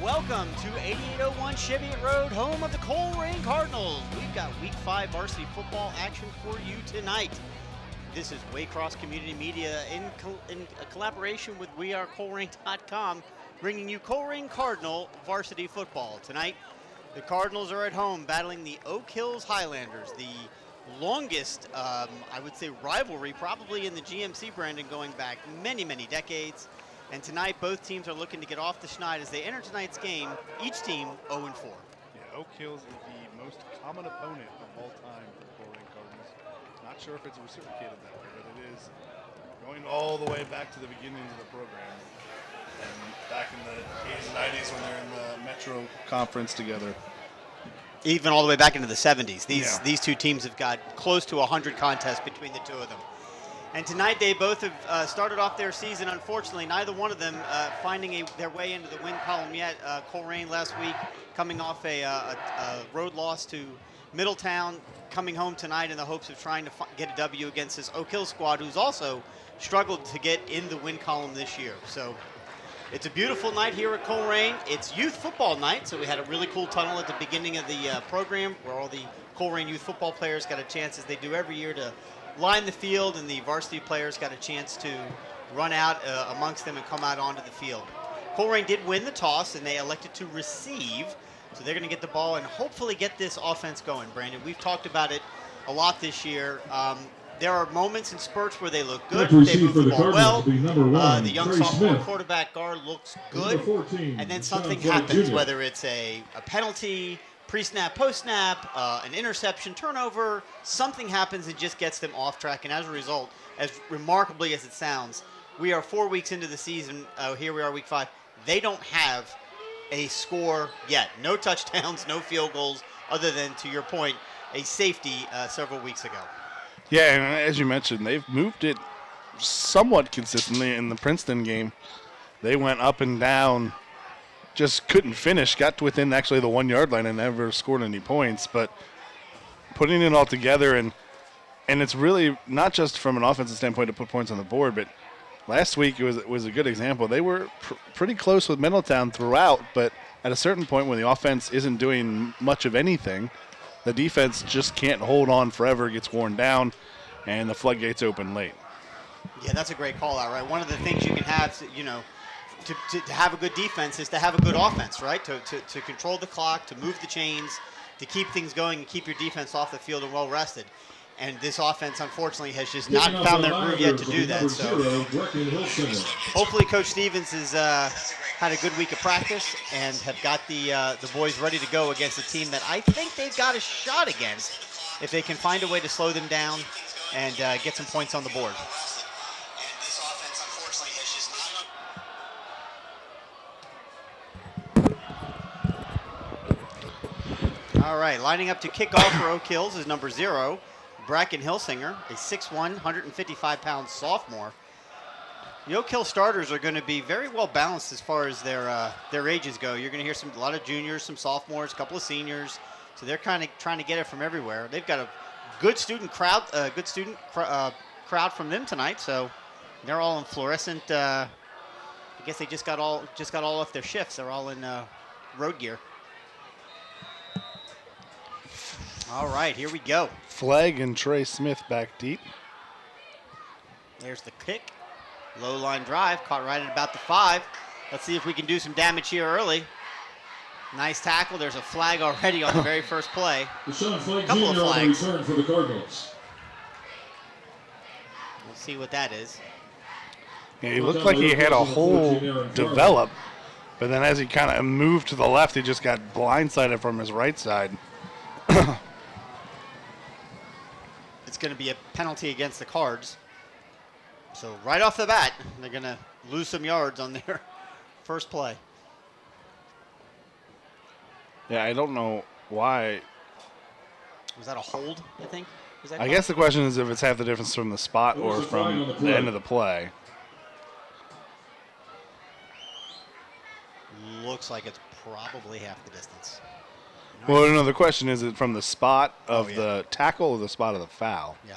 Welcome to 8801 Cheviot Road, home of the Colerain Cardinals. We've got Week 5 varsity football action for you tonight. This is Waycross Community Media in collaboration with wearecolerain.com, bringing you Colerain Cardinal varsity football. Tonight, the Cardinals are at home battling the Oak Hills Highlanders, the longest, I would say, rivalry probably in the GMC branding going back many, many decades. And tonight, both teams are looking to get off the schneid as they enter tonight's game, each team 0-4. Yeah, Oak Hills is the most common opponent of all time for the Colerain Cardinals. Not sure if it's reciprocated that way, but it is going all the way back to the beginnings of the program. And back in the 80s and 90s when they're in the Metro Conference together. Even all the way back into the 70s. These two teams have got close to 100 contests between the two of them. And tonight they both have started off their season. Unfortunately, neither one of them finding their way into the win column yet. Colerain last week coming off a road loss to Middletown, coming home tonight in the hopes of trying to get a W against this Oak Hill squad, who's also struggled to get in the win column this year. So it's a beautiful night here at Colerain. It's youth football night, so we had a really cool tunnel at the beginning of the program where all the Colerain youth football players got a chance, as they do every year, to line the field, and the varsity players got a chance to run out amongst them and come out onto the field. Colerain did win the toss, and they elected to receive, so they're going to get the ball and hopefully get this offense going. Brandon, we've talked about it a lot this year. There are moments and spurts where they look good. They move the ball well. The young sophomore quarterback guard looks good, and then something happens, whether it's a penalty, pre-snap, post-snap, an interception, turnover, something happens that just gets them off track. And as a result, as remarkably as it sounds, we are 4 weeks into the season. Here we are, week 5. They don't have a score yet. No touchdowns, no field goals, other than, to your point, a safety several weeks ago. Yeah, and as you mentioned, they've moved it somewhat consistently. In the Princeton game, they went up and down, just couldn't finish, got to within actually the 1 yard line and never scored any points. But putting it all together, and it's really not just from an offensive standpoint to put points on the board, but last week it was a good example. They were pretty close with Middletown throughout, but at a certain point when the offense isn't doing much of anything, the defense just can't hold on forever, gets worn down, and the floodgates open late. Yeah, that's a great call out, right? One of the things you can have, to have a good defense is to have a good offense, right? To control the clock, to move the chains, to keep things going and keep your defense off the field and well rested. And this offense, unfortunately, has just not found their groove yet to do that. So hopefully Coach Stevens has had a good week of practice and have got the boys ready to go against a team that I think they've got a shot against if they can find a way to slow them down and get some points on the board. All right, lining up to kick off for Oak Hills is number 0, Bracken Hilsinger, a 6'1", 155-pound sophomore. The Oak Hill starters are going to be very well balanced as far as their ages go. You're going to hear a lot of juniors, some sophomores, a couple of seniors. So they're kind of trying to get it from everywhere. They've got a good student crowd, crowd from them tonight. So they're all in fluorescent. I guess they just got all off their shifts. They're all in road gear. All right, here we go. Flag and Trey Smith back deep. There's the kick. Low line drive, caught right at about the 5. Let's see if we can do some damage here early. Nice tackle. There's a flag already on the very first play. Deshaun Flake Couple of Jr. on the flags. return for the Cardinals. We'll see what that is. Yeah, he looked like he had a hole develop, but then as he kind of moved to the left, he just got blindsided from his right side. It's going to be a penalty against the Cards. So right off the bat, they're going to lose some yards on their first play. Yeah, I don't know why. Was that a hold, I think? Was that I guess the question is if it's half the difference from the spot or from the end of the play. Looks like it's probably half the distance. Well, no, the question is it from the spot of the tackle or the spot of the foul? Yeah.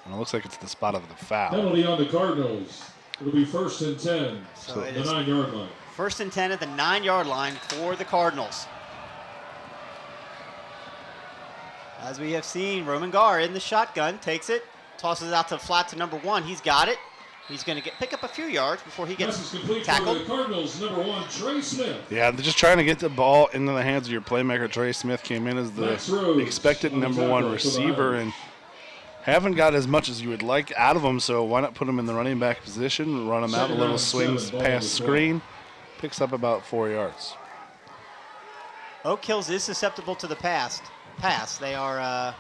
And it looks like it's the spot of the foul. Penalty on the Cardinals. It'll be 1st and 10. So it the is 9-yard line. 1st and 10 at the 9-yard line for the Cardinals. As we have seen, Roman Gar in the shotgun, takes it, tosses it out to flat to number 1. He's got it. He's going to pick up a few yards before he gets tackled. For the Cardinals, number 1, Trey Smith. Yeah, they're just trying to get the ball into the hands of your playmaker. Trey Smith came in as the expected number 1 receiver and haven't got as much as you would like out of him, so why not put him in the running back position, run him out a little swings past screen, picks up about 4 yards. Oak Hills is susceptible to the pass. They are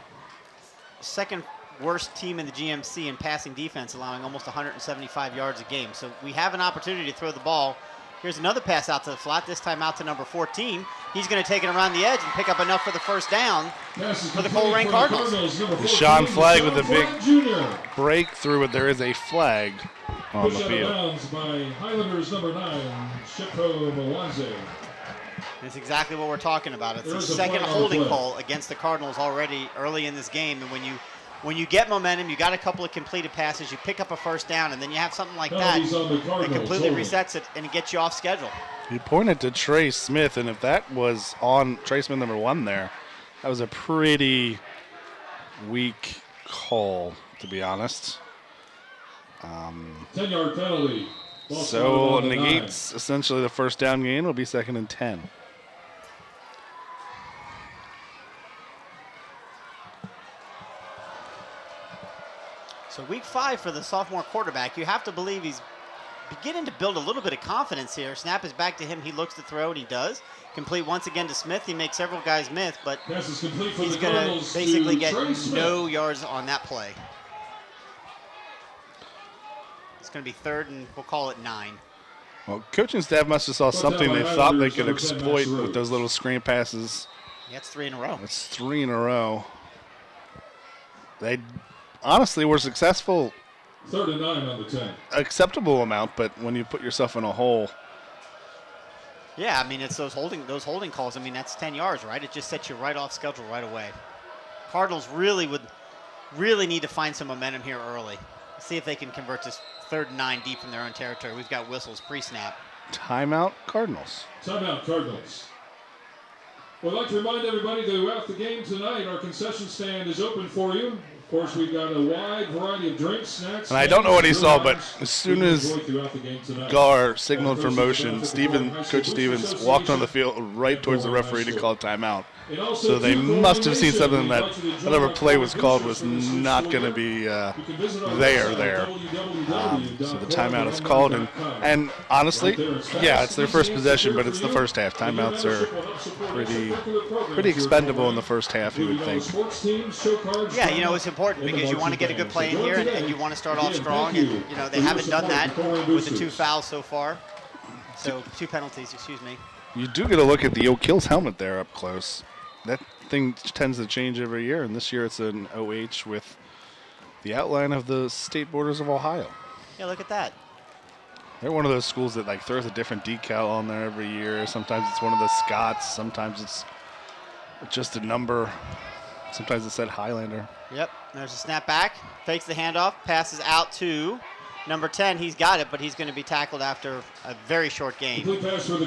second worst team in the GMC in passing defense, allowing almost 175 yards a game. So we have an opportunity to throw the ball. Here's another pass out to the flat, this time out to number 14. He's going to take it around the edge and pick up enough for the first down for the Colerain Cardinals. Deshaun Flag with a big breakthrough, but there is a flag on the field. Bounds by Highlanders number 9, Shippo Mwanze. That's exactly what we're talking about. It's the second holding call against the Cardinals already early in this game. And when you get momentum, you got a couple of completed passes, you pick up a first down, and then you have something like that, it completely resets it and it gets you off schedule. He pointed to Trey Smith, and if that was on Trey Smith number 1 there, that was a pretty weak call, to be honest. 10-yard penalty. So it negates essentially the first down gain. It'll be 2nd and 10. So week 5 for the sophomore quarterback, you have to believe he's beginning to build a little bit of confidence here. Snap is back to him. He looks to throw, and he does. Complete once again to Smith. He makes several guys miss, but he's going to basically get no yards on that play. It's going to be 3rd and we'll call it 9. Well, coaching staff must have saw something they thought they could exploit with those little screen passes. Yeah, it's 3 in a row. That's 3 in a row. They honestly were successful. 3rd and 9 on the 10. Acceptable amount, but when you put yourself in a hole. Yeah, I mean, it's those holding calls. I mean, that's 10 yards, right? It just sets you right off schedule right away. Cardinals really need to find some momentum here early. See if they can convert this 3rd and 9 deep in their own territory. We've got whistles pre-snap. Timeout Cardinals. Timeout Cardinals. Well, I'd like to remind everybody that throughout the game tonight, our concession stand is open for you. Of course, we've got a wide variety of drinks, snacks. And I don't know what he saw, but as soon as Gar Gar signaled for motion, Coach Stevens walked on the field right towards the referee to call timeout. So they must have seen something that whatever play was called was not going to be there. So the timeout is called, and honestly, yeah, it's their first possession, but it's the first half. Timeouts are pretty expendable in the first half, you would think. Yeah, you know, it's important because you want to get a good play in here, and you want to start off strong, and you know they haven't done that with the 2 fouls so far. So 2 penalties, excuse me. You do get a look at the Oak Hills helmet there up close. That thing tends to change every year, and this year it's an OH with the outline of the state borders of Ohio. Yeah, look at that. They're one of those schools that like throws a different decal on there every year. Sometimes it's one of the Scots. Sometimes it's just a number. Sometimes it's that Highlander. Yep, there's a snap back. Fakes the handoff, passes out to number 10. He's got it, but he's going to be tackled after a very short gain.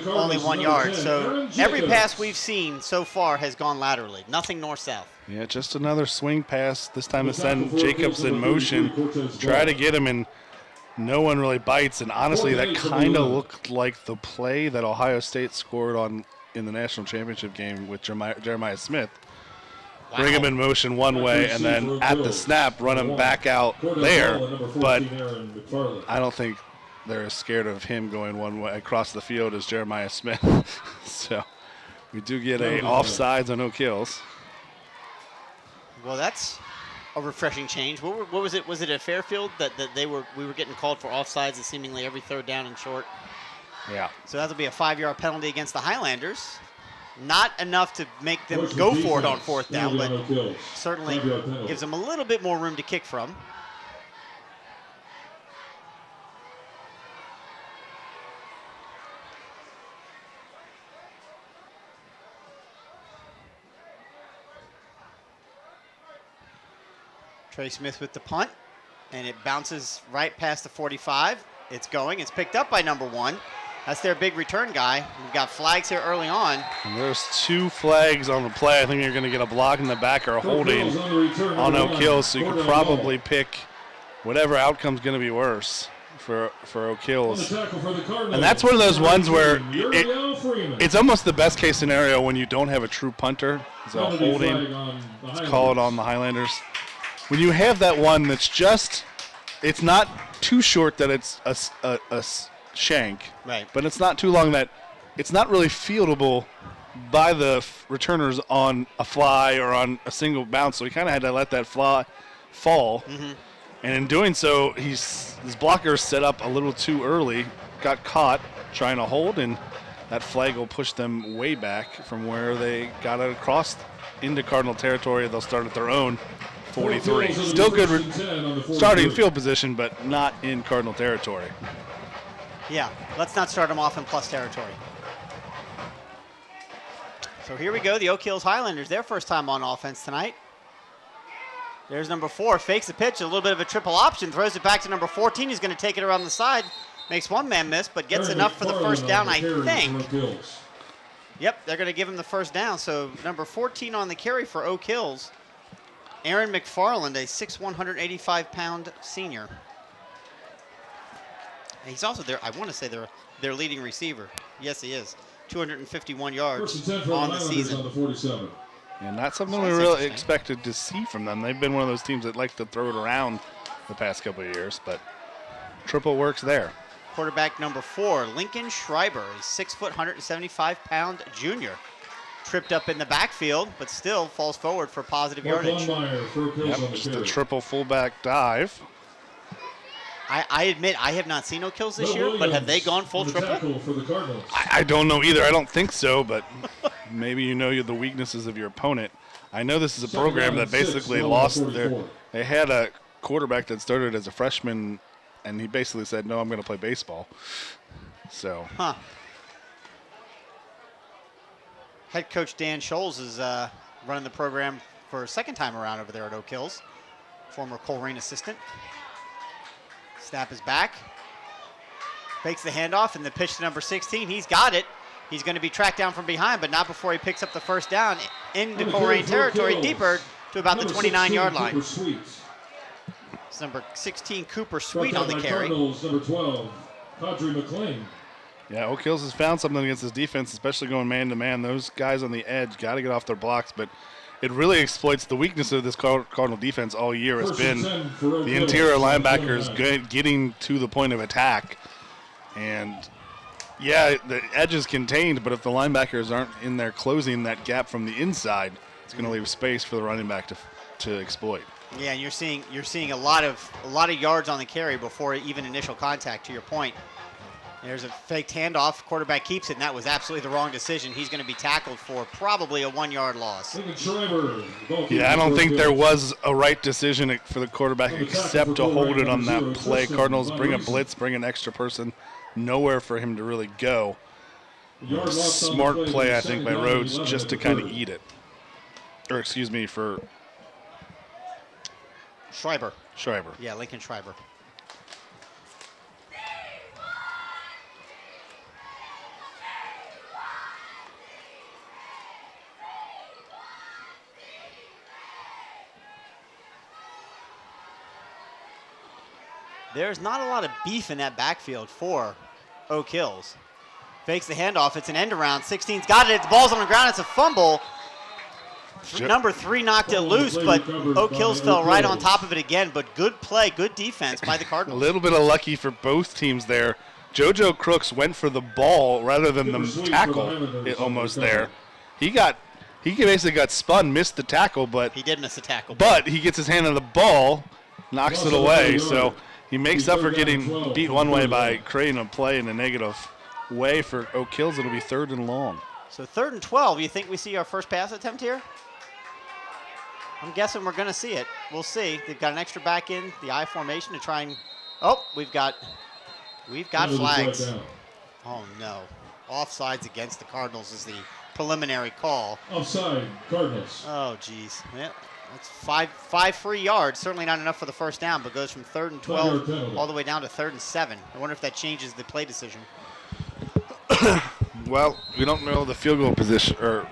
Only 1 yard. So every pass we've seen so far has gone laterally. Nothing north-south. Yeah, just another swing pass. This time to send Jacobs in motion. Try to get him, and no one really bites. And honestly, that kind of looked like the play that Ohio State scored on in the national championship game with Jeremiah Smith. Wow. Bring him in motion one way, and then at the snap, run him back out there. But I don't think they're as scared of him going one way across the field as Jeremiah Smith. So we do get a offsides on no kills. Well, that's a refreshing change. What was it? Was it at Fairfield that we were getting called for offsides at seemingly every third down and short? Yeah. So that'll be a 5-yard penalty against the Highlanders. Not enough to make them go for it on fourth down, but certainly gives them a little bit more room to kick from. Trey Smith with the punt, and it bounces right past the 45. It's going. It's picked up by number 1. That's their big return guy. We've got flags here early on. And there's 2 flags on the play. I think you're going to get a block in the back or a holding on no kills, so you could probably pick whatever outcome's going to be worse for O'Kills. And that's one of those ones where it's almost the best case scenario when you don't have a true punter. It's a holding. Let's call it on the Highlanders. When you have that one that's just, it's not too short that it's a shank, right? But it's not too long that it's not really fieldable by the returners on a fly or on a single bounce. So he kind of had to let that fall. Mm-hmm. And in doing so, his blocker set up a little too early, got caught trying to hold, and that flag will push them way back from where they got it across into Cardinal territory. They'll start at their own 43. Still good starting field position, but not in Cardinal territory. Yeah, let's not start them off in plus territory. So here we go, the Oak Hills Highlanders, their first time on offense tonight. There's number 4, fakes the pitch, a little bit of a triple option, throws it back to number 14. He's going to take it around the side, makes one man miss, but gets enough for the first down, I think. Yep, they're going to give him the first down. So number 14 on the carry for Oak Hills, Aaron McFarland, a 6', 185-pound senior. And he's also I want to say their leading receiver. Yes, he is. 251 yards on the season. On the 47. And not something we really expected to see from them. They've been one of those teams that like to throw it around the past couple of years, but triple works there. Quarterback number 4, Lincoln Schreiber, a 6', 175-pound junior. Tripped up in the backfield, but still falls forward for positive yardage. Yep, just a triple fullback dive. I admit I have not seen O'Kills this year, but have they gone full triple? For the Cardinals. I don't know either. I don't think so, but maybe you know the weaknesses of your opponent. I know this is a program that basically lost they had a quarterback that started as a freshman, and he basically said, no, I'm going to play baseball. So. Huh. Head coach Dan Scholes is running the program for a second time around over there at Oak Hills. Former Colerain assistant. Snap is back. Fakes the handoff and the pitch to number 16. He's got it. He's going to be tracked down from behind, but not before he picks up the first down into Colerain territory, deeper to about the 29-yard line. It's number 16, Cooper Sweet on the carry. Cardinals, number 12, Audrey McLean. Yeah, Oak Hills has found something against his defense, especially going man-to-man. Those guys on the edge got to get off their blocks, but it really exploits the weakness of this Cardinal defense all year. It's been the interior linebackers getting to the point of attack. And, yeah, the edge is contained, but if the linebackers aren't in there closing that gap from the inside, it's going to leave space for the running back to exploit. Yeah, and you're seeing a lot of yards on the carry before even initial contact, to your point. There's a faked handoff. Quarterback keeps it, and that was absolutely the wrong decision. He's going to be tackled for probably a 1-yard loss. Yeah, I don't think there was a right decision for the quarterback except to hold it on that play. Cardinals bring a blitz, bring an extra person nowhere for him to really go. Yard lost on the Smart play, play, I second think, by down, Rhodes 11 just at to the kind of 30. eat it. Or, excuse me, for Schreiber. Schreiber. Yeah, Lincoln Schreiber. There's not a lot of beef in that backfield for Oak Hills. Fakes the handoff. It's an end around. 16's got it. The ball's on the ground. It's a fumble. Number 3 knocked it loose, but Oak Hills fell right on top of it again. But good play, good defense by the A Cardinals. little bit of lucky for both teams there. JoJo Crooks went for the ball rather than the tackle almost there. He basically got spun, missed the tackle, but He did miss the tackle. But he gets his hand on the ball, knocks it away. So he makes up for getting beat one way by creating a play in a negative way for Oak Hills. It'll be 3rd and long. So 3rd and 12. You think we see our first pass attempt here? I'm guessing we're going to see it. We'll see. They've got an extra back in the I formation to try and. Oh, we've got flags. Oh no, offsides against the Cardinals is the preliminary call. Offside, Cardinals. Oh geez, yeah, that's five free yards. Certainly not enough for the first down, but goes from 3rd and 12 all the way down to 3rd and 7. I wonder if that changes the play decision. Well, we don't know the field goal position or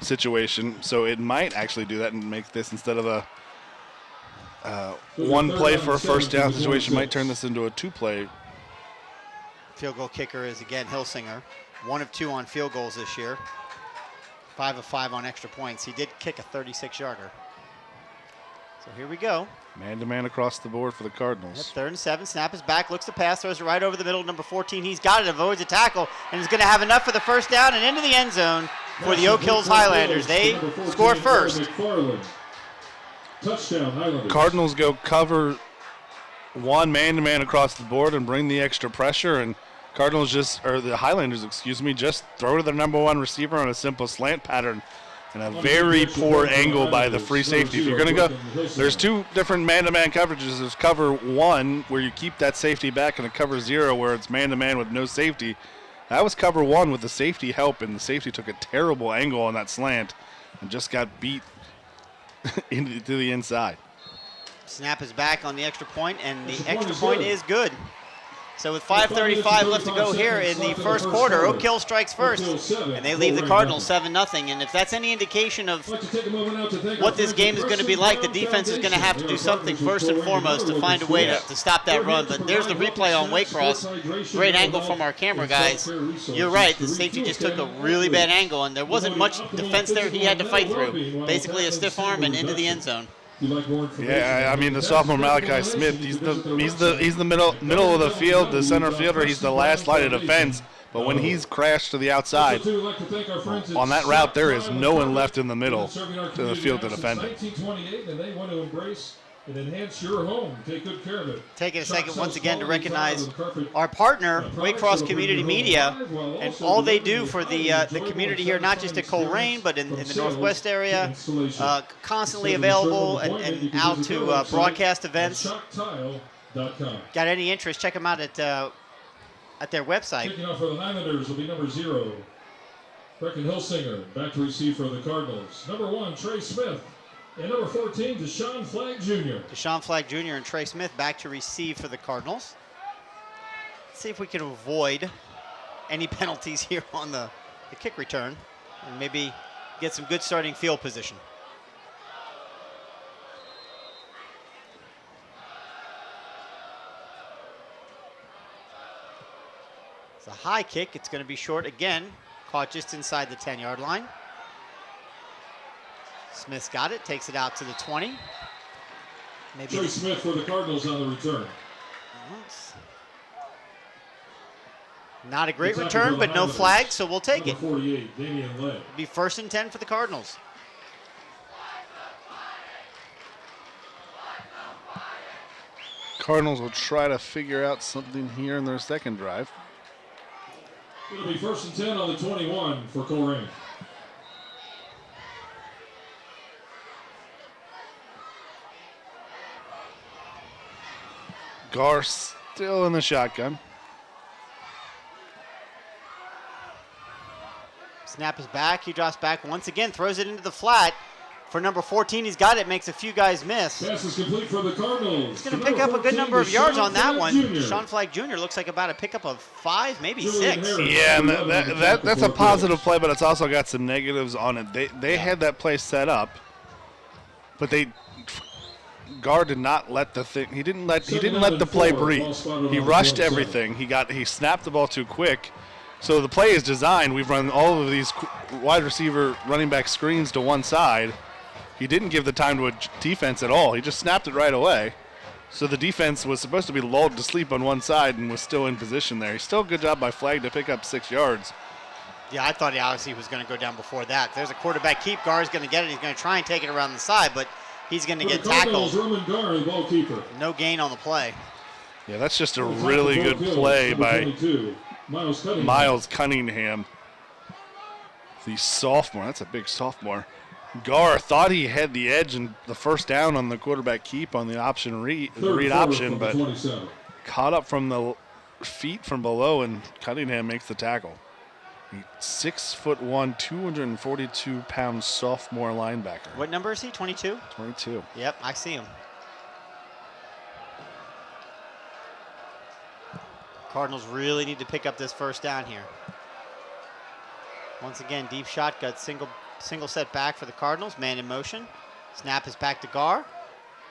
situation, so it might actually do that and make this instead of a one play for a first down situation, might turn this into a 2-play. Field goal kicker is again Hilsinger, 1 of 2 on field goals this year, 5 of 5 on extra points. He did kick a 36-yarder. So here we go. Man-to-man across the board for the Cardinals. Yep, 3rd and 7. Snap is back. Looks to pass. Throws it right over the middle. Number 14. He's got it. Avoids a tackle. And is going to have enough for the first down and into the end zone for the Oak Hills Highlanders. They score first. Touchdown, Highlanders. Cardinals go cover 1 man-to-man across the board and bring the extra pressure. And the Highlanders, just throw to their number 1 receiver on a simple slant pattern. And a very poor angle by the free safety. If you're going to go, there's 2 different man-to-man coverages. There's cover 1 where you keep that safety back, and a cover 0 where it's man-to-man with no safety. That was cover 1 with the safety help, and the safety took a terrible angle on that slant and just got beat into the inside. Snap is back on the extra point, and the extra point is good. So with 5:35 left to go here in the first quarter, Oak Hill strikes first, and they leave the Cardinals 7-0. And if that's any indication of what this game is going to be like, the defense is going to have to do something first and foremost to find a way to stop that run. But there's the replay on Waycross. Great angle from our camera guys. You're right, the safety just took a really bad angle, and there wasn't much defense there he had to fight through. Basically a stiff arm and into the end zone. Yeah, I mean the sophomore Malachi Smith. He's the middle of the field, the center fielder. He's the last line of defense. But when he's crashed to the outside, on that route there is no one left in the middle to the field to defend it. And enhance your home. Take good care of it. Taking a second once again to recognize our partner, Waycross Community Media, and all they do for the community here, not just at Colerain, but in the Northwest area, constantly available and out to broadcast events. Got any interest, check them out at their website. Kicking off for the Highlanders will be number 0, Brecken Hilsinger, back to receive for the Cardinals. Number 1, Trey Smith. And number 14, Deshaun Flagg Jr. Deshaun Flagg Jr. and Trey Smith back to receive for the Cardinals. Let's see if we can avoid any penalties here on the kick return and maybe get some good starting field position. It's a high kick. It's going to be short again. Caught just inside the 10-yard line. Smith's got it, takes it out to the 20. Maybe Trey Smith for the Cardinals on the return. Not a great return, but no flag, so we'll take it. 48, Damian Lay. It'll be 1st and 10 for the Cardinals. Cardinals will try to figure out something here in their second drive. It'll be 1st and 10 on the 21 for Colerain. Gar still in the shotgun. Snap is back. He drops back once again, throws it into the flat. For number 14, he's got it, makes a few guys miss. Pass is complete for the Cardinals. He's going to pick up a good number of yards on that one. Sean Flagg Jr. looks like about a pickup of 5, maybe 6. Yeah, and that's a positive play, but it's also got some negatives on it. They had that play set up, but Gar did not let the thing. He didn't let the play breathe. He rushed everything. He snapped the ball too quick. So the play is designed. We've run all of these wide receiver running back screens to one side. He didn't give the time to a defense at all. He just snapped it right away. So the defense was supposed to be lulled to sleep on one side and was still in position there. Still a good job by Flagg to pick up 6 yards. Yeah, I thought he obviously was going to go down before that. There's a quarterback keep. Gar's going to get it. He's going to try and take it around the side, but he's going to get tackled. No gain on the play. Yeah, that's just a really good play by Miles Cunningham. The sophomore. That's a big sophomore. Gar thought he had the edge and the first down on the quarterback keep on the read option, but caught up from the feet from below, and Cunningham makes the tackle. 6'1", 242-pound sophomore linebacker. What number is he? 22? 22. Yep, I see him. Cardinals really need to pick up this first down here. Once again, deep shot, got single set back for the Cardinals. Man in motion. Snap is back to Gar.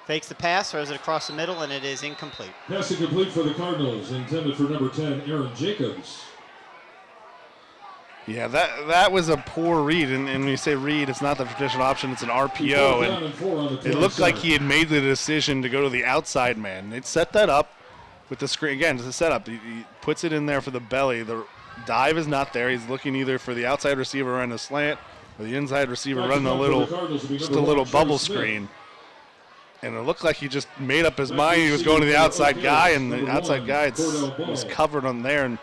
Fakes the pass, throws it across the middle, and it is incomplete. Pass incomplete for the Cardinals, intended for number 10, Aaron Jacobs. Yeah, that was a poor read, and when you say read, it's not the traditional option, it's an RPO, and it looked like he had made the decision to go to the outside man. They'd set that up with the screen. Again, it's a setup. He puts it in there for the belly. The dive is not there. He's looking either for the outside receiver running a slant or the inside receiver running a little bubble screen. And it looked like he just made up his mind. He was going to the outside guy, and the outside guy was covered on there. And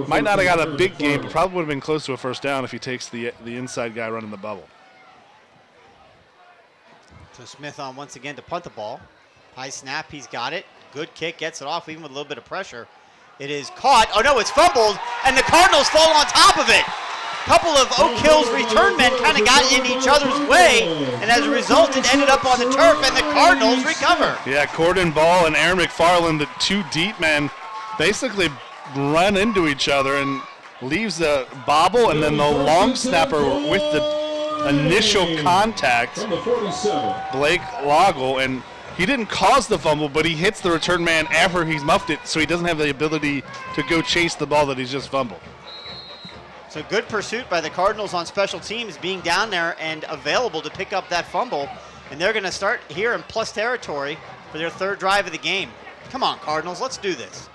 might not have got a big gain, but probably would have been close to a first down if he takes the inside guy running the bubble. So Smith on once again to punt the ball. High snap, he's got it. Good kick, gets it off even with a little bit of pressure. It is caught. Oh no, it's fumbled, and the Cardinals fall on top of it. Couple of Oak Hill's return men kind of got in each other's way, and as a result, it ended up on the turf, and the Cardinals recover. Yeah, Cordon Ball and Aaron McFarland, the two deep men, basically run into each other and leaves the bobble, and then the long snapper with the initial contact, Blake Loggle, and he didn't cause the fumble, but he hits the return man after he's muffed it, so he doesn't have the ability to go chase the ball that he's just fumbled. So good pursuit by the Cardinals on special teams, being down there and available to pick up that fumble. And they're going to start here in plus territory for their third drive of the game. Come on, Cardinals, let's do this.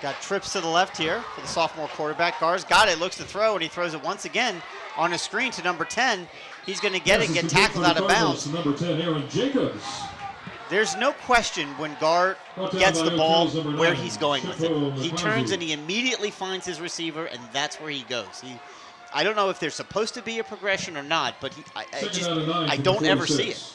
Got trips to the left here for the sophomore quarterback. Gar's got it, looks to throw, and he throws it once again on a screen to number 10. He's going to get it and get tackled out of bounds. Number 10, Aaron Jacobs. There's no question when Gar gets the ball where he's going with it. He turns and he immediately finds his receiver, and that's where he goes. I don't know if there's supposed to be a progression or not, but I don't ever see it.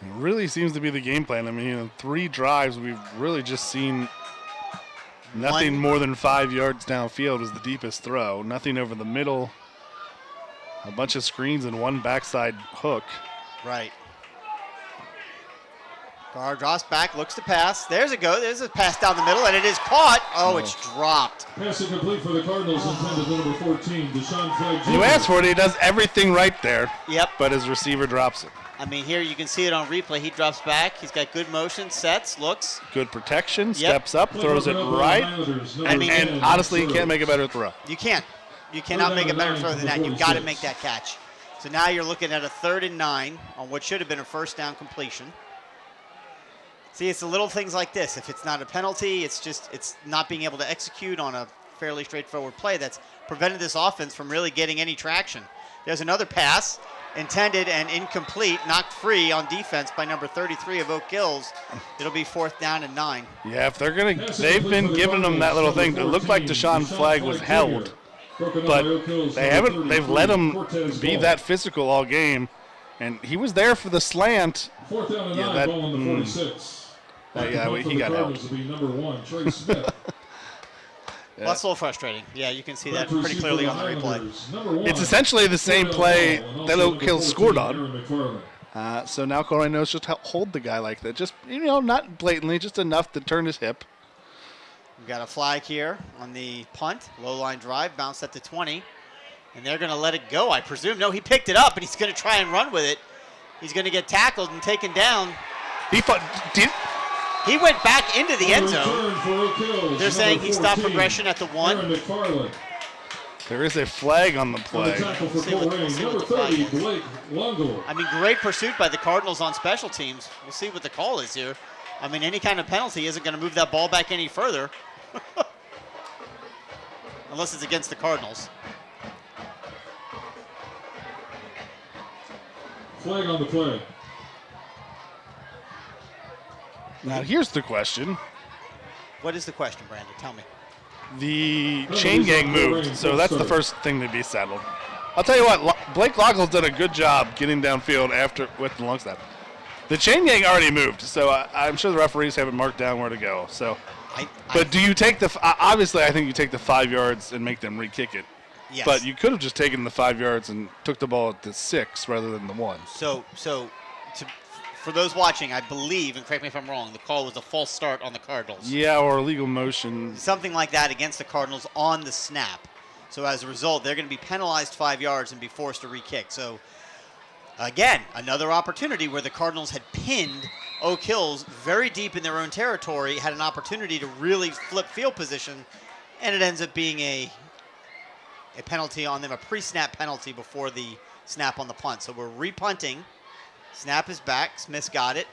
It really seems to be the game plan. I mean, 3 drives, we've really just seen nothing more than 5 yards downfield was the deepest throw. Nothing over the middle. A bunch of screens and 1 backside hook. Right. Gar drops back, looks to pass. There's a go. There's a pass down the middle, and it is caught. Oh, it's dropped. Pass incomplete for the Cardinals, intended for number 14, Deshaun Flagg Jr. You asked for it. He does everything right there. Yep. But his receiver drops it. I mean, here you can see it on replay. He drops back. He's got good motion, sets, looks. Good protection, steps up, throws it right. And honestly, you can't make a better throw. You can't. You cannot make a better throw than that. You've got to make that catch. So now you're looking at a 3rd and 9 on what should have been a first down completion. See, it's the little things like this. If it's not a penalty, it's not being able to execute on a fairly straightforward play that's prevented this offense from really getting any traction. There's another pass, intended and incomplete, knocked free on defense by number 33 of Oak Hills. It'll be 4th down and 9. Yeah, if they're gonna, they've been giving them that little thing. It looked like Deshaun Flagg was held, but they haven't. They've let him be that physical all game. And he was there for the slant. 4th down and 9, ball on the 46. He got help. Will be number 1, Trey Smith. Well, that's a little frustrating. Yeah, you can see that pretty clearly on the replay. It's essentially the same play that Oak Hills scored on. So now Colerain knows just how to hold the guy like that. Just, not blatantly, just enough to turn his hip. We've got a flag here on the punt. Low line drive, bounced at the 20. And they're going to let it go, I presume. No, he picked it up, and he's going to try and run with it. He's going to get tackled and taken down. He went back into the end zone. They're saying he stopped progression at the 1. There is a flag on the play. I mean, great pursuit by the Cardinals on special teams. We'll see what the call is here. I mean, any kind of penalty isn't going to move that ball back any further. Unless it's against the Cardinals. Flag on the play. Now, here's the question. What is the question, Brandon? Tell me. The chain gang moved, so that's the first thing to be settled. I'll tell you what, Blake Lockel's done a good job getting downfield with the long snap. The chain gang already moved, so I'm sure the referees haven't marked down where to go. So, but do you take obviously I think you take the 5 yards and make them re-kick it. Yes. But you could have just taken the 5 yards and took the ball at the 6 rather than the 1. For those watching, I believe, and correct me if I'm wrong, the call was a false start on the Cardinals. Yeah, or illegal motion. Something like that against the Cardinals on the snap. So as a result, they're going to be penalized 5 yards and be forced to re-kick. So again, another opportunity where the Cardinals had pinned Oak Hills very deep in their own territory, had an opportunity to really flip field position, and it ends up being a penalty on them, a pre-snap penalty before the snap on the punt. So we're re-punting. Snap is back. Smith's got it.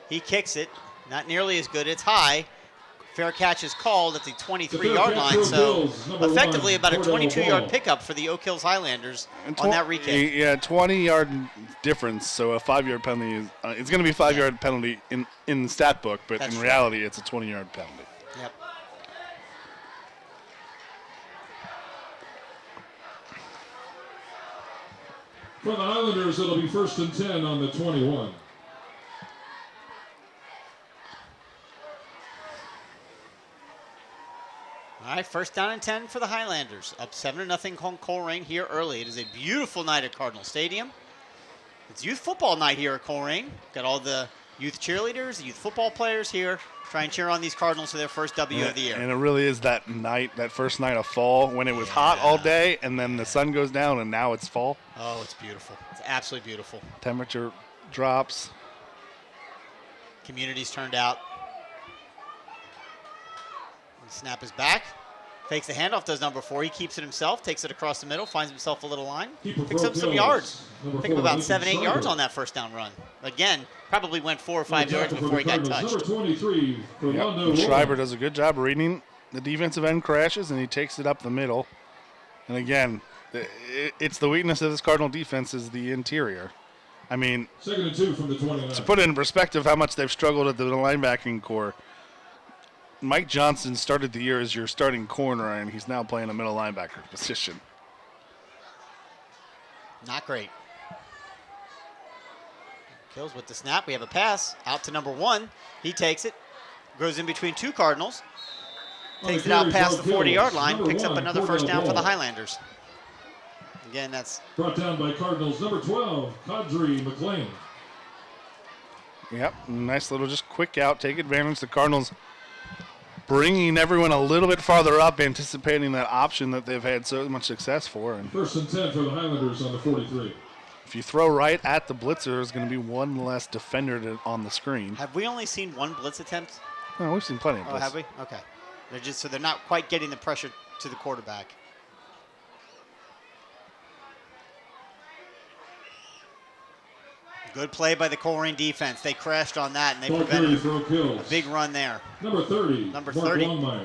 He kicks it. Not nearly as good. It's high. Fair catch is called at the 23-yard line. So effectively about a 22-yard pickup for the Oak Hills Highlanders on that re-kick. Yeah, 20-yard difference. So a 5-yard penalty is it's going to be a 5-yard penalty in the stat book, but in reality it's a 20-yard penalty. Yep. For the Highlanders, it'll be 1st and 10 on the 21. All right, 1st down and 10 for the Highlanders. Up 7-0 Colerain here early. It is a beautiful night at Cardinal Stadium. It's youth football night here at Colerain. Got all the youth cheerleaders, the youth football players here. Try and cheer on these Cardinals for their first W of the year. And it really is that first night of fall when it was hot all day and then the sun goes down and now it's fall. Oh, it's beautiful. It's absolutely beautiful. Temperature drops. Community's turned out. The snap is back. Fakes the handoff, does number 4. He keeps it himself, takes it across the middle, finds himself a little line. Picks up some yards. Picked up about 7-8 yards on that first down run. Again, probably went 4 or 5 yards before he got touched. Number 23, Schreiber does a good job reading the defensive end crashes, and he takes it up the middle. And again, it's the weakness of this Cardinal defense is the interior. I mean, 2nd and 2 from the 29. To put it in perspective how much they've struggled at the linebacking core, Mike Johnson started the year as your starting corner, and he's now playing a middle linebacker position. Not great. Kills with the snap. We have a pass out to number 1. He takes it. Goes in between 2 Cardinals. Takes it out past the 40-yard line. Picks up another first down for the Highlanders. Again, that's brought down by Cardinals number 12, Kadri McLean. Yep, nice little just quick out. Take advantage. The Cardinals bringing everyone a little bit farther up, anticipating that option that they've had so much success for. And 1st and 10 for the Highlanders on the 43. If you throw right at the blitzer, there's going to be one less defender on the screen. Have we only seen one blitz attempt? No, we've seen plenty of blitz. Oh, have we? Okay. They're not quite getting the pressure to the quarterback. Good play by the Colerain defense. They crashed on that, and they prevented a big run there. Number 30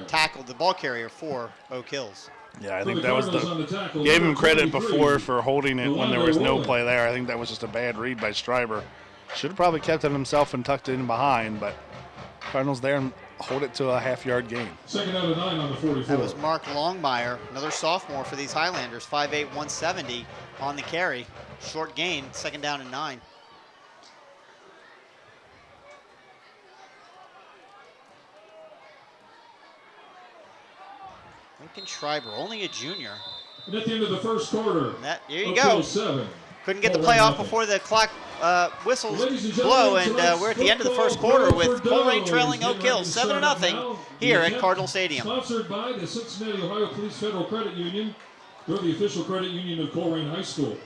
tackled the ball carrier for Oak Hills. Yeah, I think that was gave him credit before for holding it when there was no play there. I think that was just a bad read by Schreiber. Should have probably kept it himself and tucked it in behind, but Cardinals there and hold it to a half-yard gain. 2nd out of 9 on the 44. That was Mark Longmire, another sophomore for these Highlanders, 5'8", 170, on the carry. Short gain, 2nd down and 9. Lincoln Schreiber, only a junior. And at the end of the first quarter, Here you go. 7. Couldn't get the play off before the clock whistles blow, and we're at the end of the first quarter with Colerain trailing Oak Hill 7-0 here at Cardinal Stadium. Sponsored by the Cincinnati, Ohio Police Federal Credit Union. They're the official credit union of Colerain High School.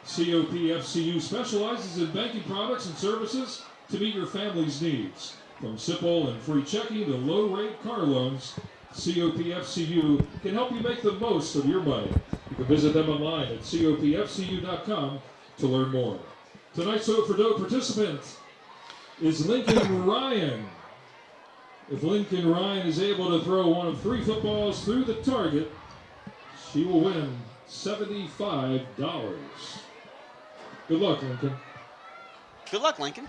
COPFCU specializes in banking products and services to meet your family's needs. From simple and free checking to low-rate car loans, COPFCU can help you make the most of your money. You can visit them online at copfcu.com to learn more. Tonight's Vote for Doe participant is Lincoln Ryan. If Lincoln Ryan is able to throw one of 3 footballs through the target, she will win $75. Good luck, Lincoln. Good luck, Lincoln.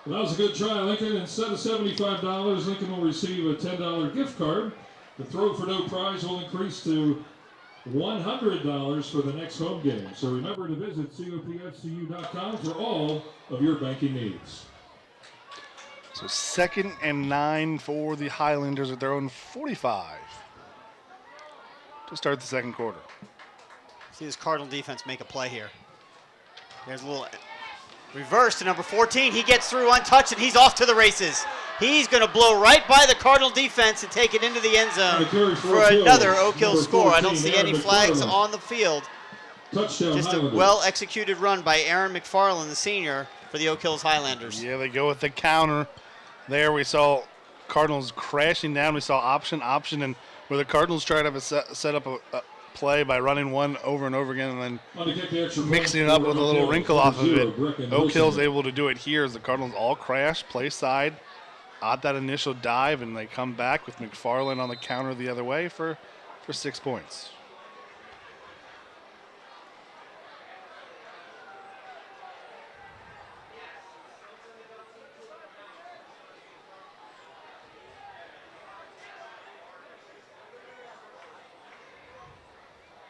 Well, that was a good try, Lincoln. Instead of $75, Lincoln will receive a $10 gift card. The Throw for Doe prize will increase to $100 for the next home game. So remember to visit copfcu.com for all of your banking needs. So 2nd and 9 for the Highlanders at their own 45 to start the second quarter. See this Cardinal defense make a play here. There's a little reverse to number 14. He gets through untouched, and he's off to the races. He's going to blow right by the Cardinal defense and take it into the end zone for another Oak Hill score. I don't see any flags on the field. Touchdown, just a well-executed run by Aaron McFarland, the senior, for the Oak Hills Highlanders. Yeah, they go with the counter. There we saw Cardinals crashing down. We saw option, and where the Cardinals tried to have set up a play by running one over and over again and then mixing it up with a little wrinkle off of it. Oak Hill's able to do it here as the Cardinals all crash, play side, odd that initial dive, and they come back with McFarland on the counter the other way for 6 points.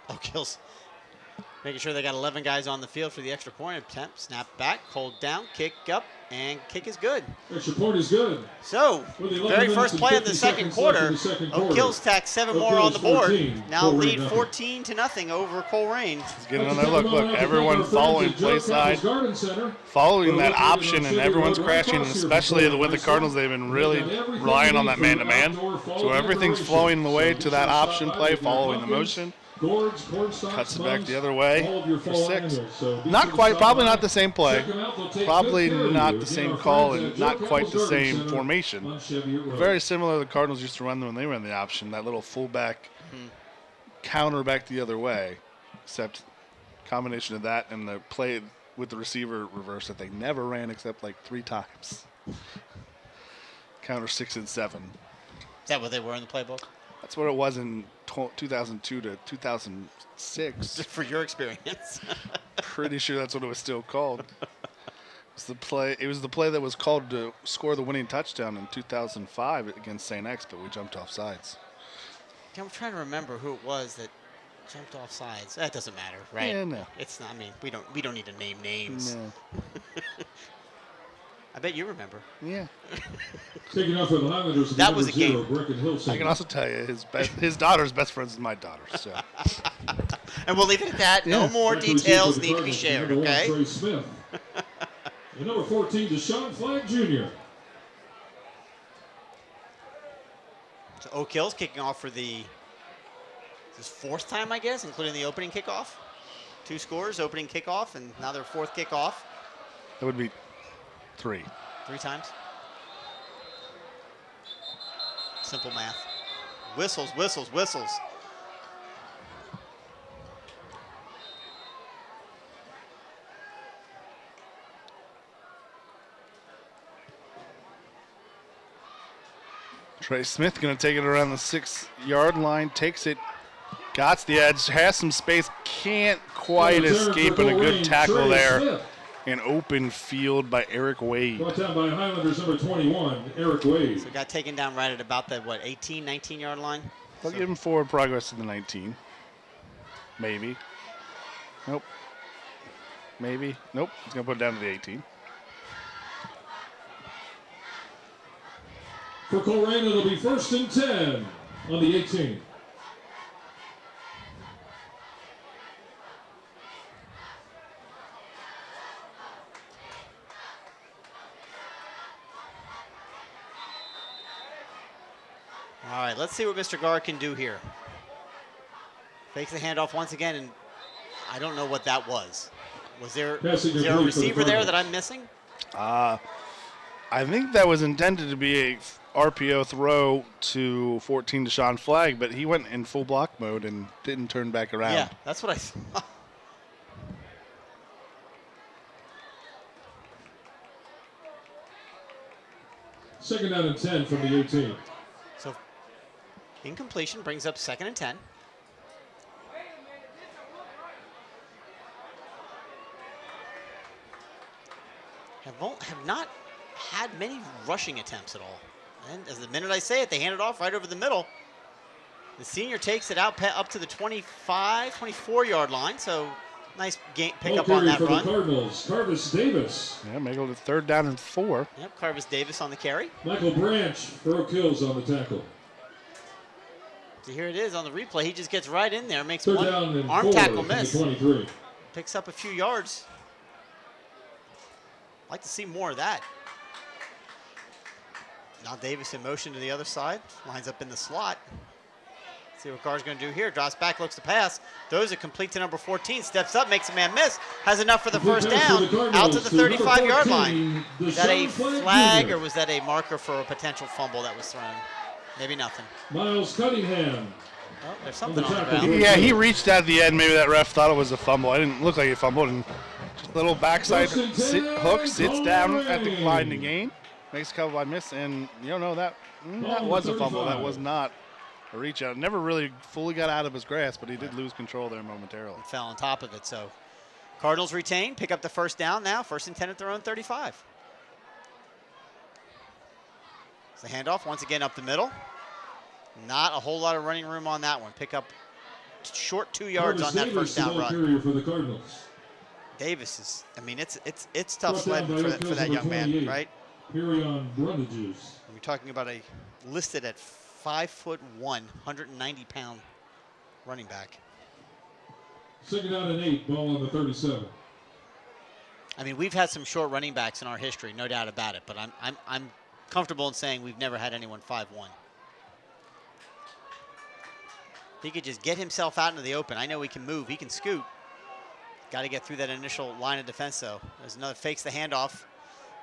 Oak Hills making sure they got 11 guys on the field for the extra point attempt. Snap back, hold down, kick up, and kick is good. Extra point is good. So, very first play of the second quarter, Oak Hills tack 7 more on the board. Now lead 14-0 over Colerain. He's getting another look. Everyone following play side, following that option, and everyone's crashing, especially with the Cardinals. They've been really relying on that man-to-man. So everything's flowing the way to that option play, following the motion. Cuts it back the other way for 6. Not quite, probably not the same play. Probably not the same call and not quite the same formation. Very similar to the Cardinals used to run when they ran the option, that little fullback counter back the other way, except combination of that and the play with the receiver reverse that they never ran except like 3 times. Counter 6 and 7. Is that what they were in the playbook? That's what it was in 2002 to 2006. Just for your experience. Pretty sure that's what it was still called. It was the play that was called to score the winning touchdown in 2005 against St. X, but we jumped off sides. I'm trying to remember who it was that jumped off sides. That doesn't matter, right? Yeah, no. It's not. I mean, we don't need to name names. No. I bet you remember. Yeah. Taking off for the Highlanders. That was a game. I can also tell you his daughter's best friend is my daughter. So. And we'll leave it at that. Yeah. No more details need to be shared, okay? Trey Smith. And number 14, Deshaun Flagg Jr. So Oak Hill's kicking off for this 4th time, I guess, including the opening kickoff. 2 scores, opening kickoff, and now their 4th kickoff. That would be 3. 3 times. Simple math. Whistles, whistles, whistles. Trey Smith going to take it around the 6-yard line, takes it, got the edge, has some space, can't quite escape, and a good tackle there. An open field by Eric Wade. Brought down by Highlanders number 21, Eric Wade. So got taken down right at about the, 18, 19-yard line? I'll give him forward progress to the 19. Maybe. Nope. Maybe. Nope. He's going to put it down to the 18. For Colerain, it'll be 1st and 10 on the 18. All right, let's see what Mr. Gar can do here. Fakes the handoff once again, and I don't know what that was. Was there a receiver there that I'm missing? I think that was intended to be a RPO throw to 14 Deshaun Flagg, but he went in full block mode and didn't turn back around. Yeah, that's what I thought. Second down and 10 from the 18. So incompletion brings up 2nd and 10. Have not had many rushing attempts at all. And as the minute I say it, they hand it off right over the middle. The senior takes it out up to the 25, 24-yard line. So nice pick up on that for run. The Cardinals, Carvis Davis. Yeah, make it a 3rd down and 4. Yep, Carvis Davis on the carry. Michael Branch for Oak Hills on the tackle. So here it is on the replay. He just gets right in there, makes 3rd one down and arm 4 tackle from the miss. 23. Picks up a few yards. I'd like to see more of that. Now Davis in motion to the other side. Lines up in the slot. See what Carr's going to do here. Drops back, looks to pass. Throws it complete to number 14. Steps up, makes a man miss. Has enough for the first down. Out to the 35-yard line. Is that a flag or was that a marker for a potential fumble that was thrown? Maybe nothing. Miles Cunningham. Oh, there's something on the ground. Yeah, he reached at the end. Maybe that ref thought it was a fumble. I didn't look like he fumbled. And just a little backside hook, sits down at the line to gain. Makes a couple by miss, and you don't know that was a fumble. That was not a reach out. Never really fully got out of his grasp, but he did lose control there momentarily. Fell on top of it. So Cardinals retain, pick up the first down now. 1st and 10 at their own 35. It's the handoff once again up the middle. Not a whole lot of running room on that one. Pick up short 2 yards on that first down run. For the Cardinals. Davis is, I mean, it's tough sledding for that young man, right? Perion Brundages. We're talking about a listed at 5'1", 190-pound running back. 2nd down and 8, ball on the 37. I mean, we've had some short running backs in our history, no doubt about it. But I'm comfortable in saying we've never had anyone 5'1". He could just get himself out into the open. I know he can move. He can scoot. Got to get through that initial line of defense, though. There's another, fakes the handoff.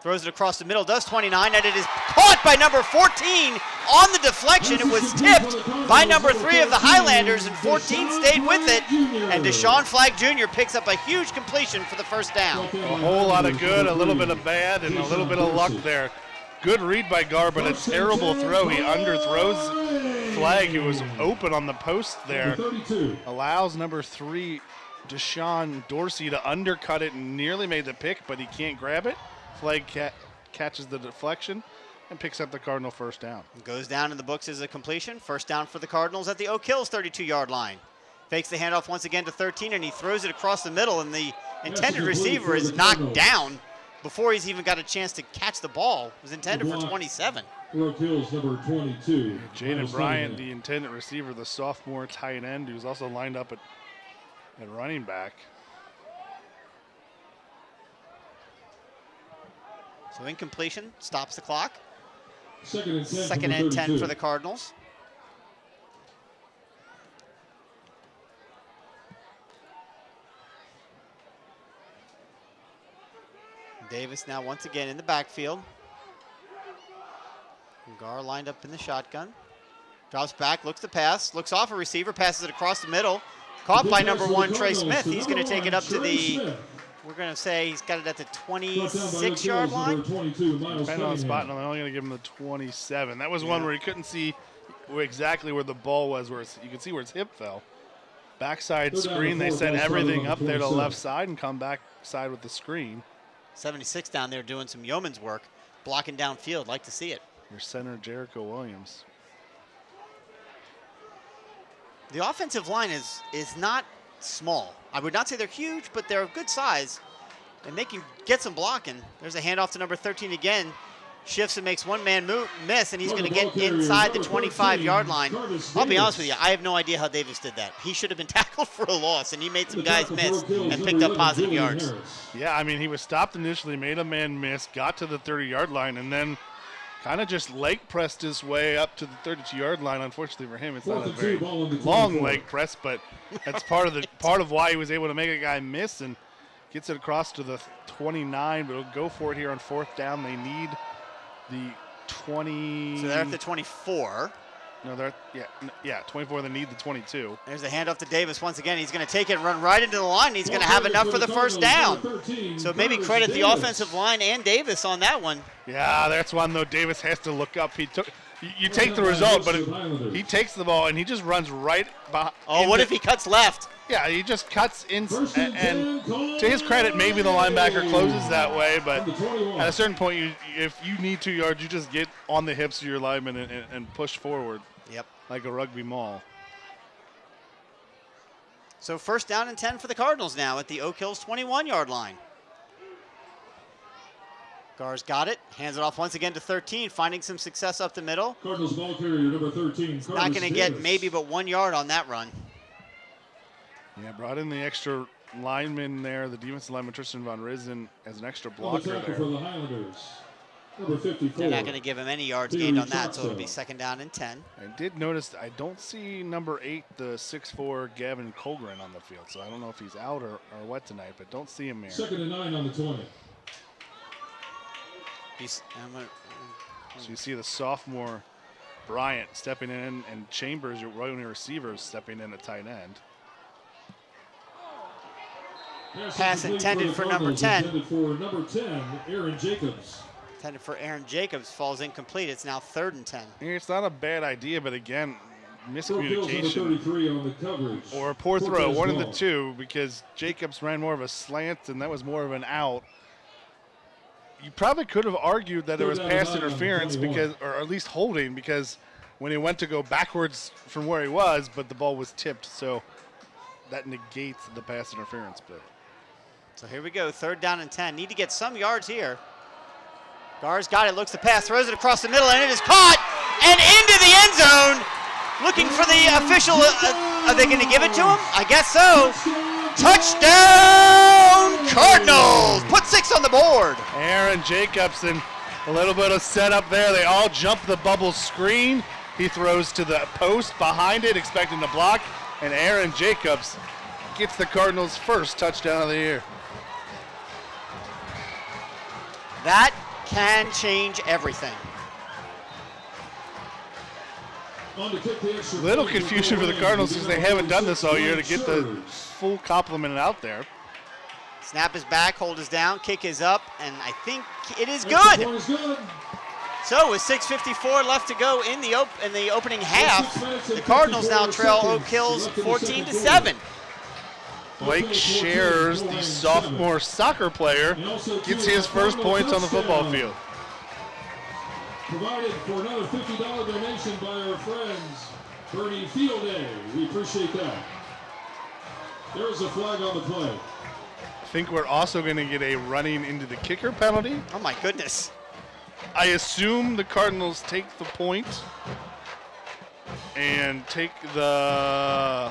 Throws it across the middle, does 29, and it is caught by number 14 on the deflection. It was tipped by number 3 of the Highlanders, and 14 stayed with it. And Deshaun Flagg Jr. picks up a huge completion for the first down. A whole lot of good, a little bit of bad, and a little bit of luck there. Good read by Gar, but a terrible throw. He underthrows Flagg, who was open on the post there. Allows number 3, Deshaun Dorsey, to undercut it and nearly made the pick, but he can't grab it. Flagg catches the deflection and picks up the Cardinal first down. Goes down in the books as a completion. First down for the Cardinals at the Oak Hills 32-yard line. Fakes the handoff once again to 13, and he throws it across the middle, and the intended receiver is knocked down before he's even got a chance to catch the ball. It was intended for 27. Oak Hills number 22. Jaden Bryant, the intended receiver, the sophomore tight end, who's also lined up at running back. So incompletion stops the clock. 2nd and 10, 2nd and 10 for the Cardinals. Davis now once again in the backfield. Gar lined up in the shotgun. Drops back, looks to pass, looks off a receiver, passes it across the middle. Caught by number 1, Trey Smith. He's going to take it up to the, We're going to say he's got it at the Brought down by 26-yard Oak Hills, line. number 22, Miles Depending on the spot, Cunningham. and I'm only going to give him the 27. That was one where he couldn't see exactly where the ball was, where you could see where his hip fell. Backside Third down screen, and they 4, set ball started everything on the up there to the 27. left side and come back side with the screen. 76 down there doing some yeoman's work, blocking downfield. Like to see it. Your center, Jericho Williams. The offensive line is not small. I would not say they're huge, but they're of good size, and they can get some blocking. There's a handoff to number 13 again. Shifts and makes one man miss, and he's going to get inside the 25-yard line. I'll be honest with you, I have no idea how Davis did that. He should have been tackled for a loss, and he made some guys miss and picked up positive yards. Yeah, I mean, he was stopped initially, made a man miss, got to the 30-yard line, and then kind of just leg pressed his way up to the 32-yard line. Unfortunately for him, it's not a very long leg press, but that's part of why he was able to make a guy miss and gets it across to the 29. But he'll go for it here on 4th down. They need the 20. So they're at the 24. No, they're 24. They need the 22. There's a handoff to Davis once again. He's going to take it and run right into the line. He's going to have enough for the first down. So maybe credit the offensive line and Davis on that one. Yeah, that's one though. Davis has to look up. You take the result, but he takes the ball and he just runs right behind. Oh, what if he cuts left? Yeah, he just cuts in, and to his credit, maybe the linebacker closes that way, but at a certain point, if you need 2 yards, you just get on the hips of your lineman and push forward. Yep. Like a rugby maul. So 1st down and 10 for the Cardinals now at the Oak Hills 21-yard line. Gar's got it, hands it off once again to 13, finding some success up the middle. Cardinals ball carrier, number 13. Not going to get maybe but 1 yard on that run. Yeah, brought in the extra lineman there, the defensive lineman Tristan Von Risen as an extra blocker there. For the Highlanders, number 54. They're not going to give him any yards gained on that, so it'll be 2nd down and 10. I did notice I don't see number 8, the 6'4" Gavin Colerain on the field, so I don't know if he's out or what tonight, but don't see him here. 2nd and 9 on the 20. So you see the sophomore Bryant stepping in, and Chambers, your running receivers, stepping in at tight end. Pass intended for number 10. Intended for number 10, Aaron Jacobs. Intended for Aaron Jacobs, falls incomplete. It's now 3rd and 10. It's not a bad idea, but again, Number miscommunication 33 on the coverage. or a poor throw, one of the ball. two, because Jacobs ran more of a slant and that was more of an out. You probably could have argued that it was pass interference because, or at least holding, because when he went to go backwards from where he was, but the ball was tipped, so that negates the pass interference bit. So here we go, 3rd down and 10. Need to get some yards here. Gar's got it, looks to pass, throws it across the middle, and it is caught and into the end zone. Looking for the official. Are they going to give it to him? I guess so. Touchdown, Cardinals. Put 6 on the board. Aaron Jacobson, a little bit of setup there. They all jump the bubble screen. He throws to the post behind it, expecting to block, and Aaron Jacobs gets the Cardinals' first touchdown of the year. That can change everything. Little confusion for the Cardinals because they haven't done this all year to get the full complement out there. Snap is back, hold is down, kick is up, and I think it is good. So with 6:54 left to go in the opening half, the Cardinals now trail Oak Hills 14-7. Blake Shares, the sophomore soccer player, gets his first points on the football field. Provided for another $50 donation by our friends, Bernie Field Day. We appreciate that. There's a flag on the play. I think we're also going to get a running into the kicker penalty. Oh my goodness. I assume the Cardinals take the point and take the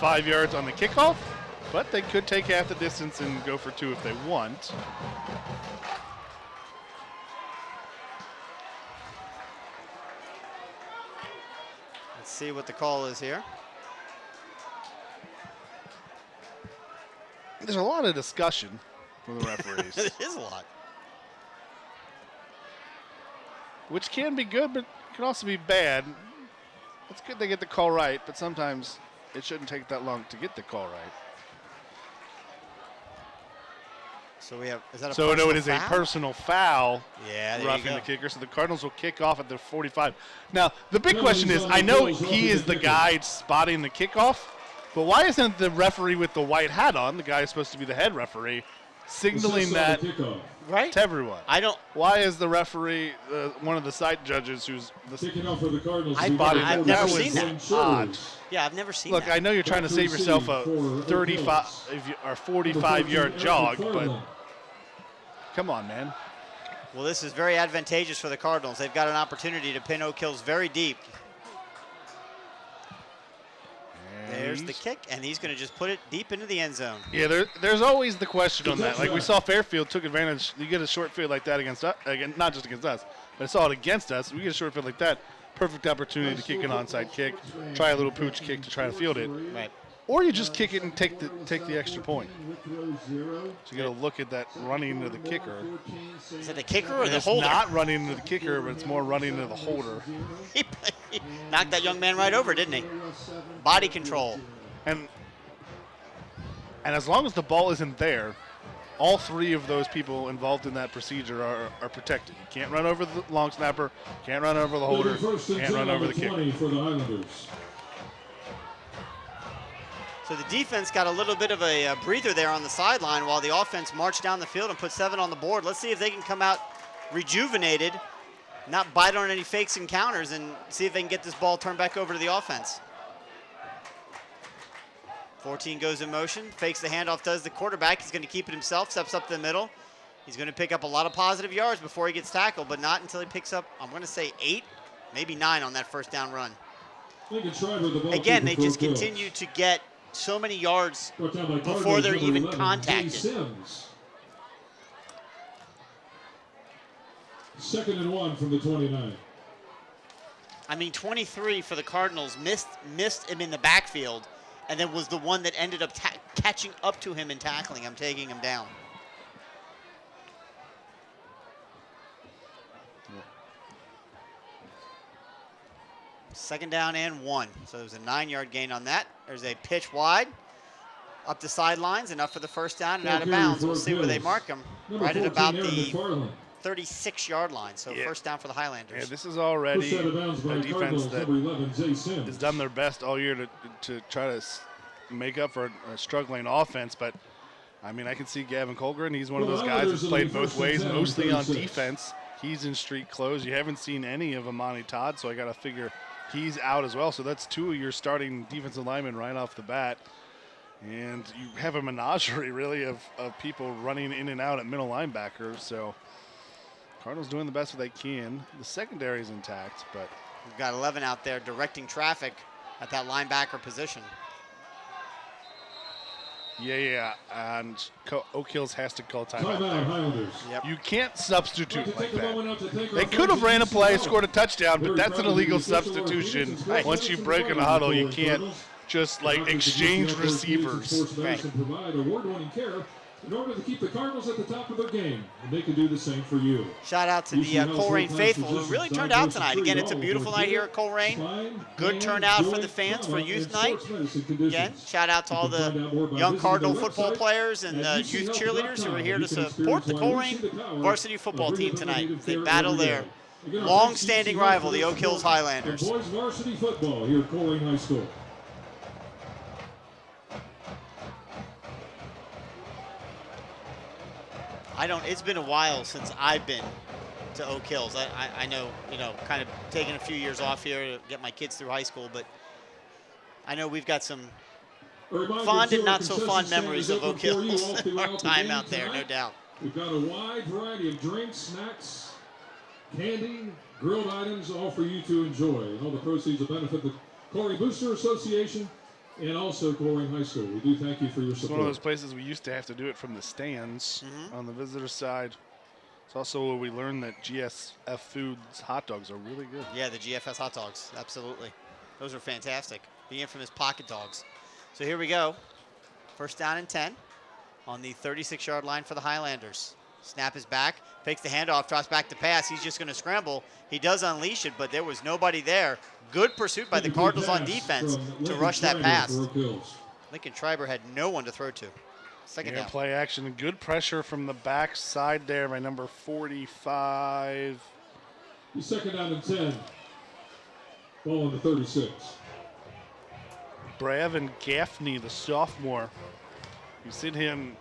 5 yards on the kickoff, but they could take half the distance and go for 2 if they want. Let's see what the call is here. There's a lot of discussion from the referees. It is a lot. Which can be good, but can also be bad. It's good they get the call right, but sometimes it shouldn't take that long to get the call right. So we have, is that a So no, it is foul? a personal foul. Yeah, there roughing you go. the kicker. So the Cardinals will kick off at their 45. Now, the big question is, I know he is the guy spotting the kickoff, but why isn't the referee with the white hat on, the guy who's supposed to be the head referee, signaling that Right? to everyone? I don't. Why is the referee, one of the site judges who's Kicking off for the Cardinals. I've never seen that. odd. Yeah, I've never seen Look, that. I know you're trying to save yourself a 35 or 45-yard jog, but come on, man. Well, this is very advantageous for the Cardinals. They've got an opportunity to pin Oak Hills very deep. There's the kick, and he's going to just put it deep into the end zone. Yeah, there's always the question on that. Like we saw Fairfield took advantage. You get a short field like that against us, again, not just against us, but I saw it against us. We get a short field like that. Perfect opportunity to kick an onside kick, try a little pooch kick to try to field it. Right. Or you just kick it and take the extra point. So you got to look at that running into the kicker. Is it the kicker or the It's holder? not running into the kicker, but it's more running into the holder. He knocked that young man right over, didn't he? Body control. And as long as the ball isn't there, all three of those people involved in that procedure are protected. You can't run over the long snapper, can't run over the holder, can't run over the kicker. For the Highlanders. So the defense got a little bit of a breather there on the sideline while the offense marched down the field and put 7 on the board. Let's see if they can come out rejuvenated, not bite on any fakes and counters, and see if they can get this ball turned back over to the offense. 14 goes in motion, fakes the handoff, does the quarterback. He's going to keep it himself, steps up the middle. He's going to pick up a lot of positive yards before he gets tackled, but not until he picks up, I'm going to say 8, maybe 9 on that first down run. Again, they just continue to get so many yards before they're even contacted. 2nd and 1 from the 29. I mean, 23 for the Cardinals missed him in the backfield, and then was the one that ended up catching up to him and tackling him, taking him down. Second down and 1. So there's a 9-yard gain on that. There's a pitch wide up the sidelines, enough for the first down and out of bounds. We'll see where they mark him. Right at about the 36-yard line. So first down for the Highlanders. Yeah, this is already a defense that has done their best all year to try to make up for a struggling offense. But, I mean, I can see Gavin Colerain. He's one of those guys that's played both ways, mostly on defense. He's in street clothes. You haven't seen any of Amani Todd, so I got to figure he's out as well. So that's 2 of your starting defensive linemen right off the bat. And you have a menagerie, really, of people running in and out at middle linebacker. So Cardinals doing the best that they can. The secondary is intact, but we've got 11 out there directing traffic at that linebacker position. Yeah, and Oak Hills has to call timeout. Highlanders. Yep. You can't substitute like that. They could have ran a play, scored a touchdown, but that's an illegal substitution. Once you break in a huddle, you can't just like exchange receivers. Right. Provide award-winning care in order to keep the Cardinals at the top of their game, and they can do the same for you. Shout out to the Colerain faithful who really turned out tonight. Again, it's a beautiful night here at Colerain. Good turnout for the fans for youth night. Again, shout out to all the young Cardinal football players and youth cheerleaders who are here to support the Colerain varsity football team tonight. They battle their long-standing rival, the Oak Hills Highlanders. Boys varsity football here at Colerain High School. It's been a while since I've been to Oak Hills. I know, kind of taking a few years off here to get my kids through high school, but I know we've got some fond and not so fond memories of Oak Hills and our time out there, no doubt. We've got a wide variety of drinks, snacks, candy, grilled items, all for you to enjoy. And all the proceeds will benefit the Colerain Booster Association and also Colerain High School. We do thank you for your support. It's one of those places we used to have to do it from the stands on the visitor side. It's also where we learned that GSF Foods hot dogs are really good. Yeah, the GFS hot dogs, absolutely. Those are fantastic. The infamous pocket dogs. So here we go. First down and 10 on the 36-yard line for the Highlanders. Snap is back, fakes the handoff, drops back to pass. He's just going to scramble. He does unleash it, but there was nobody there. Good pursuit by the Cardinals on defense to rush that pass. Lincoln Schreiber had no one to throw to. Second down. Play action and good pressure from the backside there by number 45. Second down and 10. Ball on the 36. Brevin Gaffney, the sophomore. You see him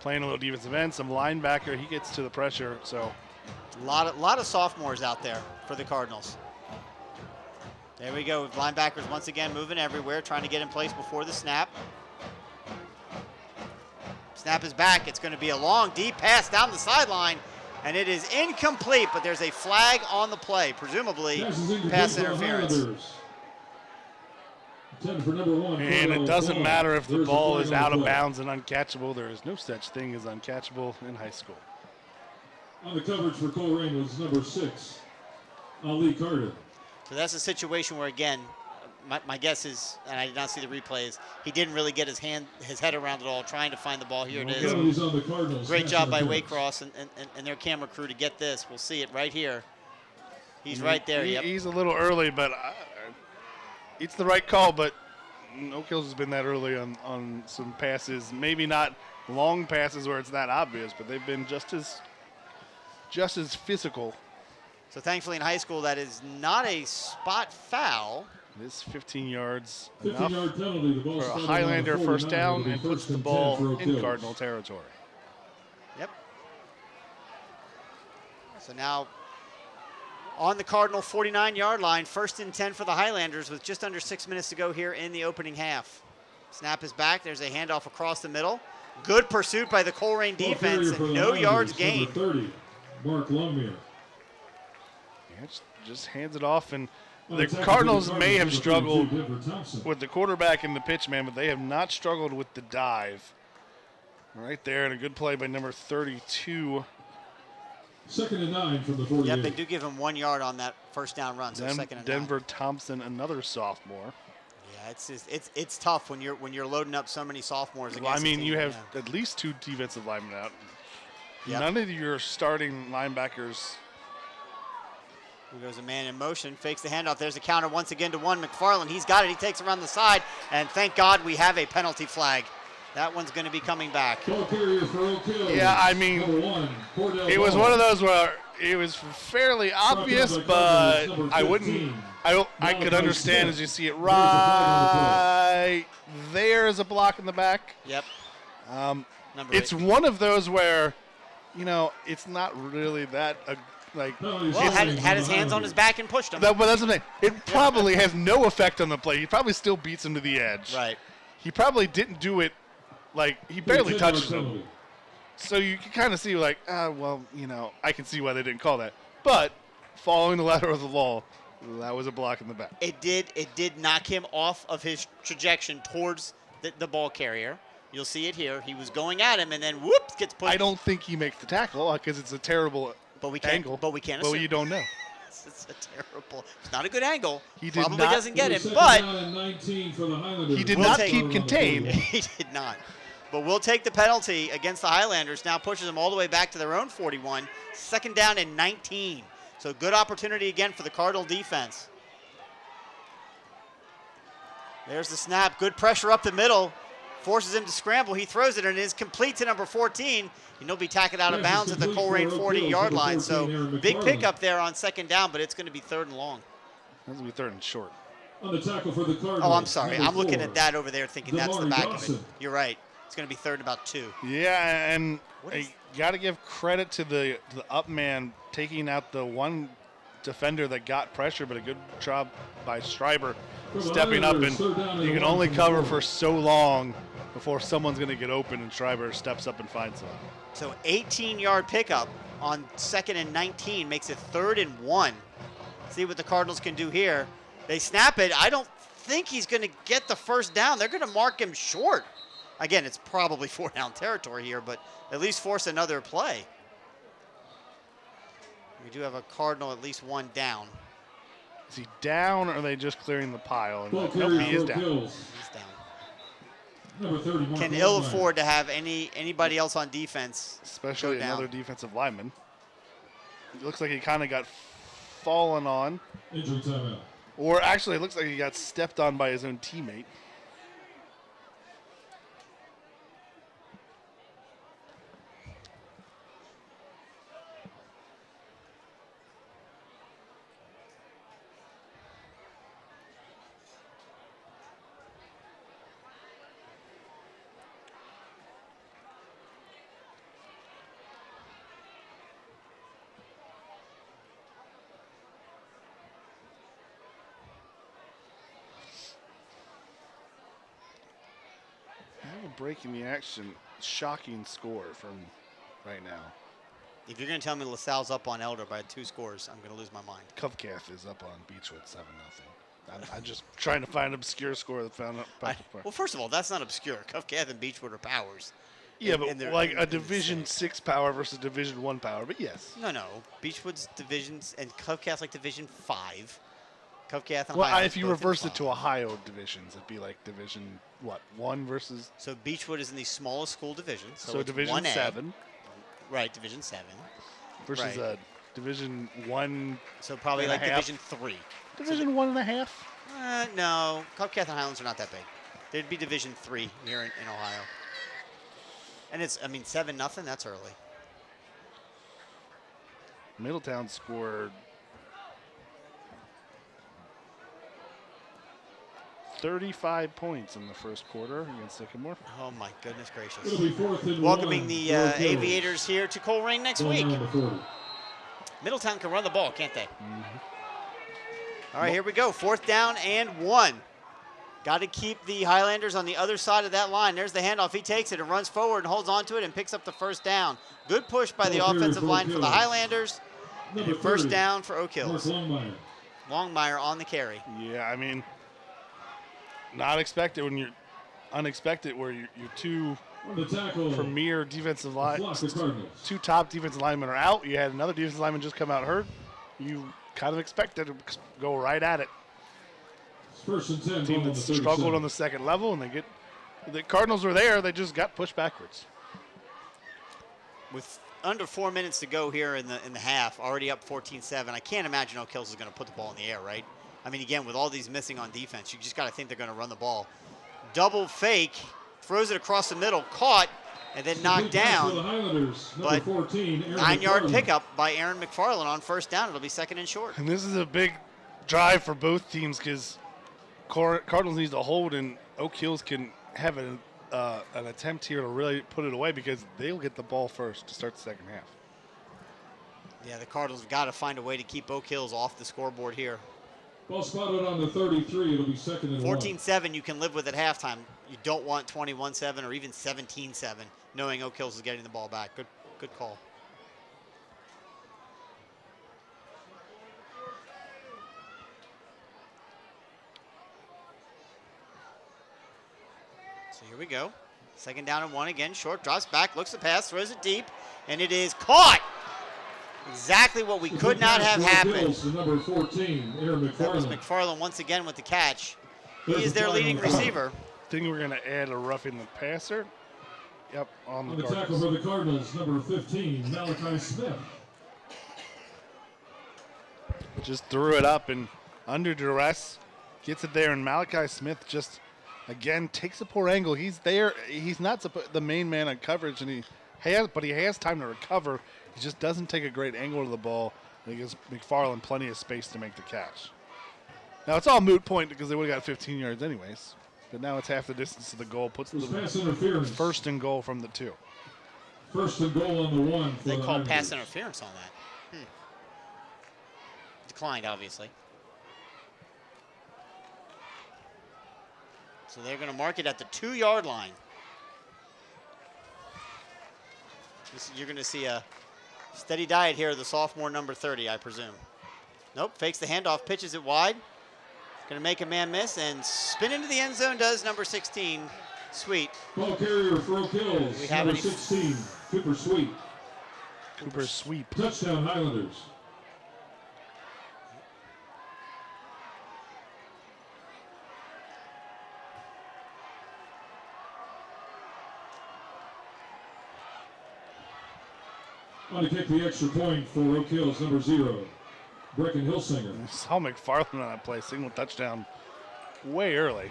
playing a little defensive end, some linebacker. He gets to the pressure, so. A lot of sophomores out there for the Cardinals. There we go. Linebackers once again moving everywhere, trying to get in place before the snap. Snap is back. It's going to be a long, deep pass down the sideline, and it is incomplete, but there's a flag on the play, presumably pass interference. And it doesn't matter if the ball is out of bounds and uncatchable. There is no such thing as uncatchable in high school. On the coverage for Colerain was number 6, Ali Carter. So that's a situation where, again, my guess is, and I did not see the replays, he didn't really get his head around it all, trying to find the ball. Here it is. Great job by Waycross and their camera crew to get this. We'll see it right here. He's right there. Yep. He's a little early, but it's the right call. But Oak Hills has been that early on some passes. Maybe not long passes where it's that obvious, but they've been just as physical. So thankfully in high school that is not a spot foul. This 15 yards 15-yard penalty. The ball for a Highlander first down and puts the ball in Cardinal territory. Yep. So now on the Cardinal 49-yard line, 1st and 10 for the Highlanders with just under 6 minutes to go here in the opening half. Snap is back. There's a handoff across the middle. Good pursuit by the Colerain defense and no yards gained. 30, Mark Longmire. Yeah, just hands it off, and the Cardinals may have struggled with the quarterback and the pitch man, but they have not struggled with the dive. Right there, and a good play by number 32. 2nd and 9 from the 48. Yep, they do give him 1 yard on that first down run, so 2nd and 9. Denver Thompson, another sophomore. Yeah, it's tough when you're loading up so many sophomores. Well, I mean, you have at least 2 defensive linemen out. Yep. None of your starting linebackers. Here goes a man in motion, fakes the handoff. There's a counter once again to one. McFarland, he's got it. He takes around the side, and thank God we have a penalty flag. That one's going to be coming back. Yeah, I mean, it was one of those where it was fairly obvious, but I could understand as you see it right there is a block in the back. Yep. It's one of those where, it's not really that had his hands on his back and pushed him. But that's the thing. It probably has no effect on the play. He probably still beats him to the edge. Right. He probably didn't do it, he barely touched him. So you can kind of see, I can see why they didn't call that. But following the letter of the law, that was a block in the back. It did knock him off of his trajectory towards the ball carrier. You'll see it here. He was going at him, and then whoops, gets pushed. I don't think he makes the tackle because it's a terrible angle. But we can't assume. But you don't know. It's a terrible. It's not a good angle. He probably doesn't get him, but he did not keep contained. He did not. But we'll take the penalty against the Highlanders. Now pushes them all the way back to their own 41. 2nd down and 19. So good opportunity again for the Cardinal defense. There's the snap. Good pressure up the middle. Forces him to scramble. He throws it, and it is complete to number 14. And he'll be tackled out of bounds at the Colerain 40-yard line. So big pickup there on 2nd down, but it's going to be 3rd and long. That's going to be 3rd and short. On the tackle for the Cardinals. Oh, I'm sorry. I'm looking at that over there thinking that's the back of it. You're right. It's going to be 3rd and about 2. Yeah, and you got to give credit to the up man taking out the one defender that got pressure, but a good job by Schreiber stepping up. And you can only cover for so long before someone's going to get open, and Schreiber steps up and finds them. So 18-yard pickup on 2nd and 19 makes it 3rd and 1. See what the Cardinals can do here. They snap it. I don't think he's going to get the first down. They're going to mark him short. Again, it's probably 4-down territory here, but at least force another play. We do have a Cardinal at least 1 down. Is he down, or are they just clearing the pile? Nope, he is down. He's down. Can ill afford to have anybody else on defense, especially another defensive lineman. It looks like he kind of got fallen on. Injury timeout. Or actually, it looks like he got stepped on by his own teammate. breaking the action. Shocking score from right now. If you're going to tell me LaSalle's up on Elder by 2 scores, I'm going to lose my mind. Covcath is up on Beechwood 7-0. I'm just trying to find an obscure score that found out. Well, first of all, that's not obscure. Covcath and Beechwood are powers. Yeah, but like a Division 6 power versus Division 1 power, but yes. No. Beechwood's divisions and Covcath's like Division 5. Covcath and Well, if you reverse it to Ohio divisions, it'd be like Division, 1 versus... So Beechwood is in the smallest school division. So it's Division 1A. 7. Right, Division 7. Versus a Division 1. So probably like Division 3. Division 1.5? No, Covcath and Highlands are not that big. There'd be Division 3 here in Ohio. And it's, 7-0, that's early. Middletown scored 35 points in the first quarter against Sycamore. Oh, my goodness gracious. It'll be 4th and Welcoming 1. the Aviators here to Colerain next week. Middletown can run the ball, can't they? Mm-hmm. All right, here we go. 4th down and 1. Got to keep the Highlanders on the other side of that line. There's the handoff. He takes it and runs forward and holds on to it and picks up the first down. Good push by the offensive line for the Highlanders. And first down for Oak Hills. Longmire on the carry. Yeah, not expected when you're unexpected where your two premier defensive line, 2 top defensive linemen are out. You had another defensive lineman just come out hurt. You kind of expected to go right at it. First and 10. Team that struggled on the second level, and the Cardinals were there. They just got pushed backwards. With under 4 minutes to go here in the half, already up 14-7. I can't imagine Oak Hills is going to put the ball in the air, right? Again, with all these missing on defense, you just got to think they're going to run the ball. Double fake, throws it across the middle, caught, and then knocked down. But 9-yard pickup by Aaron McFarland on first down. It'll be 2nd and short. And this is a big drive for both teams because Cardinals needs to hold, and Oak Hills can have an attempt here to really put it away because they'll get the ball first to start the second half. Yeah, the Cardinals have got to find a way to keep Oak Hills off the scoreboard here. Ball spotted on the 33. It'll be 2nd and 1. 14-7 you can live with at halftime. You don't want 21-7 or even 17-7, knowing Oak Hills is getting the ball back. Good call. So here we go. 2nd down and 1 again. Short, drops back, looks the pass, throws it deep, and it is caught. Exactly what we could not have happened. Number 14, Aaron McFarland. That was McFarland once again with the catch. He is their leading receiver. I think we're going to add a roughing the passer. Yep, on the tackle for the Cardinals, number 15, Malachi Smith. Just threw it up and under duress, gets it there, and Malachi Smith just, again, takes a poor angle. He's there. He's not the main man on coverage, and he has time to recover. He just doesn't take a great angle to the ball, and he gives McFarland plenty of space to make the catch. Now, it's all moot point because they would have got 15 yards anyways. But now it's half the distance to the goal. Puts the first and goal from the 2. First and goal on the 1. They called pass interference on that. Declined, obviously. So they're going to mark it at the 2-yard line. You're going to see a steady diet here of the sophomore number 30, I presume. Nope, fakes the handoff, pitches it wide. Going to make a man miss and spin into the end zone does number 16, Sweet. Ball carrier for Oak Hills, we have number 16, Cooper Sweet. Cooper Sweep. Touchdown Highlanders. On to kick the extra point for Oak Hills, number 0, Brecken Hilsinger. I saw McFarland on that play, single touchdown way early,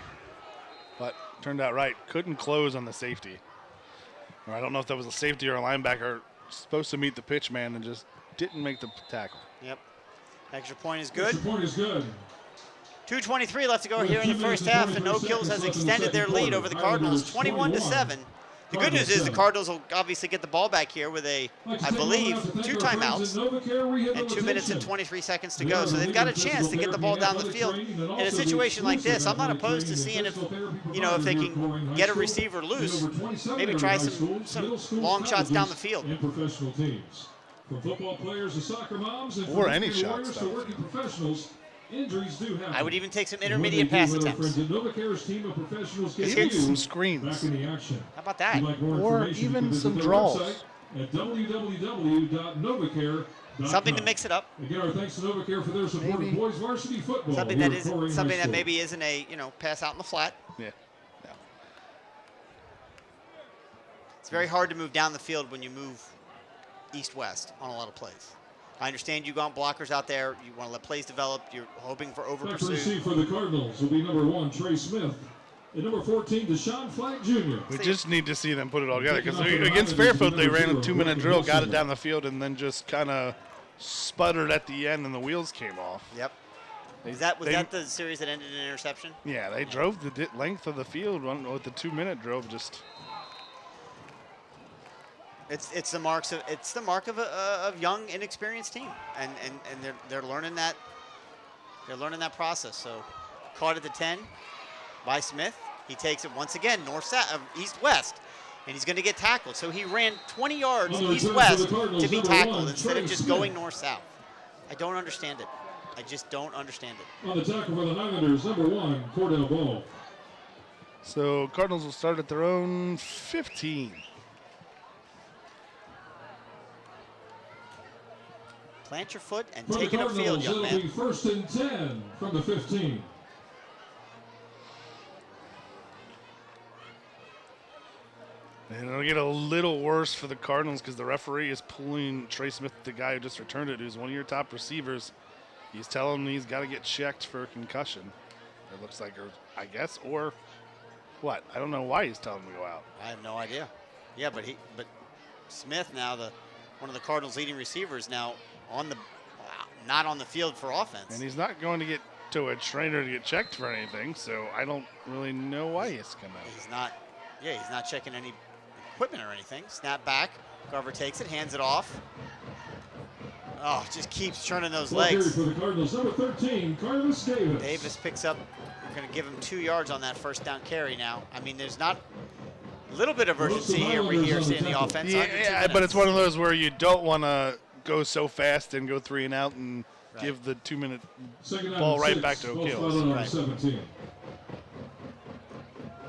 but turned out right. Couldn't close on the safety. Or I don't know if that was a safety or a linebacker supposed to meet the pitch man and just didn't make the tackle. Yep. Extra point is good. Extra point is good. 2:23 left to go here in the first half, and Oak Hills has extended their lead over the Cardinals, 21-7. The good news is the Cardinals will obviously get the ball back here with I believe, 2 timeouts and 2 minutes and 23 seconds to go. So they've got a chance to get the ball down the field. In a situation like this, I'm not opposed to seeing if they can get a receiver loose, maybe try some long shots down the field. From football players to soccer moms and or any shots to working professionals, injuries do happen. I would even take some intermediate pass attempts. Even some screens. Back in the action. How about that? Or even some draws. At www.novacare.com. Something to mix it up. Again, our thanks to Novacare for their support of boys varsity football. Something that maybe isn't a pass out in the flat. Yeah. It's very hard to move down the field when you move east-west on a lot of plays. I understand you got blockers out there. You want to let plays develop. You're hoping for over Back to pursuit. receive for the Cardinals will be number 1, Trey Smith. And number 14, Deshaun Flack Jr. We just need to see them put it all together because against Fairfield they ran a 2-minute drill, got it down the field, and then just kind of sputtered at the end, and the wheels came off. Yep. Was that the series that ended in an interception? Yeah, they drove the length of the field with the 2-minute drill. Just it's the mark of a young, inexperienced team, and they're learning that. They're learning that process. So, caught at the 10 by Smith. He takes it once again east-west, and he's going to get tackled. So he ran 20 yards east-west to be tackled instead of just going north-south. I don't understand it. I just don't understand it. On the tackle for the Highlanders, number 1, Cordell Ball. so Cardinals will start at their own 15. Plant your foot and For take the it upfield, Cardinals, young it'll man. be 1st and 10 from the 15. And it'll get a little worse for the Cardinals because the referee is pulling Trey Smith, the guy who just returned it, who's one of your top receivers. He's telling him he's got to get checked for a concussion. It looks like, I guess, or what? I don't know why he's telling him to go out. I have no idea. Yeah, but Smith now, one of the Cardinals' leading receivers, now not on the field for offense. And he's not going to get to a trainer to get checked for anything, so I don't really know why he's come out. He's not checking any equipment or anything. Snap back. Garver takes it, hands it off. Oh, just keeps churning those legs. For the Cardinals, number 13, Carlos Davis. Davis picks up. We're going to give him 2 yards on that first down carry now. I mean, there's not a little bit of urgency here seeing the offense. Yeah, but it's one of those where you don't want to go so fast and go 3 and out and give the 2-minute ball right back to Oak Hills. Right. 17.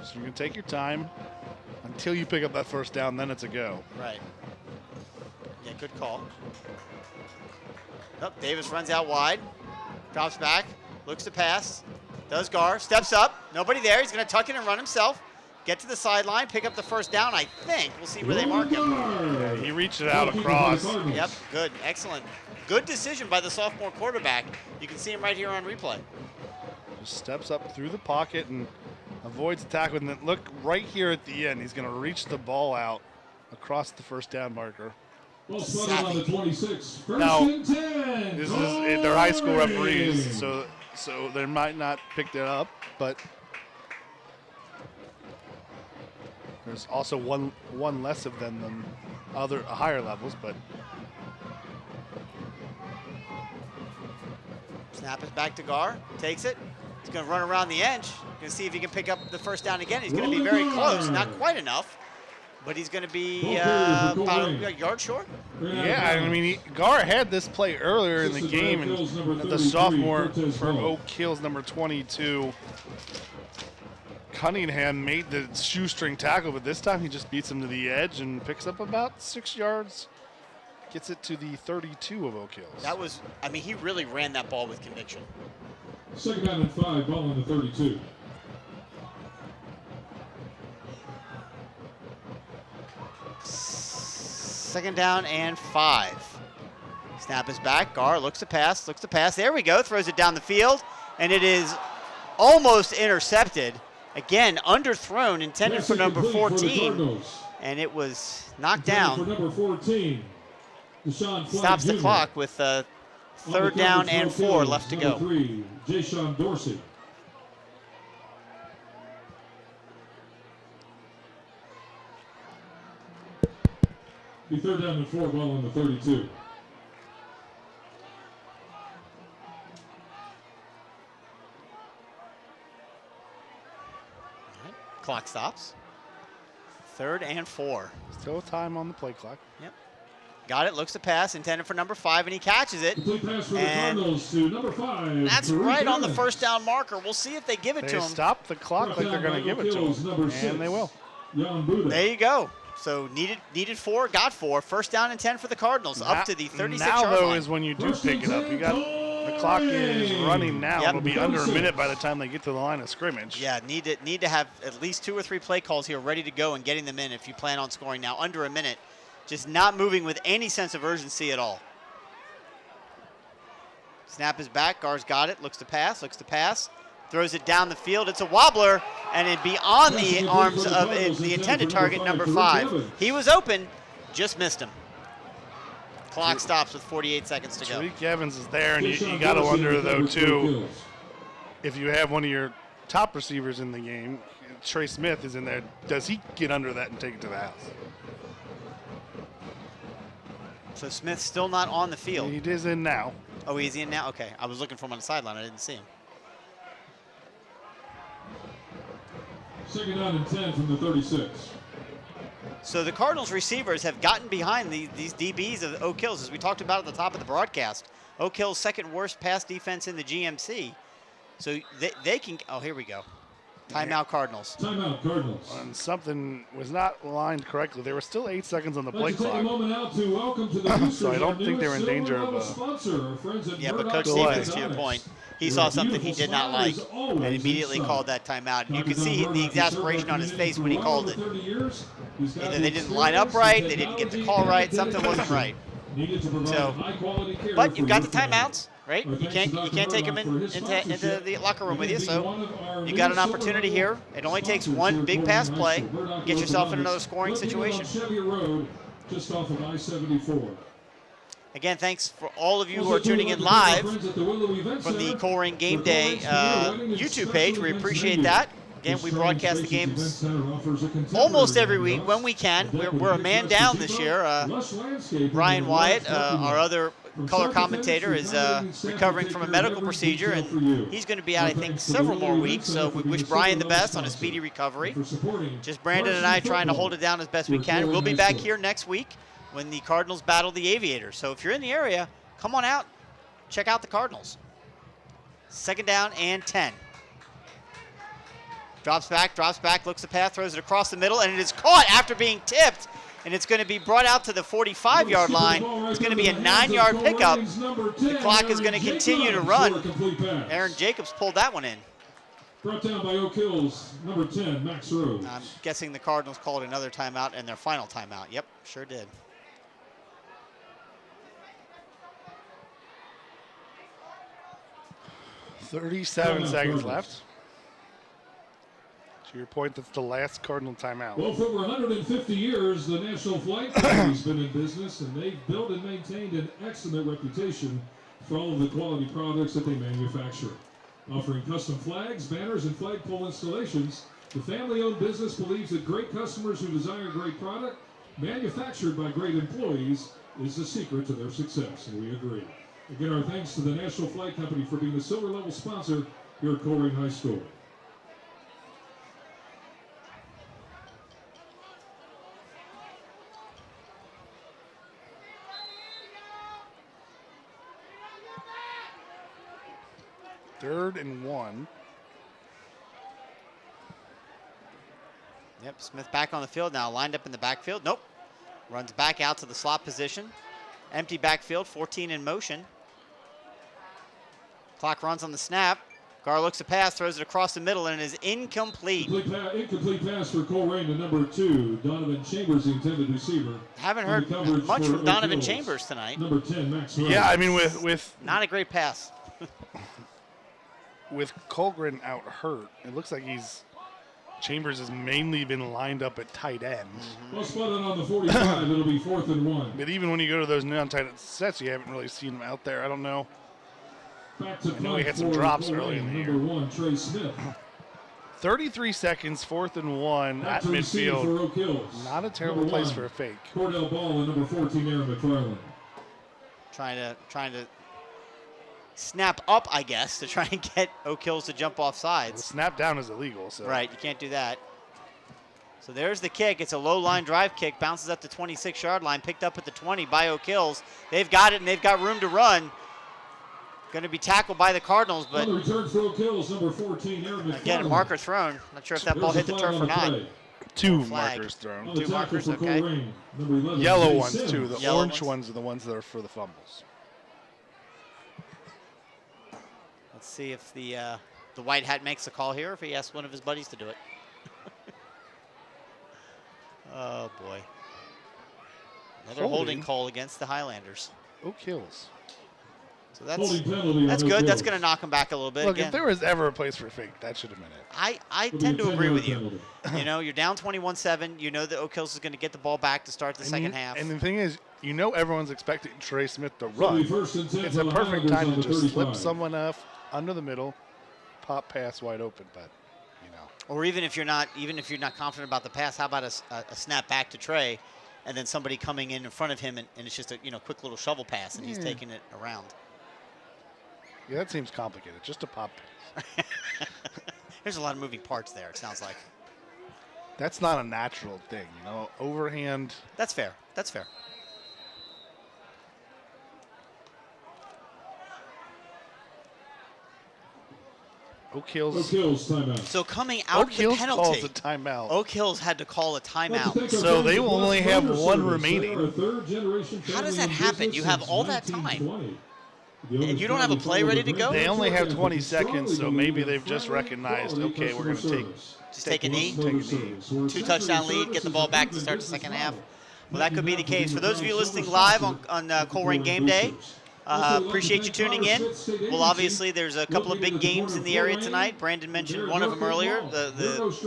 So you're going to take your time until you pick up that first down, then it's a go. Right. Yeah, good call. Oh, Davis runs out wide, drops back, looks to pass, does Gar, steps up, nobody there. He's going to tuck it and run himself, get to the sideline, pick up the first down, I think. We'll see where they mark him. Yeah, he reached it out across. Yep, good, excellent. Good decision by the sophomore quarterback. You can see him right here on replay. Just steps up through the pocket and avoids the tackle. And then look right here at the end. He's going to reach the ball out across the first down marker. Well spotted on the 26. First Now, and 10. This is they're high school referees, so they might not pick that up, but there's also one less of them than other higher levels. But Snap it back to Gar, takes it. He's going to run around the edge. Going to see if he can pick up the first down again. He's going to be very close, not quite enough, but he's going to be about a yard short. yeah, I mean, Gar had this play earlier in the game, and the sophomore from Oak Hills, number 22, Cunningham made the shoestring tackle, but this time he just beats him to the edge and picks up about 6 yards. Gets it to the 32 of Oak Hills. That was, I mean, he really ran that ball with conviction. Second down and 5, ball on the 32. Second down and 5. Snap is back. Gar looks to pass, There we go. Throws it down the field, and it is almost intercepted. Again, underthrown, intended for number 14, and it was knocked down. For number 14, Deshaun Flack Stops the Jr. clock with third down and 4 left to go. 3, Jayshawn Dorsey. Be 3rd down and 4, ball on the 32. Clock stops. 3rd and 4. Still time on the play clock. Yep. Got it. Looks to pass. Intended for number 5, and he catches it. Complete pass for the Cardinals to number 5. That's right on the first down marker. We'll see if they give it to him. They stop the clock like they're going to give it to him, and they will. There you go. So needed 4, got 4. First down and 10 for the Cardinals, up to the 36-yard line. Now, though, is when you do pick it up. You got the clock is running now. Yep. It'll be under a minute by the time they get to the line of scrimmage. Yeah, need to have at least 2 or 3 play calls here ready to go and getting them in if you plan on scoring now. Under a minute, just not moving with any sense of urgency at all. Snap is back. Gar's got it. Looks to pass. Throws it down the field. It's a wobbler, and it beyond the arms of the intended target, number 5. He was open, just missed him. Clock stops with 48 seconds to go. Tariq Evans is there, and you got to wonder, though, too, if you have one of your top receivers in the game, Trey Smith is in there, does he get under that and take it to the house? So Smith's still not on the field. He is in now. Oh, he's in now? Okay. I was looking for him on the sideline. I didn't see him. 2nd down and 10 from the 36. So the Cardinals receivers have gotten behind these DBs of Oak Hills, as we talked about at the top of the broadcast. Oak Hills' 2nd worst pass defense in the GMC. So they can, oh, here we go. Timeout Cardinals. Timeout Cardinals. And something was not lined correctly. There were still 8 seconds on the play clock. Take a moment out to welcome to the So I don't think they were in danger of Yeah, but Coach Stevens, to your point, he saw something he did not like and immediately called that timeout. And you could see the exasperation on his face when he called it. Either they didn't line up right, they didn't get the call right, something wasn't right. So, but you've got the timeouts, right? You can't take them into the locker room with you. So you got an opportunity here. It only takes one big pass play, get yourself in another scoring situation. Just off of I-74. Again, thanks for all of you who are tuning in live from the Colerain Game Day YouTube page. We appreciate that. Again, we broadcast the games almost every week when we can. We're a man down this year. Brian Wyatt, our other color commentator, is recovering from a medical procedure, and he's going to be out, I think, several more weeks. So we wish Brian the best on a speedy recovery. Just Brandon and I trying to hold it down as best we can. We'll be back here next week when the Cardinals battle the Aviators. So if you're in the area, come on out, check out the Cardinals. 2nd down and 10. Drops back, looks to pass, throws it across the middle, and it is caught after being tipped. And it's going to be brought out to the 45-yard line. It's going to be a 9-yard pickup. The clock is going to continue to run. Aaron Jacobs pulled that one in. Brought down by Oak Hills, number 10, Max Rhodes. I'm guessing the Cardinals called another timeout and their final timeout. Yep, sure did. $37 seconds left. To your point, that's the last Cardinal timeout. Well, for over 150 years, the National Flight Company's been in business, and they've built and maintained an excellent reputation for all of the quality products that they manufacture. Offering custom flags, banners, and flagpole installations, the family-owned business believes that great customers who desire great product, manufactured by great employees, is the secret to their success, and we agree. Again, our thanks to the National Flight Company for being the silver-level sponsor here at Colerain High School. Third and 1. Yep, Smith back on the field now, lined up in the backfield. Nope. Runs back out to the slot position. Empty backfield, 14 in motion. Clock runs on the snap. Gar looks to pass, throws it across the middle, and it is incomplete. Incomplete pass for Colerain to number 2, Donovan Chambers, the intended receiver. Haven't heard much from Donovan Chambers tonight. Number 10, Max Rhodes. Yeah, I mean, with not a great pass. with Colerain out hurt, it looks like Chambers has mainly been lined up at tight end. Well, spotted on the 45, it'll be 4th and 1. But even when you go to those non-tight end sets, you haven't really seen him out there. I don't know. Back to I know he had some drops early in the year. Number 1, Trey Smith. 33 seconds, 4th and 1 at Back to receive for midfield. Oak Hills. Not a terrible Number place 1, for a fake. Cordell Ball and number 14, Aaron McFarland. Trying to snap up, I guess, to try and get Oak Hills to jump off The sides. snap down is illegal. So. Right, you can't do that. So there's the kick. It's a low line drive kick, bounces up the 26-yard line, picked up at the 20 by Oak Hills. They've got it, and they've got room to run. Going to be tackled by the Cardinals, but On the return for Oak Hills, number 14, Aaron McFarland. again, a marker thrown. Not sure if that ball hit the turf or not. 2 Flag. markers thrown. On the 2 tackle markers, for okay. Colerain, number 11, Yellow Jay ones, Sims. too. The Yellow orange ones? ones are the ones that are for the fumbles. Let's see if the white hat makes the call here, or if he asks one of his buddies to do it. Oh, boy. Another holding call against the Highlanders. Oak Hills. So that's Holding penalty that's on Oak good. That's Hills. going to knock him back a little bit. Look, Again, if there was ever a place for a fake, that should have been it. I It'll tend be a to agree 10-yard with you. penalty. You know, you're down 21-7. You know that Oak Hills is going to get the ball back to start the second half. And the thing is, everyone's expecting Trey Smith to It'll run. be 1st and 10 It's for a the perfect Highlanders time on to the just slip 35. someone up under the middle, pop pass wide open. But Or even if you're not confident about the pass, how about a snap back to Trey, and then somebody coming in front of him, and it's just a quick little shovel pass, and he's taking it around. yeah, that seems complicated. Just a pop pass. There's a lot of moving parts there. It sounds like. That's not a natural thing, Overhand. That's fair. That's fair. Oak Hills. Oak Hills timeout. So coming out Oak of the Hills penalty, calls a timeout. Oak Hills had to call a timeout. So they will only have one remaining. How does that happen? You have all that time. And you don't have a play ready to go? They only have 20 seconds, so maybe they've just recognized, okay, we're going to Just take a knee. take a knee. 2-touchdown lead, get the ball back to start the second half. Well, that could be the case. For those of you listening live on Colerain Game Day, appreciate you tuning in. Well, obviously, there's a couple of big games in the area tonight. Brandon mentioned one of them earlier, the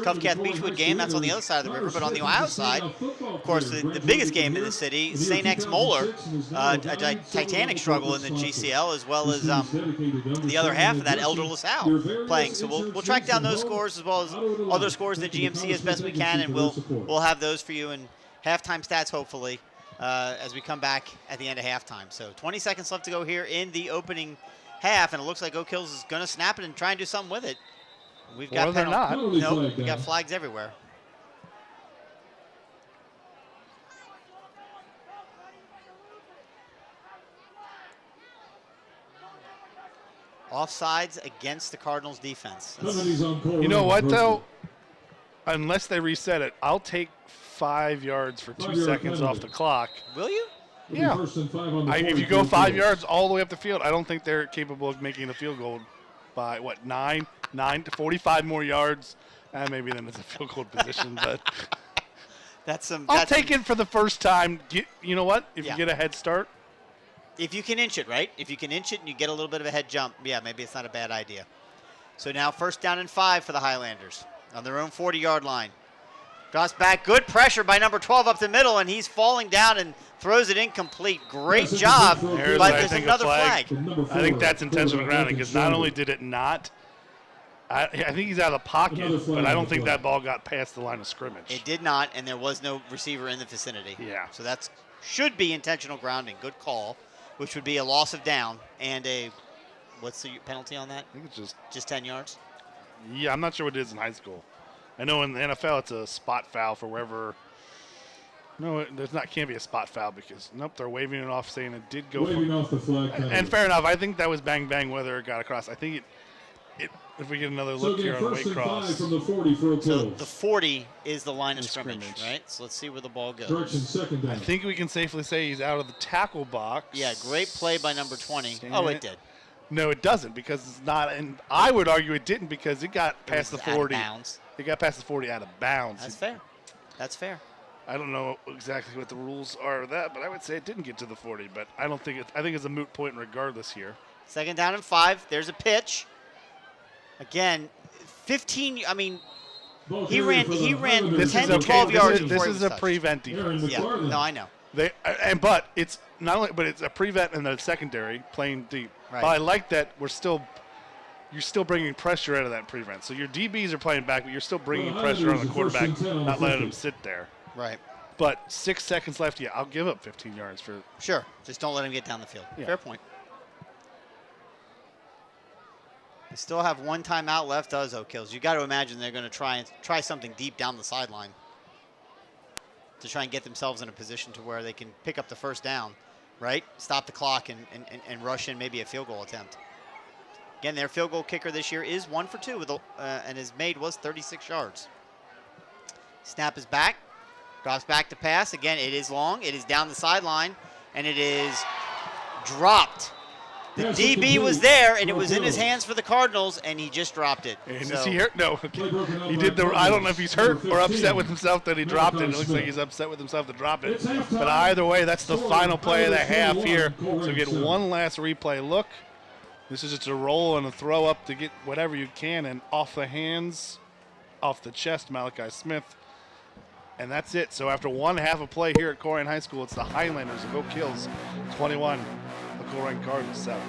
Covcath Beechwood game. That's on the other side of the river. But on the Ohio side, of course, the biggest game in the city, St. X Moeller, a titanic struggle in the GCL, as well as the other half of that, Elder LaSalle, playing. So we'll track down those scores as well as other scores in the GMC as best we can, and we'll have those for you in halftime stats, hopefully, as we come back at the end of halftime. So 20 seconds left to go here in the opening half, and it looks like Oak Hills is going to snap it and try and do something with it. We've got Or they're not. Nope, we got flags everywhere. Offsides against the Cardinals defense. You know what, though? Unless they reset it, I'll take 5 yards for 2 seconds off the clock. Will you? Yeah. If you go 5 yards all the way up the field, I don't think they're capable of making the field goal by, 9 to 45 more yards. Maybe then it's a field goal position, but I'll take it for the first time. You know what? If you get a head start. If you can inch it, right? If you can inch it and you get a little bit of a head jump, yeah, maybe it's not a bad idea. So now 1st down and 5 for the Highlanders on their own 40-yard line. Drops back, good pressure by number 12 up the middle, and he's falling down and throws it incomplete. Great job, but there's another flag. I think that's intentional grounding because not only did it not, I think he's out of the pocket, but I don't think that ball got past the line of scrimmage. It did not, and there was no receiver in the vicinity. Yeah. So that should be intentional grounding. Good call, which would be a loss of down and what's the penalty on that? I think it's just 10 yards? Yeah, I'm not sure what it is in high school. I know in the NFL it's a spot foul for wherever. No, can't be a spot foul because they're waving it off, saying it did go. Waving off the flag. And fair enough. I think that was bang whether it got across. I think it. If we get another look here on the way cross. From the 40 for so the 40 is the line of scrimmage, scrimmage, right? So let's see where the ball goes. Direction second down. I think we can safely say he's out of the tackle box. Yeah, great play by number 20. Oh, it did. No, it doesn't because it's not. And I would argue it didn't because it got past the 40. Out of bounds. It got past the 40 out of bounds. That's fair. That's fair. I don't know exactly what the rules are of that, but I would say it didn't get to the 40. But I don't think I think it's a moot point regardless here. 2nd down and 5. There's a pitch. Again, 15. I mean, he ran 10 to 12 yards. This is a prevent defense. Yeah. No, I know. But it's not only, but it's a prevent and the secondary playing deep. Right. But I like that we're still you're still bringing pressure out of that prevent. So your DBs are playing back, but you're still bringing pressure on the quarterback, not letting him sit there. Right. But 6 seconds left, yeah, I'll give up 15 yards for. Sure. Just don't let him get down the field. Yeah. Fair point. They still have one timeout left, does O'Kills. You got to imagine they're going to try something deep down the sideline to try and get themselves in a position to where they can pick up the first down, right? Stop the clock and rush in maybe a field goal attempt. Again, their field goal kicker this year is 1 for 2, and his made was 36 yards. Snap is back. Drops back to pass. Again, it is long. It is down the sideline, and it is dropped. The DB was there, and it was in his hands for the Cardinals, and he just dropped it. And is he hurt? No. He did the. I don't know if he's hurt or upset with himself that he dropped it. It looks like he's upset with himself to drop it. But either way, that's the final play of the half here. So get one last replay look. This is just a roll and a throw up to get whatever you can, and off the hands, off the chest, Malachi Smith. And that's it. So after one half a play here at Colerain High School, it's the Highlanders of Oak Hills 21, the Colerain Cardinals 7.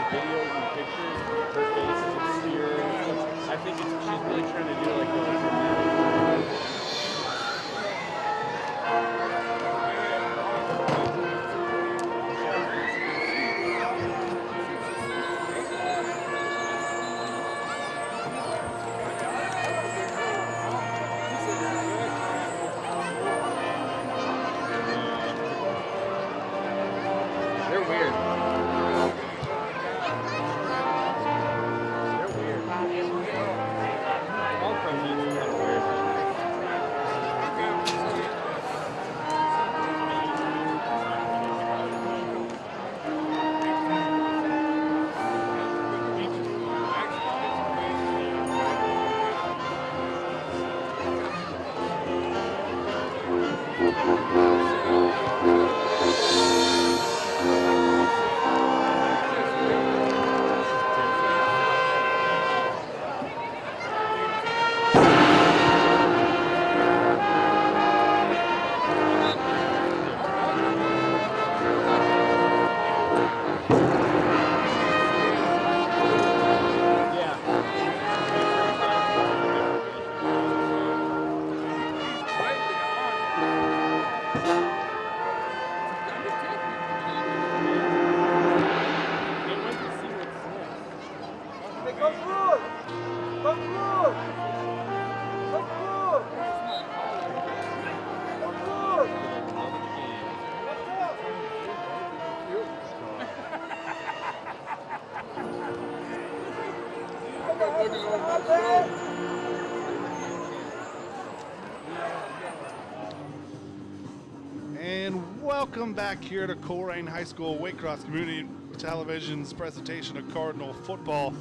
the videos and the pictures, her face is obscure. I think she's really trying to do like a dramatic. They're weird. They're weird. All proteins are kind of weird. And welcome back here to Colerain High School Waycross Community Television's presentation of Cardinal football.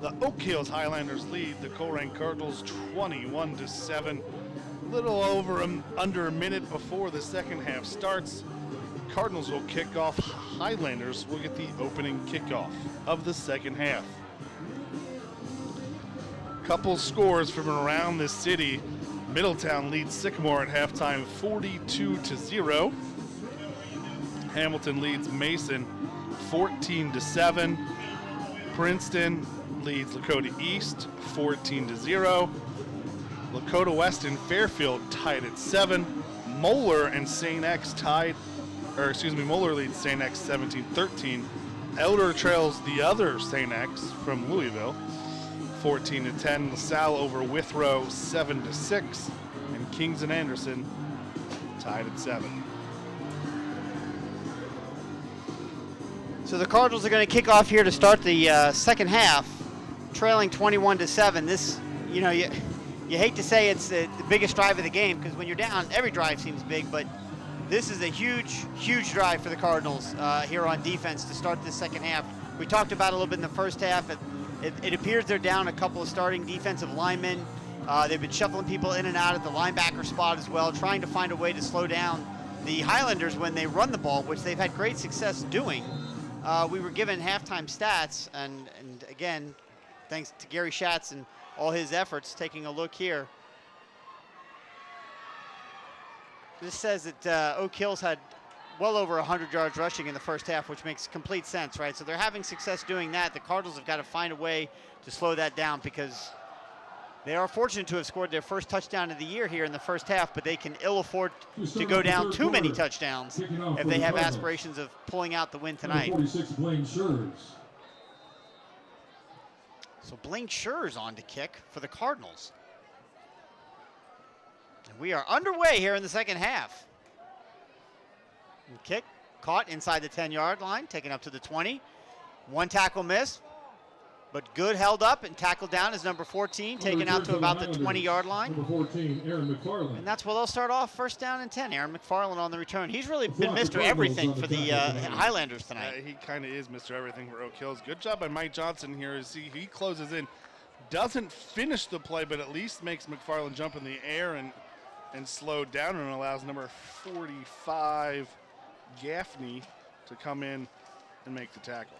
The Oak Hills Highlanders lead the Colerain Cardinals 21-7. Little over under a minute before the second half starts. Cardinals will kick off. Highlanders will get the opening kickoff of the second half. Couple scores from around the city. Middletown leads Sycamore at halftime 42-0. Hamilton leads Mason 14-7. Princeton leads Lakota East 14-0. Lakota West and Fairfield tied at 7. Moeller and St. X Moeller leads St. X 17-13. Elder trails the other St. X from Louisville 14-10. LaSalle over Withrow 7-6. And Kings and Anderson tied at 7. So the Cardinals are going to kick off here to start the second half, trailing 21-7. This, you hate to say it's the biggest drive of the game because when you're down, every drive seems big, but this is a huge, huge drive for the Cardinals here on defense to start this second half. We talked about it a little bit in the first half. It appears they're down a couple of starting defensive linemen. They've been shuffling people in and out at the linebacker spot as well, trying to find a way to slow down the Highlanders when they run the ball, which they've had great success doing. We were given halftime stats, and again, thanks to Gary Schatz and all his efforts, taking a look here. This says that Oak Hills had well over 100 yards rushing in the first half, which makes complete sense, right? So they're having success doing that. The Cardinals have got to find a way to slow that down because they are fortunate to have scored their first touchdown of the year here in the first half, but they can ill afford to go down too many touchdowns if they have aspirations of pulling out the win tonight. 46, Blaine Schurz. So Blaine Schurz on to kick for the Cardinals. And we are underway here in the second half. And kick caught inside the 10-yard line, taken up to the 20. One tackle miss, but good held up and tackled down is number 14, taken out to about the 20-yard line. Number 14, Aaron McFarland. And that's where they'll start off, first down and 10. Aaron McFarland on the return. He's really been Mr. Everything for the Highlanders tonight. He kind of is Mr. Everything for Oak Hills. Good job by Mike Johnson here as he closes in. Doesn't finish the play, but at least makes McFarland jump in the air and slow down and allows number 45, Gaffney, to come in and make the tackle.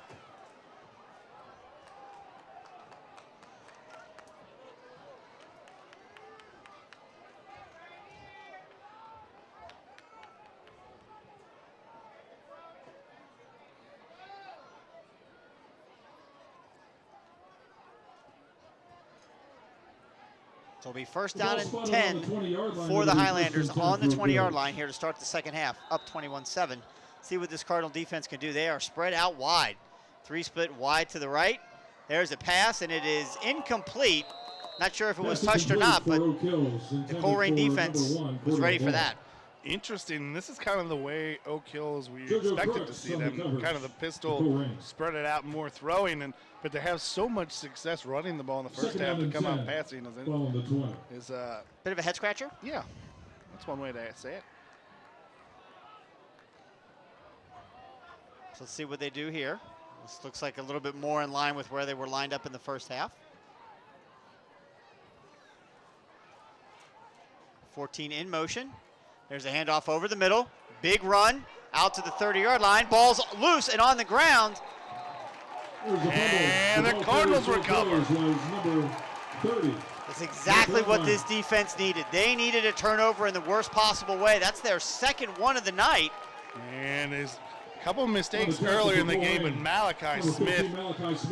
So it'll be first down and 10 for the Highlanders on the 20-yard line here to start the second half, up 21-7. See what this Cardinal defense can do. They are spread out wide. 3-split wide to the right. There's a pass, and it is incomplete. Not sure if it was touched or not, but the Colerain defense was ready for that. Interesting. This is kind of the way Oak Hills we expected to see them. Kind of the pistol, spread it out more throwing, but they have so much success running the ball in the first half to come out passing is Bit of a head scratcher? Yeah, that's one way to say it. So let's see what they do here. This looks like a little bit more in line with where they were lined up in the first half. 14 in motion. There's a handoff over the middle. Big run out to the 30-yard line. Ball's loose and on the ground. And the Cardinals recover. That's exactly what this defense needed. They needed a turnover in the worst possible way. That's their second one of the night. And there's a couple of mistakes earlier in the game, but Malachi Smith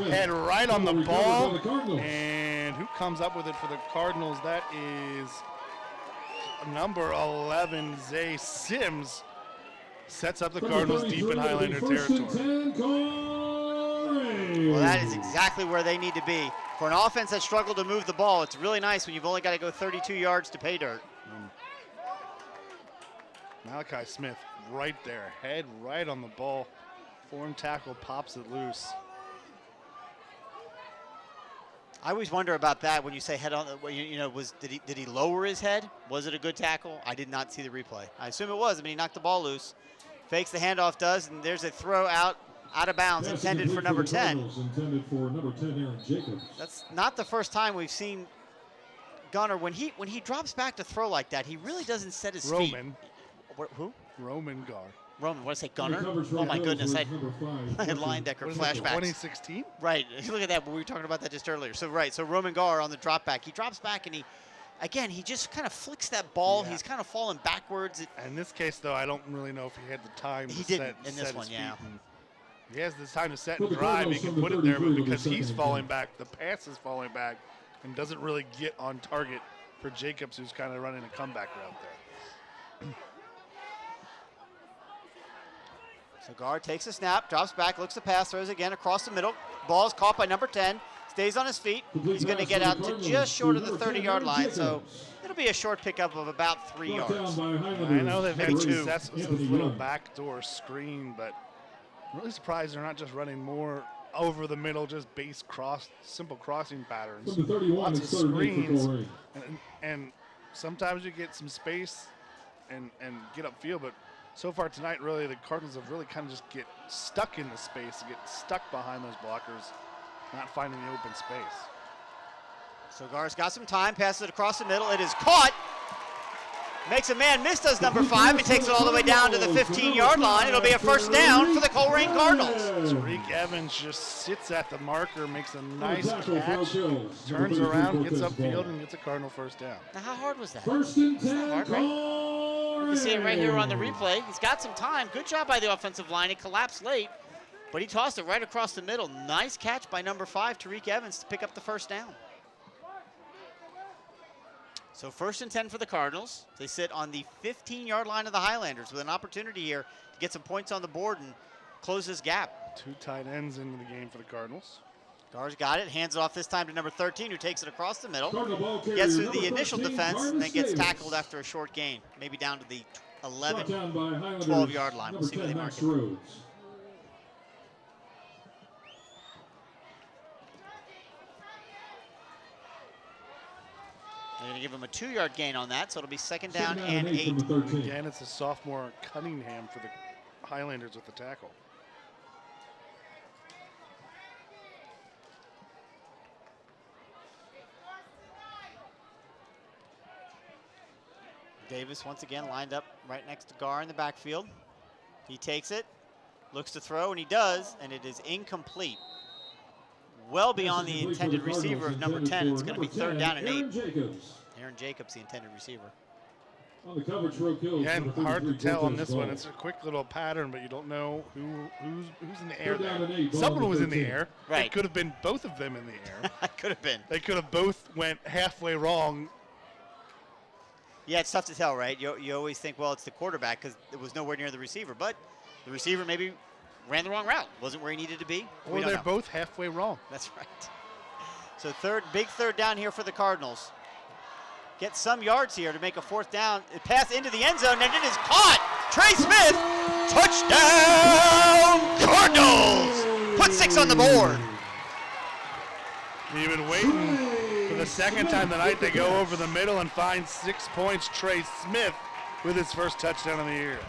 head right on the ball. And who comes up with it for the Cardinals? That is number 11, Zay Sims, sets up the Cardinals deep in Highlander territory. Well, that is exactly where they need to be. For an offense that struggled to move the ball, it's really nice when you've only got to go 32 yards to pay dirt. Malachi Smith right there, head right on the ball. Form tackle pops it loose. I always wonder about that when you say head on. Did he lower his head? Was it a good tackle? I did not see the replay. I assume it was. I mean, he knocked the ball loose. Fakes the handoff, does, and there's a throw out of bounds intended for number 10. Aaron Jacobs. That's not the first time we've seen Gunner when he drops back to throw like that. He really doesn't set his feet. Who? Roman Gar. Roman, what did I say, Gunner? Oh my goodness, I had Linedecker flashbacks. 2016? Right, look at that, we were talking about that just earlier. So Roman Gar on the drop back, he drops back and he just kind of flicks that ball. Yeah. He's kind of falling backwards. In this case, though, I don't really know if he had the time he to didn't in this one, yeah. He has the time to set and drive. He can put it there, but because he's falling back, the pass is falling back, and doesn't really get on target for Jacobs, who's kind of running a comeback route there. So Gar takes a snap, drops back, looks to pass, throws again across the middle. Ball's caught by number 10, stays on his feet. He's going to get out to just short of the 30-yard line, so it'll be a short pickup of about 3 yards. I know they've had success with this little backdoor screen, but I'm really surprised they're not just running more over the middle, just base cross, simple crossing patterns. Lots of screens, and sometimes you get some space and get upfield, but so far tonight, really, the Cardinals have really kind of just get stuck in the space, get stuck behind those blockers, not finding the open space. So Gar's got some time, passes it across the middle. It is caught. Makes a man miss, does number 5, and takes it all the way down to the 15-yard line. It'll be a first down for the Colerain Cardinals. Tariq Evans just sits at the marker, makes a nice catch, turns around, gets upfield, and gets a Cardinal first down. Now, how hard was that? First and 10, hard, right? You can see it right here on the replay. He's got some time. Good job by the offensive line. It collapsed late, but he tossed it right across the middle. Nice catch by number 5, Tariq Evans, to pick up the first down. So first and 10 for the Cardinals. They sit on the 15-yard line of the Highlanders with an opportunity here to get some points on the board and close this gap. 2 tight ends into the game for the Cardinals. Gar's got it, hands it off this time to number 13, who takes it across the middle. Gets through the initial defense and then gets tackled after a short gain, maybe down to the 11, 12-yard line. We'll see where they mark it. They're going to give him a 2-yard gain on that, so it'll be second down and 8. Again, it's the sophomore Cunningham for the Highlanders with the tackle. Davis once again lined up right next to Gar in the backfield. He takes it, looks to throw, and he does, and it is incomplete. Well beyond the intended receiver of number 10. It's going to be third down and 8. Aaron Jacobs, the intended receiver. On the coverage for Oak Hills. Again, hard to tell on this one. It's a quick little pattern, but you don't know who's in the air there. Someone was in the air. Right. It could have been both of them in the air. It could have been. They could have both went halfway wrong Yeah, it's tough to tell, right? You always think, well, it's the quarterback because it was nowhere near the receiver. But the receiver maybe ran the wrong route, wasn't where he needed to be. Or they're both halfway wrong. That's right. So big third down here for the Cardinals. Get some yards here to make a fourth down. It pass into the end zone, and it is caught. Trey Smith, touchdown Cardinals! Put 6 on the board. You've been waiting for the second time tonight to go over the middle and find 6 points. Trey Smith with his first touchdown of the year.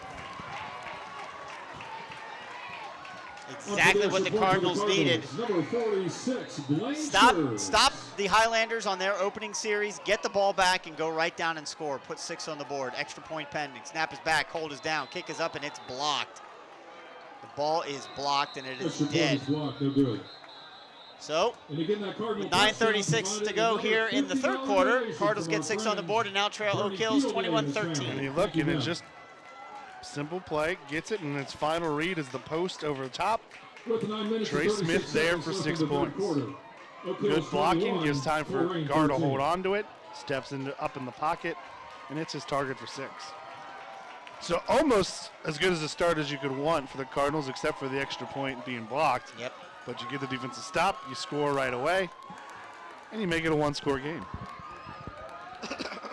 Exactly what the Cardinals needed. Number 46, Blaine Stop the Highlanders on their opening series, get the ball back, and go right down and score. Put 6 on the board. Extra point pending. Snap is back. Hold is down. Kick is up, and it's blocked. The ball is blocked, and it is dead. Blocked, no good. So, and again, that with 9:36 to go here in the third quarter, Cardinals get 6 on the board and now trail Oak Hills 21-13. And you look, and it's just simple play, gets it, and its final read is the post over the top. Trey Smith there for 6 points. Good blocking, gives time for guard to hold on to it, steps up in the pocket, and it's his target for 6. So almost as good as a start as you could want for the Cardinals, except for the extra point being blocked. Yep. But you get the defensive stop, you score right away, and you make it a 1-score game.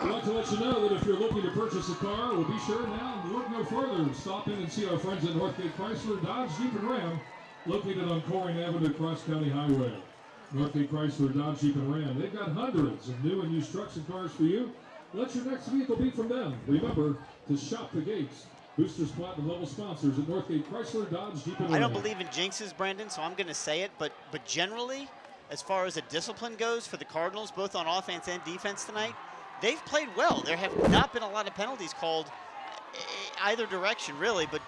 I'd like to let you know that if you're looking to purchase a car, we'll be sure now to look no further. Stop in and see our friends at Northgate Chrysler, Dodge, Jeep, and Ram, located on Colerain Avenue, Cross County Highway. Northgate Chrysler, Dodge, Jeep, and Ram. They've got hundreds of new and used trucks and cars for you. Let your next vehicle be from them. Remember to shop the gates. Boosters Platinum level sponsors at Northgate Chrysler, Dodge, Jeep, and Ram. I don't believe in jinxes, Brandon, so I'm going to say it. But generally, as far as a discipline goes for the Cardinals, both on offense and defense tonight, they've played well. There have not been a lot of penalties called either direction, really. But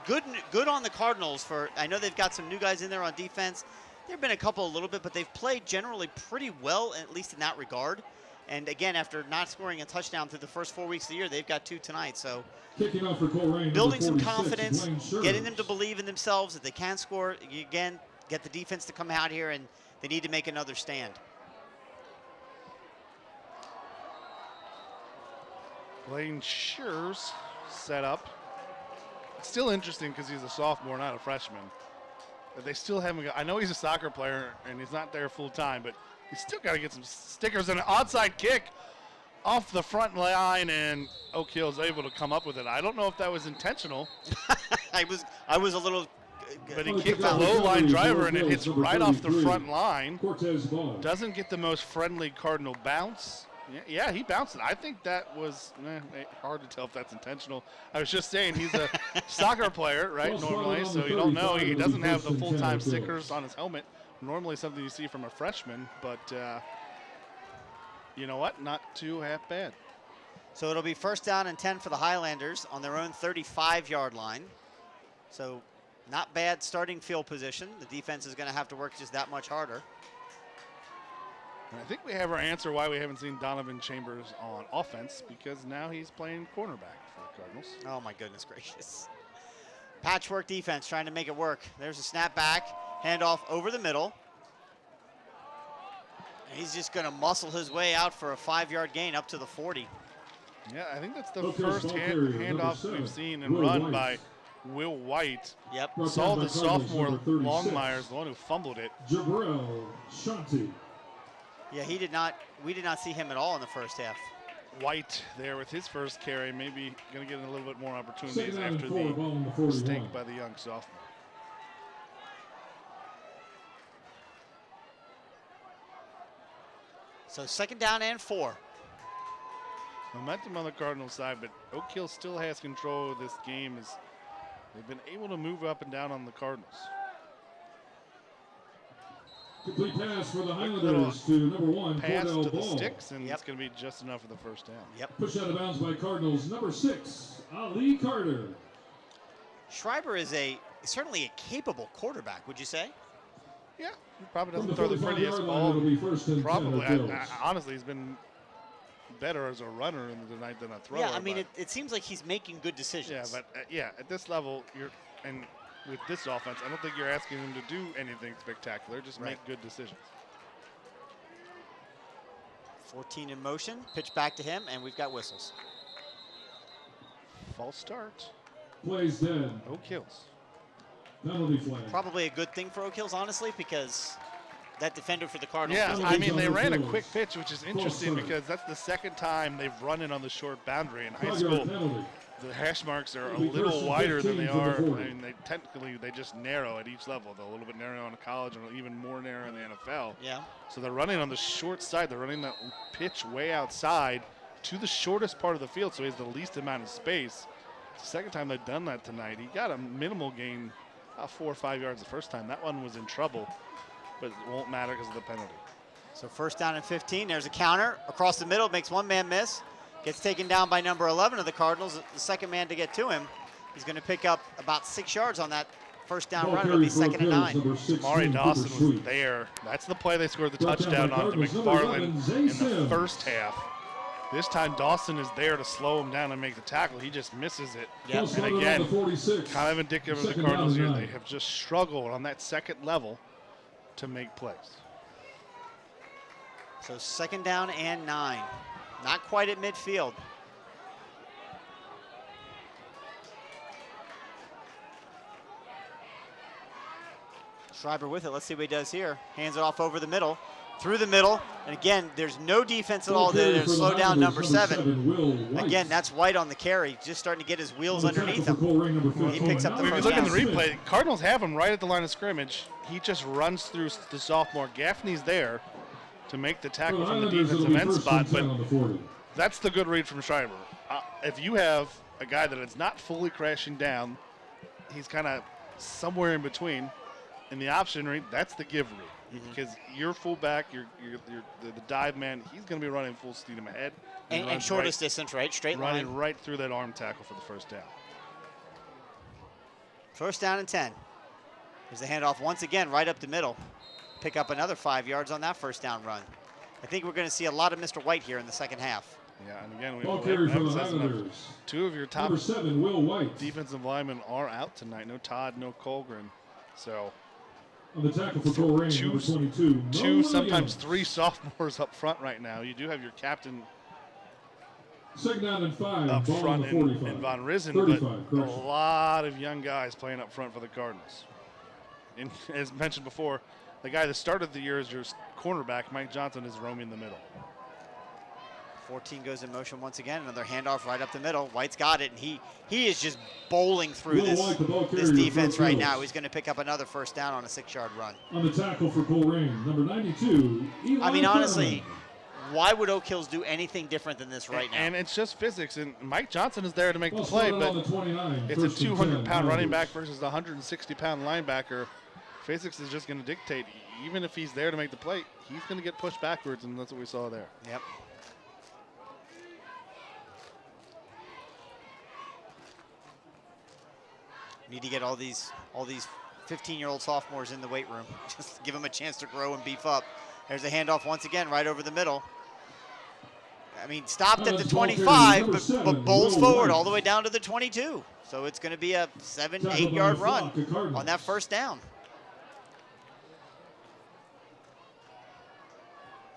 good on the Cardinals for. I know they've got some new guys in there on defense. There have been a couple a little bit, but they've played generally pretty well, at least in that regard. And again, after not scoring a touchdown through the first 4 weeks of the year, they've got 2 tonight. So kicking off for Colerain, building some 46, confidence, getting them to believe in themselves that they can score. You, again, get the defense to come out here, and they need to make another stand. Blaine Scher's set up. It's still interesting because he's a sophomore, not a freshman. But they still haven't got, I know he's a soccer player and he's not there full time, but he's still got to get some stickers and an onside kick off the front line, and Oak Hill's able to come up with it. I don't know if that was intentional. I was a little. But he kicked a low line driver and it hits right off the front line. Cortez ball. Doesn't get the most friendly Cardinal bounce. Yeah, he bounced it. I think that was hard to tell if that's intentional. I was just saying he's a soccer player, right, normally, so you don't know. He doesn't have the full-time stickers on his helmet. Normally something you see from a freshman, but you know what? Not too half bad. So it'll be 1st down and 10 for the Highlanders on their own 35-yard line. So not bad starting field position. The defense is going to have to work just that much harder. And I think we have our answer why we haven't seen Donovan Chambers on offense, because now he's playing cornerback for the Cardinals. Oh, my goodness gracious. Patchwork defense trying to make it work. There's a snap back, handoff over the middle. And he's just going to muscle his way out for a 5-yard gain up to the 40. Yeah, I think that's the first handoff we've seen and run by Will White. Yep. Saw the sophomore Longmire's the one who fumbled it. Jabril Shanti. Yeah, we did not see him at all in the first half. White there with his first carry, maybe going to get a little bit more opportunities after the mistake by the young sophomore. So 2nd down and 4. Momentum on the Cardinals side, but Oak Hill still has control of this game as they've been able to move up and down on the Cardinals. Complete pass for the Highlanders to number 1, pass Cordell to the Ball. sticks, and it's going to be just enough for the 1st down. Yep. Push out of bounds by Cardinals, number 6, Ali Carter. Schreiber is certainly a capable quarterback, would you say? Yeah, he probably doesn't throw the prettiest ball. Probably. Honestly, he's been better as a runner in the night than a thrower. Yeah, I mean, it seems like he's making good decisions. Yeah, but at this level, with this offense, I don't think you're asking him to do anything spectacular. Just make good decisions. 14 in motion, pitch back to him, and we've got whistles. False start. Plays dead. No kills. Penalty flag. Probably a good thing for Oak Hills, honestly, because that defender for the Cardinals. Yeah, was I mean, they on the ran a field. quick pitch, which is interesting start. because that's the second time they've run it on the short boundary in high Front school. yard penalty. The hash marks are a It'll be little first and wider than 15 they for the are. 40. I mean, they just narrow at each level. They're a little bit narrow in college and even more narrow in the NFL. Yeah. So they're running on the short side. They're running that pitch way outside to the shortest part of the field, so he has the least amount of space. It's the second time they've done that tonight. He got a minimal gain, about 4 or 5 yards the first time. That one was in trouble, but it won't matter because of the penalty. So first down and 15. There's a counter across the middle, makes one man miss. Gets taken down by number 11 of the Cardinals, the second man to get to him. He's going to pick up about 6 yards on that first down Ball run. It'll be carried for second and Oak 9. Hills, number 16, Mari Dawson Cooper was Sweet. there. That's the play they scored the Brought down touchdown by on to Cardinals, number 11, McFarland Zay in the Sims. first half. This time Dawson is there to slow him down and make the tackle. He just misses it. Yep. Close And runner again, on the 46. kind of indicative of the Second down Cardinals and here. 9. They have just struggled on that second level to make plays. So second down and 9. Not quite at midfield. Schreiber with it. Let's see what he does here. Hands it off over the middle, through the middle. And again, there's no defense at all there to slow down number 7. Will White. Again, that's White on the carry, just starting to get his wheels On the underneath tackle him. for Colerain, number He 15. picks up the If you first look in down. the replay, Cardinals have him right at the line of scrimmage. He just runs through the sophomore. Gaffney's there to make the For tackle the from the Highlanders, it'll defensive be end first spot, and 10 but on the 40. that's the good read from Schreiber. If you have a guy that is not fully crashing down, he's kind of somewhere in between. In the option read, that's the give read. Because your fullback, you're the dive man, he's going to be running full steam ahead. And runs shortest distance, right? Straight running line. right through that arm tackle for the first down. First down and 10. There's the handoff once again right up the middle. Pick up another 5 yards on that first down run. I think we're going to see a lot of Mr. White here in the second half. Yeah, and again, we Ball have carried for the emphasized enough. Highlanders. 2 of your top Number 7, Will White. defensive linemen are out tonight. No Todd, no Colerain. So On the tackle for Colerain, Two- number 22, Mo 2, sometimes Williams. 3 sophomores up front right now. You do have your captain Second down and 5. up ball on front the in 45. Von Risen, 35, but a correction. lot of young guys playing up front for the Cardinals. And as mentioned before, the guy that started the year as your cornerback, Mike Johnson, is roaming the middle. 14 goes in motion once again. Another handoff right up the middle. White's got it, and he is just bowling through Will White, the ball this carrier, defense for right Oak now. Hills. He's going to pick up another first down on a 6-yard run. On the tackle for Colerain, number 92, Eli I mean, honestly, Thurman. why would Oak Hills do anything different than this right now? And it's just physics. And Mike Johnson is there to make Ball the play, started on but the 29, it's a first and 200-pound 10, running back Highlanders. versus a 160-pound linebacker. Physics is just going to dictate. Even if he's there to make the play, he's going to get pushed backwards, and that's what we saw there. Yep. Need to get all these 15-year-old sophomores in the weight room. Just give them a chance to grow and beef up. There's a handoff once again right over the middle. I mean, stopped at the 25, but bowls forward all the way down to the 22. So it's going to be a 7-8-yard run on that first down.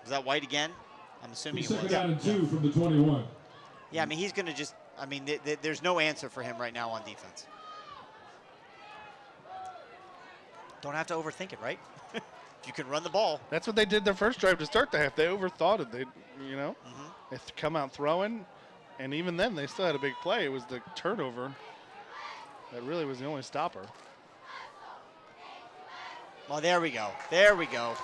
Was that White again? I'm assuming it was. Second down and 2 from the 21. Yeah, I mean, he's going to just, I mean, there's no answer for him right now on defense. Don't have to overthink it, right? If you can run the ball. That's what they did their first drive to start the half. They overthought it. They come out throwing, and even then they still had a big play. It was the turnover that really was the only stopper. Well, there we go. There we go.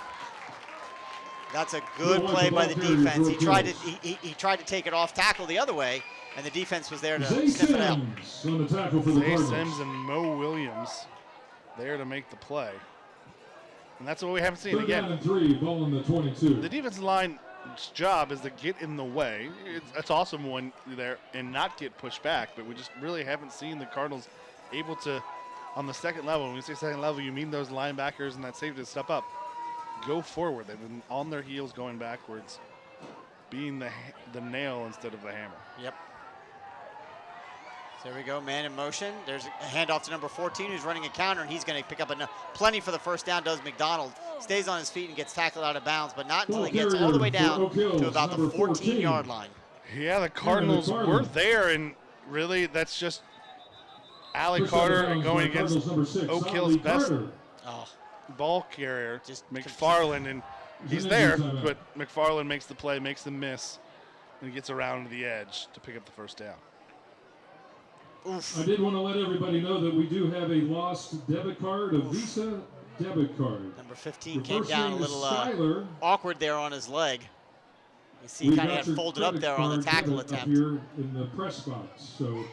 That's a good play by the defense. He tried to take it off tackle the other way, and the defense was there to Zay sniff it out. Sims on the tackle for the Zay Cardinals. Sims and Mo Williams there to make the play. And that's what we haven't seen Third down again. and 3, ball on the 22. The defensive line's job is to get in the way. It's awesome when you're there and not get pushed back, but we just really haven't seen the Cardinals able to, on the second level, when we say second level, you mean those linebackers and that safety to step up, go forward. They've been on their heels going backwards, being the nail instead of the hammer. Yep. So there we go, man in motion. There's a handoff to number 14 who's running a counter, and he's going to pick up plenty for the first down, does McDonald. Stays on his feet and gets tackled out of bounds, but not until he gets all the way down to about the 14-yard line. Yeah, the Cardinals were there, and really that's just Allie Carter and going against Oak Hill's best ball carrier, just McFarland, and he's there, but McFarland makes the play, makes the miss, and he gets around to the edge to pick up the first down. Oof. I did want to let everybody know that we do have a lost debit card, a Visa debit card. Number 15 came down a little awkward there on his leg. You see he kind of had folded up there on the tackle attempt. Here in the press box. So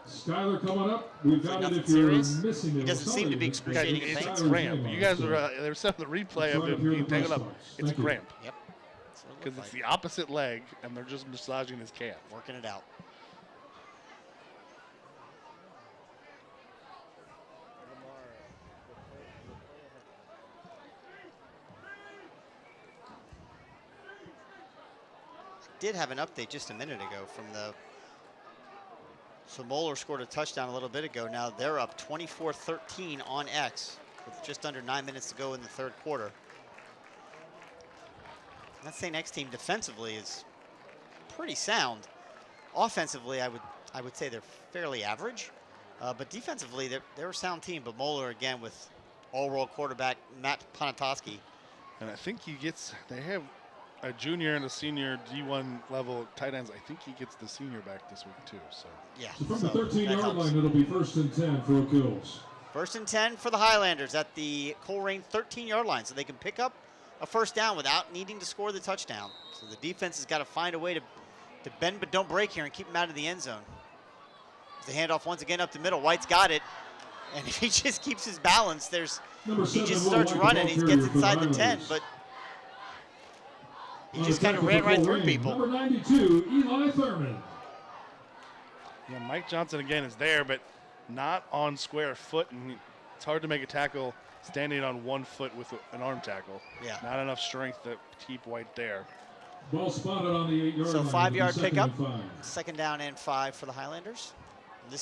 Skyler coming up. We've got it if you're missing it. He doesn't seem to be excruciating pain. It's a cramp. You guys were there's some of the replay of him being tangled up. It's a cramp. Yep. Because it's the opposite leg, and they're just massaging his calf. Working it out. Did have an update just a minute ago from the. So Moeller scored a touchdown a little bit ago. Now they're up 24-13 on X with just under 9 minutes to go in the third quarter. That St. X team defensively is pretty sound. Offensively, I would say they're fairly average, but defensively they're a sound team. But Moeller again with all-world quarterback Matt Ponatoski. And I think they have a junior and a senior D1 level tight ends. I think he gets the senior back this week too. So yeah. So from the 13-yard line, it'll be 1st and 10 for Oak Hills. 1st and 10 for the Highlanders at the Colerain 13-yard line, so they can pick up a first down without needing to score the touchdown. So the defense has got to find a way to bend but don't break here and keep him out of the end zone. The handoff once again up the middle. White's got it, and if he just keeps his balance, he just starts running. He gets inside the 10, but he just kind of ran right through people. Number 92, Eli Thurman. Yeah, Mike Johnson again is there, but not on square foot, and it's hard to make a tackle standing on 1 foot with an arm tackle. Yeah. Not enough strength to keep White there. Ball spotted on the 8-yard line. So 5-yard pickup, 2nd down and 5 for the Highlanders. You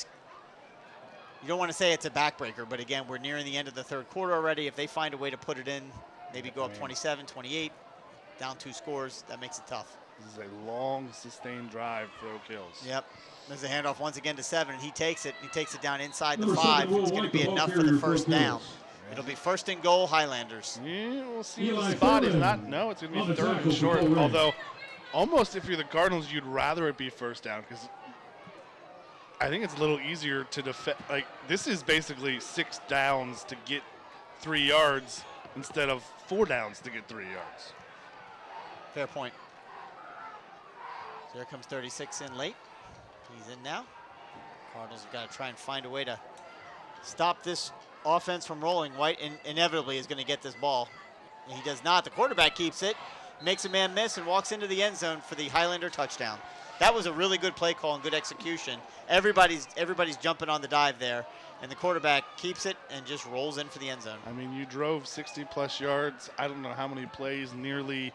don't want to say it's a backbreaker, but again, we're nearing the end of the third quarter already. If they find a way to put it in, maybe go up 27, 28, down 2 scores, that makes it tough. This is a long, sustained drive for Oak Hills. Yep. There's a handoff once again to 7, and he takes it. He takes it down inside the 5. It's going to be enough for the first down. It'll be 1st and goal, Highlanders. Yeah, we'll see. The spot is not. No, it's going to be 3rd and short. Although, almost if you're the Cardinals, you'd rather it be first down because I think it's a little easier to defend. Like, this is basically 6 downs to get 3 yards instead of 4 downs to get 3 yards. Fair point. So here comes 36 in late. He's in now. Cardinals have got to try and find a way to stop this offense from rolling. White inevitably is going to get this ball. And he does not. The quarterback keeps it, makes a man miss, and walks into the end zone for the Highlander touchdown. That was a really good play call and good execution. Everybody's jumping on the dive there, and the quarterback keeps it and just rolls in for the end zone. I mean, you drove 60-plus yards. I don't know how many plays, nearly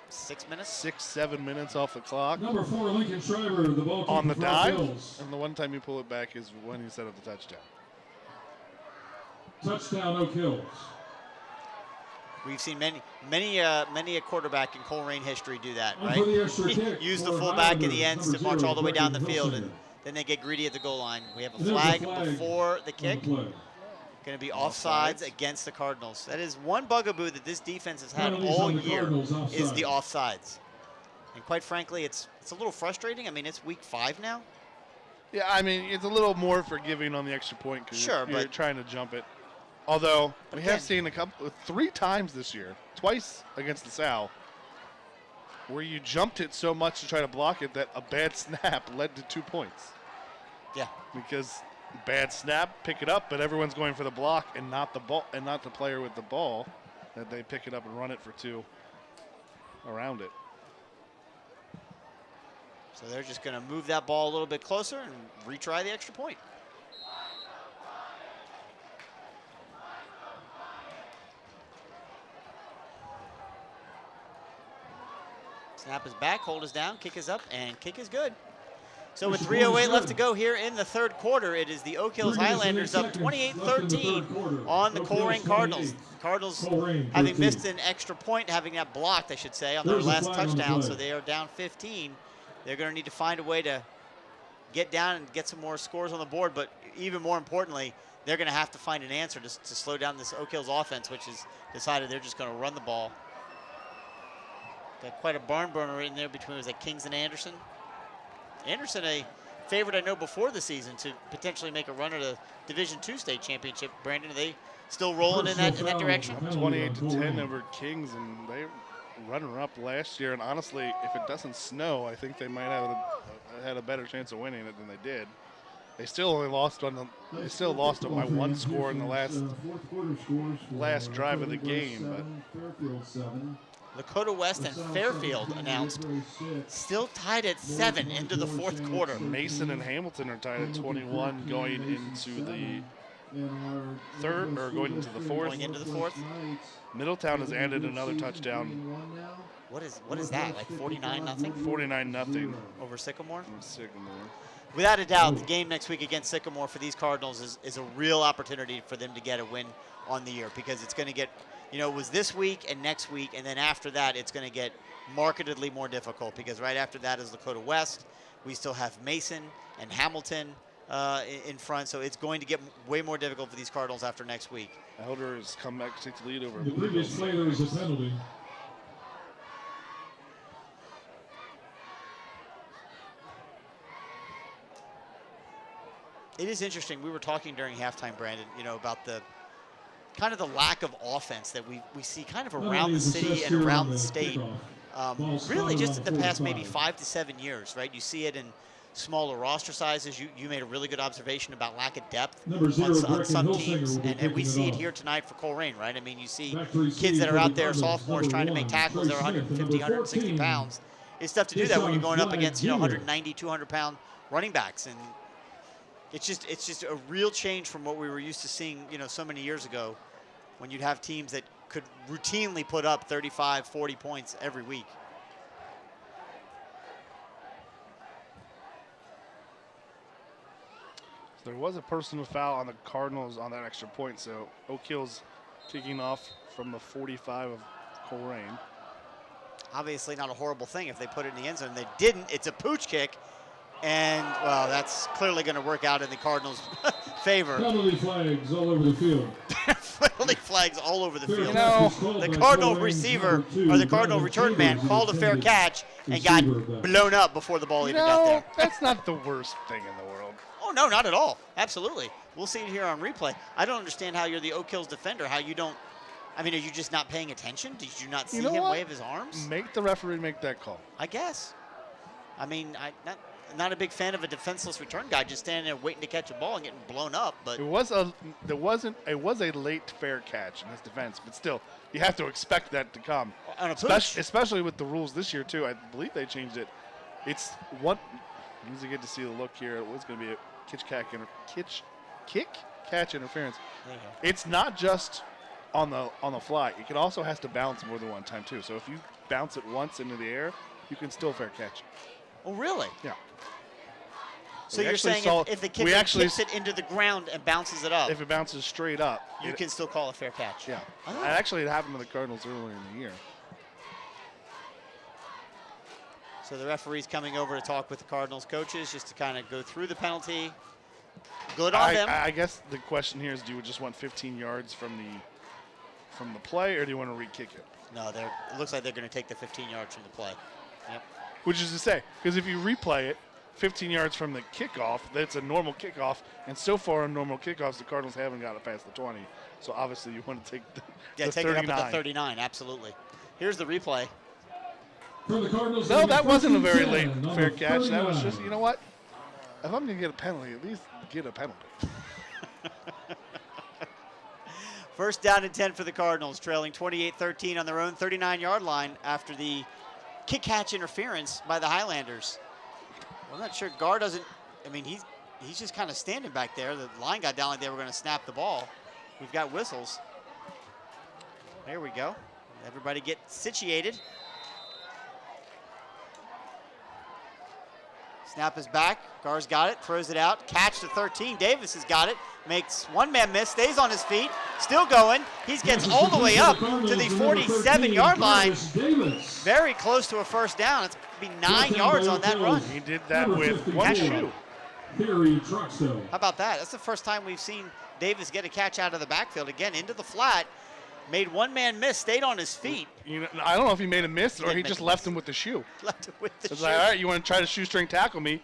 6 minutes? 6-7 minutes off the clock. Number 4, Lincoln Schreiber, the ball on the dive, Hills. And the one time you pull it back is when you set up the touchdown. Touchdown, Oak Hills. We've seen many a quarterback in Colerain history do that, right? Use the fullback in the ends to march all the way down the field, and then they get greedy at the goal line. We have a flag before the kick. Going to be offsides against the Cardinals. That is one bugaboo that this defense has had all year is the offsides. And quite frankly, it's a little frustrating. I mean, it's week 5 now. Yeah, I mean, it's a little more forgiving on the extra point because you're trying to jump it. Although we have seen 3 times this year, twice against the Sal, where you jumped it so much to try to block it that a bad snap led to 2 points. Yeah. Because bad snap, pick it up, but everyone's going for the block and not the ball and not the player with the ball. That they pick it up and run it for 2 around it. So they're just going to move that ball a little bit closer and retry the extra point. Snap is back, hold is down, kick is up, and kick is good. So with 3:08 left to go here in the third quarter, it is the Oak Hills Highlanders up 28-13 on the Colerain Cardinals. Cardinals having missed an extra point, having that blocked, I should say, on their last touchdown, so they are down 15. They're going to need to find a way to get down and get some more scores on the board, but even more importantly, they're going to have to find an answer to slow down this Oak Hills offense, which has decided they're just going to run the ball. Got quite a barn burner in there between, was that Kings and Anderson? Anderson, a favorite I know before the season to potentially make a run at a Division II state championship. Brandon, are they still rolling in that direction? 28-10 over Kings, and they runner-up last year. And honestly, if it doesn't snow, I think they might have had a better chance of winning it than they did. They still only lost on they still lost by one score in the last drive of the game. But Lakota West and Fairfield announced still tied at 7 into the fourth quarter. Mason and Hamilton are tied at 21 going into the third, or going into the fourth. Going into the fourth. Middletown has added another touchdown. What is that, like 49-0? 49-0. Over Sycamore? Sycamore. Without a doubt, the game next week against Sycamore for these Cardinals is a real opportunity for them to get a win on the year, because it's going to get, it was this week and next week, and then after that it's going to get markedly more difficult, because right after that is Lakota West. We still have Mason and Hamilton in front, so it's going to get way more difficult for these Cardinals after next week. Elder has come back to take the lead over. The previous play, there was a penalty. It is interesting. We were talking during halftime, Brandon, about the kind of the lack of offense that we see kind of around the city and around the state. Really just in the past maybe 5 to 7 years, right? You see it in smaller roster sizes. You made a really good observation about lack of depth on some teams, and we see it here tonight for Colerain, right? I mean, you see kids that are out there, sophomores, trying to make tackles. They're 150, 160 pounds. It's tough to do that when you're going up against 190, 200-pound running backs, and it's just a real change from what we were used to seeing, so many years ago, when you'd have teams that could routinely put up 35, 40 points every week. There was a personal foul on the Cardinals on that extra point, so Oak Hills kicking off from the 45 of Colerain. Obviously not a horrible thing if they put it in the end zone. They didn't. It's a pooch kick. And, well, that's clearly going to work out in the Cardinals' favor. Penalty flags all over the field. Penalty flags all over the field. The Cardinal receiver, or the Cardinal return man, called a fair catch and got blown up before the ball even got there. That's not the worst thing in the world. Oh, no, not at all. Absolutely. We'll see it here on replay. I don't understand how you're the Oak Hills defender, how you don't. I mean, are you just not paying attention? Did you not see him wave his arms? Make the referee make that call. I guess. I mean, not a big fan of a defenseless return guy just standing there waiting to catch a ball and getting blown up. But it was a late fair catch in his defense, but still, you have to expect that to come. On a push. Especially with the rules this year too. I believe they changed it. It's what. You get to see the look here. It was going to be a kick catch interference. It's not just on the fly. It also has to bounce more than one time too. So if you bounce it once into the air, you can still fair catch it. Oh, really? Yeah. So you're saying if the kicker kicks it into the ground and bounces it up, if it bounces straight up, you can still call a fair catch. Yeah. Oh. Actually, it happened to the Cardinals earlier in the year. So the referee's coming over to talk with the Cardinals coaches just to kind of go through the penalty. Good on them. I guess the question here is, do you just want 15 yards from the play, or do you want to re-kick it? No, it looks like they're going to take the 15 yards from the play. Yep. Which is to say, because if you replay it, 15 yards from the kickoff, that's a normal kickoff, and so far on normal kickoffs, the Cardinals haven't got it past the 20. So obviously you want to take the 39. Take it up at the 39, absolutely. Here's the replay. For the Cardinals, no, that wasn't a very late fair catch. 39. That was just, you know what? If I'm going to get a penalty, at least get a penalty. First down and 10 for the Cardinals, trailing 28-13 on their own 39-yard line after the kick-catch interference by the Highlanders. Well, I'm not sure. Gar doesn't. I mean, he's just kind of standing back there. The line got down like they were going to snap the ball. We've got whistles. There we go. Everybody get situated. Snap is back. Gar's got it, throws it out. Catch to 13. Davis has got it. Makes one man miss, stays on his feet, still going. He gets all the way up to the 47-yard line. Very close to a first down. It's going to be 9 yards on that run. He did that with one shoe. How about that? That's the first time we've seen Davis get a catch out of the backfield. Again, into the flat. Made one man miss, stayed on his feet. You know, I don't know if he made a miss or he just left him with the shoe. Left him with the shoe. Like, all right, you want to try to shoestring tackle me?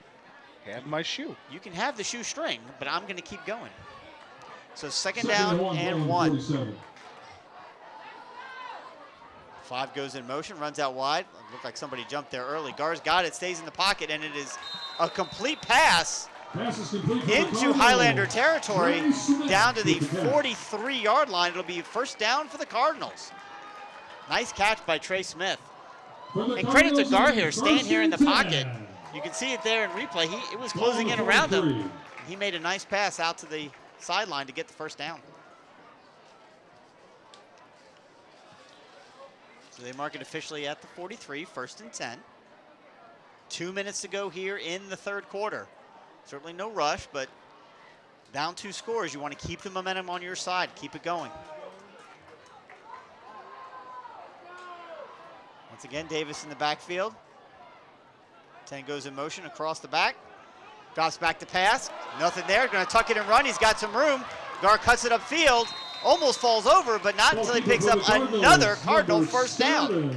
Have my shoe. You can have the shoestring, but I'm going to keep going. So second down and 1. 5 goes in motion, runs out wide. Looked like somebody jumped there early. Gar's got it, stays in the pocket, and it is a complete pass into Highlander territory down to the 43-yard line. It'll be first down for the Cardinals. Nice catch by Trey Smith. And credit to Gar here, staying here in the pocket. You can see it there in replay. It was closing in around him. He made a nice pass out to the sideline to get the first down. So they mark it officially at the 43, 1st and 10. 2 minutes to go here in the third quarter. Certainly no rush, but down 2 scores. You want to keep the momentum on your side. Keep it going. Once again, Davis in the backfield. 10 goes in motion across the back. Drops back to pass. Nothing there. Going to tuck it and run. He's got some room. Gar cuts it upfield. Almost falls over, but not until he picks up another Cardinal first down.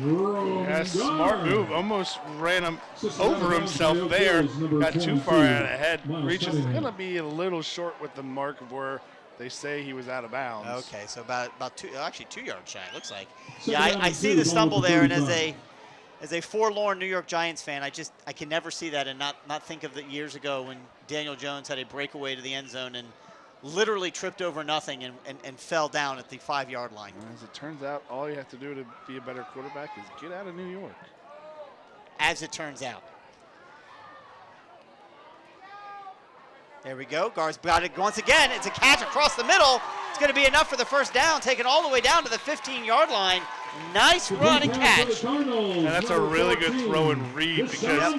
Yeah, smart move. Almost ran him over himself there. Got too far out ahead. Reaches is going to be a little short with the mark of where they say he was out of bounds. Okay, so about 2 yards shy, it looks like. Yeah, I see the stumble there, and as a forlorn New York Giants fan, I can never see that and not think of the years ago when Daniel Jones had a breakaway to the end zone and literally tripped over nothing and fell down at the 5-yard line. As it turns out, all you have to do to be a better quarterback is get out of New York. As it turns out. There we go. Gar's got it once again. It's a catch across the middle. It's going to be enough for the first down, taken all the way down to the 15-yard line. Nice run and catch. And that's a really good throw and read because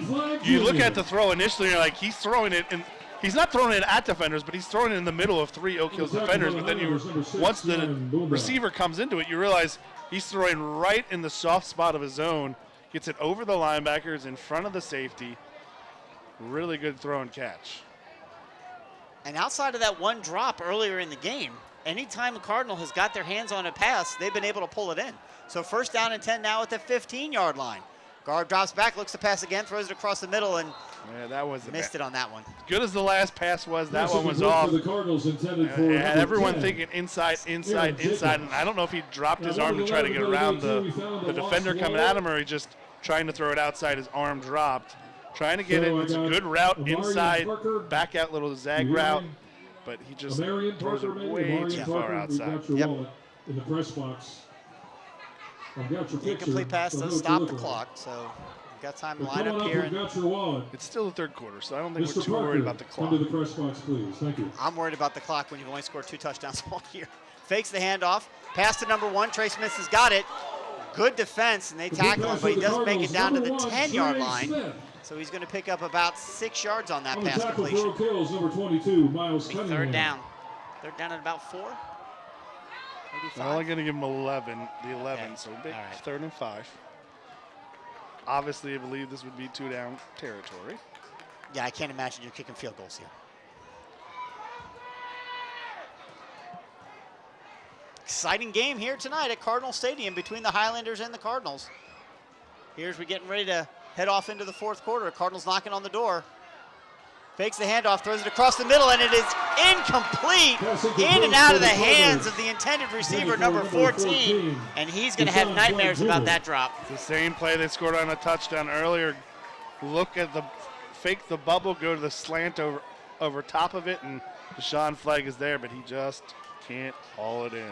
you look at the throw initially, you're like, he's throwing it in. He's not throwing it at defenders, but he's throwing it in the middle of 3 Oak Hills defenders. But then once the receiver comes into it, you realize he's throwing right in the soft spot of his zone. Gets it over the linebackers in front of the safety. Really good throw and catch. And outside of that one drop earlier in the game, anytime a Cardinal has got their hands on a pass, they've been able to pull it in. So first down and 10 now at the 15-yard line. Guard drops back, looks to pass again, throws it across the middle, and that was missed it on that one. Good as the last pass was, that one was off. And everyone thinking inside, and I don't know if he dropped his arm to try to get around the defender coming at him, or he just trying to throw it outside, his arm dropped. Trying to get it, it's a good route inside, back out little zag route, but he just throws it way too far outside. Yep. In the press box. Incomplete pass does stop the clock, so we've got time to line up here. It's still the third quarter, so I don't think we're too worried about the clock. Under the press box, please. Thank you. I'm worried about the clock when you've only scored 2 touchdowns all year. Fakes the handoff, pass to number 1. Trey Smith has got it. Good defense, and they tackle him, but he does make it down to the 10-yard line. So he's going to pick up about 6 yards on that pass completion. Number 22, Miles Cunningham. Third down. Third down at about 4. Maybe 5. They're only going to give him 11, Okay. so big, All right. 3rd and 5. Obviously, I believe this would be 2-down territory. Yeah, I can't imagine you're kicking field goals here. Exciting game here tonight at Cardinal Stadium between the Highlanders and the Cardinals. Here's we're getting ready to head off into the 4th quarter. Cardinals knocking on the door. Fakes the handoff, throws it across the middle, and it is incomplete. In and out of the hands of the intended receiver, number 14. And he's going to have nightmares about that drop. It's the same play they scored on a touchdown earlier. Look at the fake the bubble, go to the slant over top of it, and Deshaun Flegg is there, but he just can't haul it in.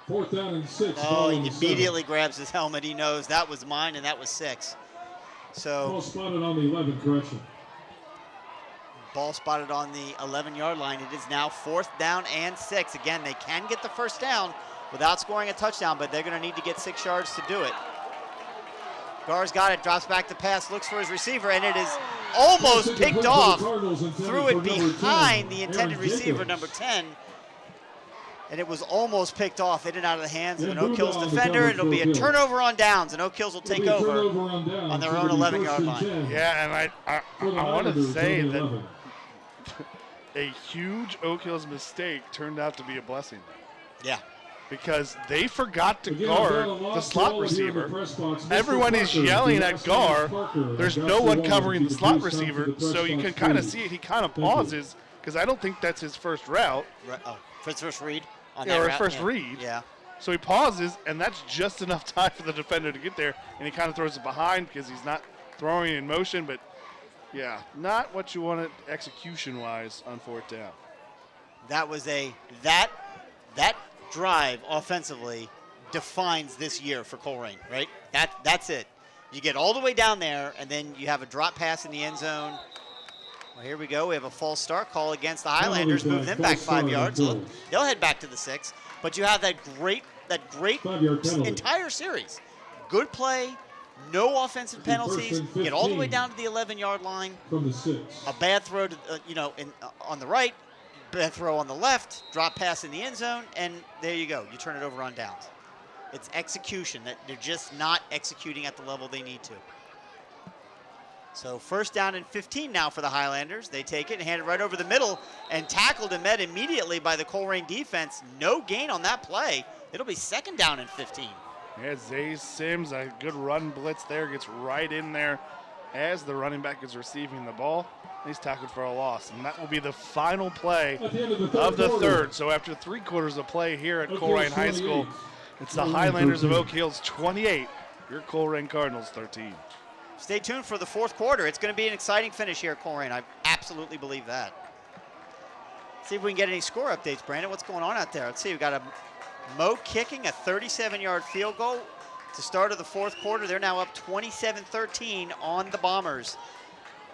4th down and 6. Oh, he immediately grabs his helmet. He knows that was mine and that was 6. So ball spotted on the 11, correction. Ball spotted on the 11-yard line. It is now 4th down and 6. Again, they can get the first down without scoring a touchdown, but they're going to need to get 6 yards to do it. Gar's got it, drops back to pass, looks for his receiver, and it is almost picked off. Threw it behind the intended receiver, number 10. And it was almost picked off in and out of the hands of an Oak Hills defender. It'll be a turnover on downs, and Oak Hills will take over on their own 11-yard line. Yeah, and I want to say that a huge Oak Hills mistake turned out to be a blessing. Yeah. Because they forgot to guard the slot receiver. Everyone is yelling at Gar. There's no one covering the slot receiver, so you can kind of see it. He kind of pauses because I don't think that's his first route. Right. Oh, for his first read? Or his first read. Yeah. So he pauses, and that's just enough time for the defender to get there, and he kind of throws it behind because he's not throwing in motion, but yeah, not what you wanted execution-wise on fourth down. That was that drive offensively defines this year for Colerain, right? That's it. You get all the way down there, and then you have a drop pass in the end zone. Well, here we go. We have a false start call against the Highlanders, move them back 5 yards. They'll head back to the 6. But you have that great entire series. Good play, no offensive penalties. Get all the way down to the 11-yard line. From the 6. A bad throw to on the right. Bad throw on the left, drop pass in the end zone, and there you go. You turn it over on downs. It's execution. That they're just not executing at the level they need to. So first down and 15 now for the Highlanders. They take it and hand it right over the middle and tackled and met immediately by the Colerain defense. No gain on that play. It'll be second down and 15. Yeah, Zay Sims, a good run blitz there, gets right in there as the running back is receiving the ball. He's tackled for a loss, and that will be the final play of the third. So after 3 quarters of play here at Colerain High School, it's the Highlanders of Oak Hills 28, your Colerain Cardinals 13. Stay tuned for the fourth quarter. It's going to be an exciting finish here at Colerain. I absolutely believe that. See if we can get any score updates, Brandon. What's going on out there? Let's see. We've got a Mo kicking a 37-yard field goal to start of the fourth quarter. They're now up 27-13 on the Bombers.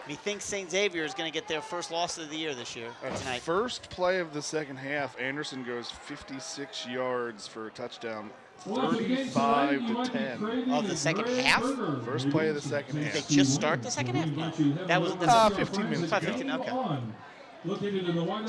Methinks St. Xavier is going to get their first loss of the year this year, or tonight. First play of the second half, Anderson goes 56 yards for a touchdown, 35-10. Of the second half? First play of the second half. Did they just start the second half? That was 15 minutes ago. 15, okay.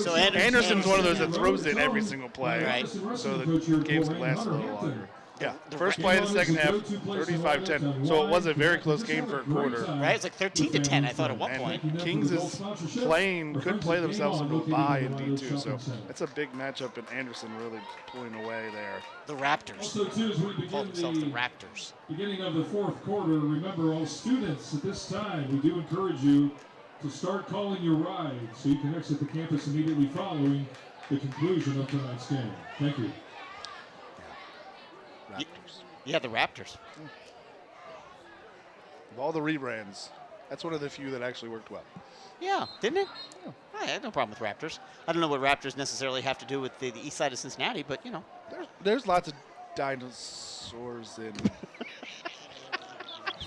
So Anderson's one of those that throws it every single play, Right. so the games can last a little longer. Yeah, first play of the second half, 35-10. So it was a very close game for a quarter. Right, it's like 13-10, I thought at one point. And Kings is could play themselves into a bye in D2, so that's a big matchup, and Anderson really pulling away there. The Raptors. Also, too, as we Call begin themselves the the Raptors. beginning of the fourth quarter, remember all students at this time, we do encourage you to start calling your ride so you can exit the campus immediately following the conclusion of tonight's game. Thank you. Raptors. Yeah, the Raptors. Of all the rebrands, that's one of the few that actually worked well. Yeah, didn't it? Yeah. I had no problem with Raptors. I don't know what Raptors necessarily have to do with the east side of Cincinnati, but, you know. There's lots of dinosaurs in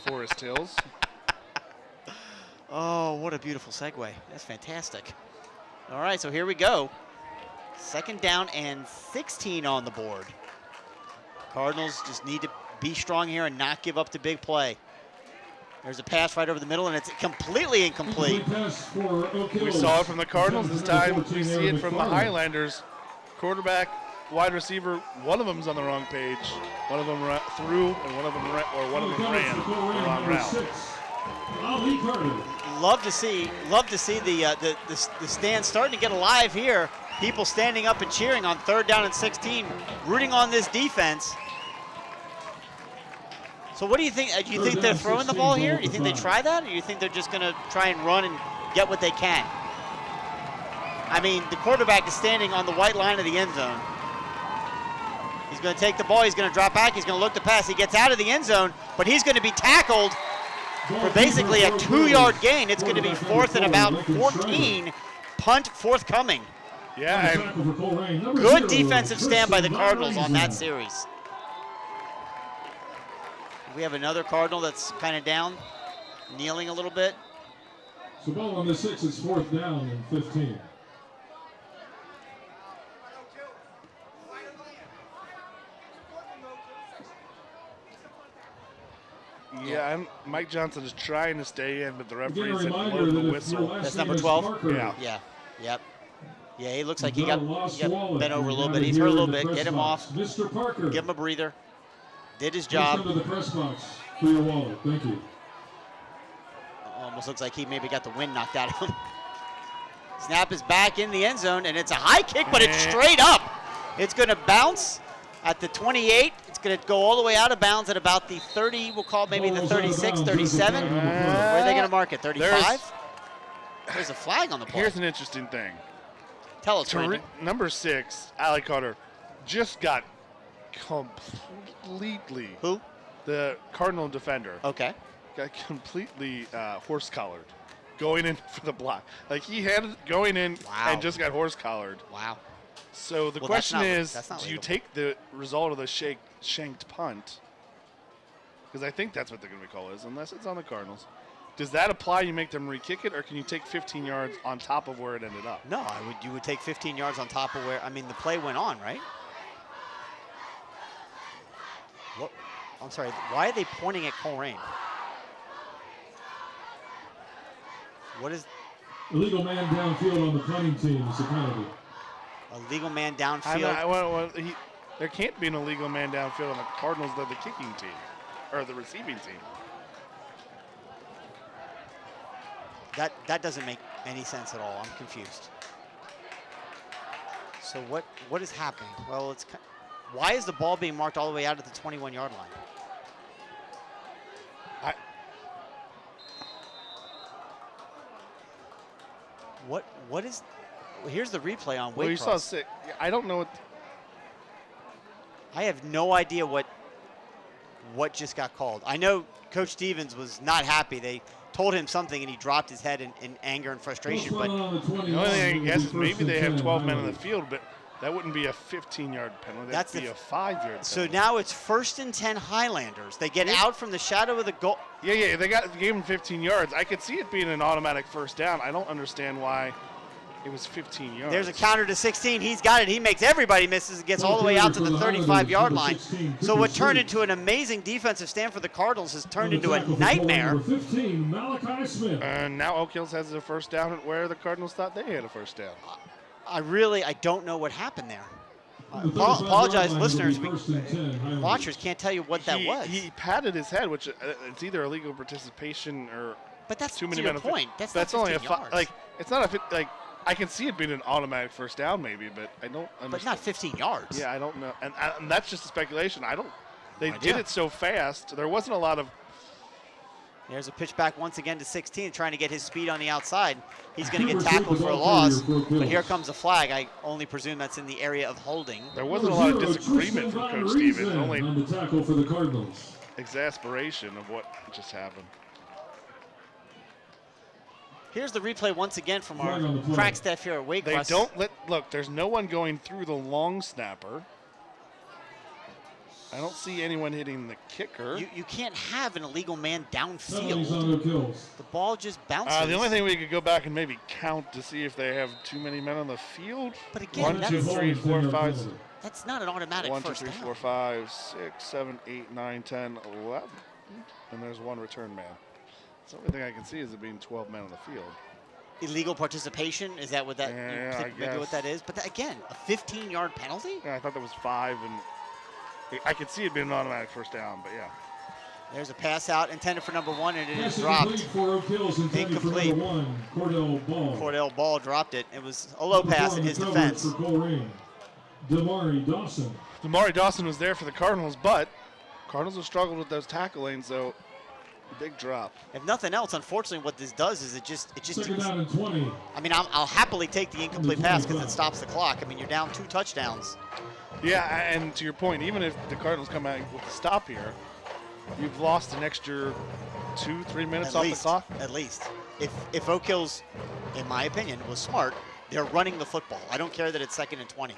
Forest Hills. Oh, what a beautiful segue. That's fantastic. All right, so here we go. Second down and 16 on the board. Cardinals just need to be strong here and not give up the big play. There's a pass right over the middle, and it's completely incomplete. We saw it from the Cardinals this time. We see it from the Highlanders. Quarterback, wide receiver, one of them's on the wrong page. One of them threw, and one of them ran the wrong route. Love to see the stand starting to get alive here. People standing up and cheering on third down and 16, rooting on this defense. So what do you think? Do you think they're throwing the ball here? Do you think they try that? Or do you think they're just going to try and run and get what they can? I mean, the quarterback is standing on the white line of the end zone. He's going to take the ball. He's going to drop back. He's going to look to pass. He gets out of the end zone, but he's going to be tackled for basically a 2-yard gain. It's going to be fourth and about 14. Punt forthcoming. Yeah, good defensive stand by the Cardinals on that series. We have another Cardinal that's kind of down, kneeling a little bit. So ball on the 6, it's fourth down and 15. Yeah, and Mike Johnson is trying to stay in, but the Again, a referee said reminder blow that the if your whistle. last That's name number is 12? Parker, Yeah. Yeah. Yep. Yeah, he looks like he you've got, got a lost bent wallet. over a We've little got bit. it He's here hurt a in little the bit. press Get him box. off. Mr. Parker, Give him a breather. Did his please job. come to the press box for your wallet. Thank you. Almost looks like he maybe got the wind knocked out of him. Snap is back in the end zone, and it's a high kick, but it's straight up. It's going to bounce at the 28. It's going to go all the way out of bounds at about the 30, we'll call maybe the 36, 37. Where are they going to mark it, 35? There's a flag on the play. Here's an interesting thing. Tell us, Brandon. Number 6, Allie Carter, just got completely. Who? The Cardinal defender. Okay. Got completely horse-collared going in for the block. Like, he had it going in and just got horse-collared. Wow. So the Well, question is, that's do you legal. take the result of the shanked punt? Because I think that's what they're going to call it, unless it's on the Cardinals. Does that apply? You make them re-kick it, or can you take 15 yards on top of where it ended up? No, you would take 15 yards on top of where, I mean, the play went on, right? What? I'm sorry, why are they pointing at Colerain? What is Illegal man downfield on the punting team is the penalty. a legal man downfield? There can't be an illegal man downfield on the Cardinals. They're the kicking team, or the receiving team. That doesn't make any sense at all. I'm confused. So what is happening? Well, why is the ball being marked all the way out at the 21-yard line? What is? Here's the replay on Waycross. Well, you saw 6. I don't know what. I have no idea what just got called. I know Coach Stevens was not happy. They told him something, and he dropped his head in anger and frustration. But the only thing I guess is maybe they have 12 men on the field, but that wouldn't be a 15-yard penalty. That'd be a 5-yard penalty. So now it's 1st and 10 Highlanders. They get out from the shadow of the goal. Yeah, they gave him 15 yards. I could see it being an automatic first down. I don't understand why it was 15 yards. There's a counter to 16. He's got it. He makes everybody misses. Gets all the way out to the 35-yard line. So what turned into an amazing defensive stand for the Cardinals has turned into a nightmare. Number 15, Malachi Smith. And now Oak Hills has a first down at where the Cardinals thought they had a first down. I don't know what happened there. Apologize, listeners. Watchers can't tell you what that was. He patted his head, which it's either illegal participation or but that's too many to your men. point. That's only a yards. like. It's not a I can see it being an automatic first down, maybe, but I don't understand. But not 15 yards. Yeah, I don't know, and that's just a speculation. They No did it so fast. There wasn't a lot of. There's a pitch back once again to 16, trying to get his speed on the outside. He's going to get tackled for a loss, but here comes a flag. I only presume that's in the area of holding. There wasn't a lot of disagreement from Coach Stevens, only on the tackle for the Cardinals. Exasperation of what just happened. Here's the replay once again from our crack staff here at Waycross. They don't look, there's no one going through the long snapper. I don't see anyone hitting the kicker. You can't have an illegal man downfield. Penalties on Oak Hills. The ball just bounces. The only thing we could go back and maybe count to see if they have too many men on the field. But again, 1, 2, 3, 4, 5. That's not an automatic 1, 2, first 3, down. 4, 5, 6, 7, 8, 9, 10, 11. And there's one return man. That's the only thing I can see is it being 12 men on the field. Illegal participation? Is that what that? Yeah, you think I maybe guess. what that is? But again, a 15-yard penalty? Yeah, I thought that was 5, and I could see it being an automatic first down, but yeah. There's a pass out intended for number 1, and it is Pass dropped. incomplete for Oak Hills, intended for Incomplete. number 1, Cordell Ball. Cordell Ball dropped it. It was a low pass in his defense. For Colerain, Damari Dawson. Damari Dawson was there for the Cardinals, but Cardinals have struggled with those tackling, so big drop. If nothing else, unfortunately, what this does is it just. Second down and 20. I mean, I'll happily take the incomplete pass because it stops the clock. I mean, you're down 2 touchdowns. Yeah, and to your point, even if the Cardinals come out with a stop here, you've lost an extra 2-3 minutes off the clock. At least. If Oak Hills, in my opinion, was smart, they're running the football. I don't care that it's 2nd and 20.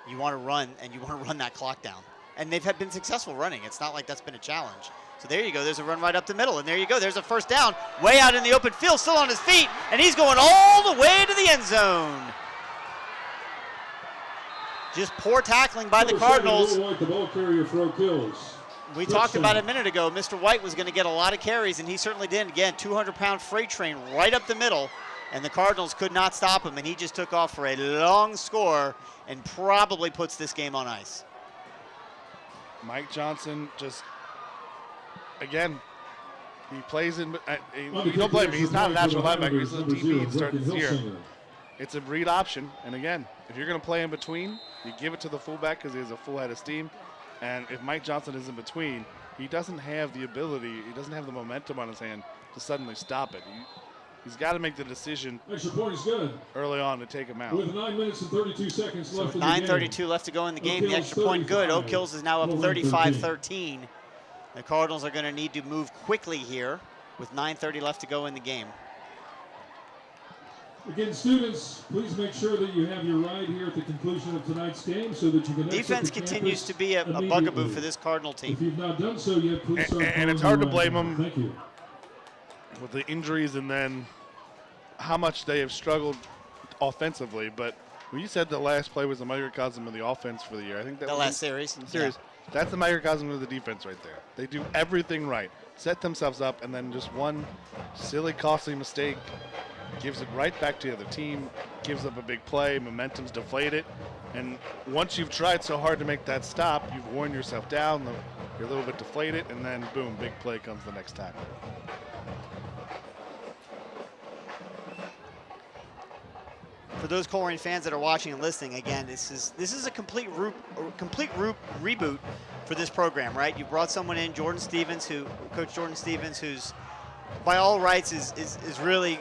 You want to run, and you want to run that clock down. And they've been successful running. It's not like that's been a challenge. So there you go. There's a run right up the middle. And there you go. There's a first down way out in the open field, still on his feet. And he's going all the way to the end zone. Just poor tackling by the Cardinals. The ball carrier for Oak Hills. We talked about it a minute ago. Mr. White was going to get a lot of carries, and he certainly did. Again, 200-pound freight train right up the middle, and the Cardinals could not stop him, and he just took off for a long score and probably puts this game on ice. Mike Johnson just, again, he plays in. You don't blame me. He's not a natural linebacker. He's a DB starting this year. It's a read option, and again, if you're going to play in between, you give it to the fullback because he has a full head of steam. And if Mike Johnson is in between, he doesn't have the ability, he doesn't have the momentum on his hand to suddenly stop it. He's got to make the decision Extra point is good. early on to take him out. With 9 minutes and 32 seconds left in the game. 9:32 left to go in the game. The extra point good. Oak Hills is now up 35-13. The Cardinals are going to need to move quickly here with 9:30 left to go in the game. Again, students, please make sure that you have your ride here at the conclusion of tonight's game so that you can Defense continues to be a bugaboo for this Cardinal team. If you've not done so yet, please start. And it's hard to blame them Thank you. with the injuries and then how much they have struggled offensively. But when you said the last play was the microcosm of the offense for the year, I think that The was last series. Yeah. That's the microcosm of the defense right there. They do everything right, set themselves up, and then just one silly, costly mistake gives it right back to the other team, gives up a big play, momentum's deflated, and once you've tried so hard to make that stop, you've worn yourself down, you're a little bit deflated, and then boom, big play comes the next time. For those Colerain fans that are watching and listening, again, this is a complete reboot for this program, right? You brought someone in, Coach Jordan Stevens, who's by all rights is really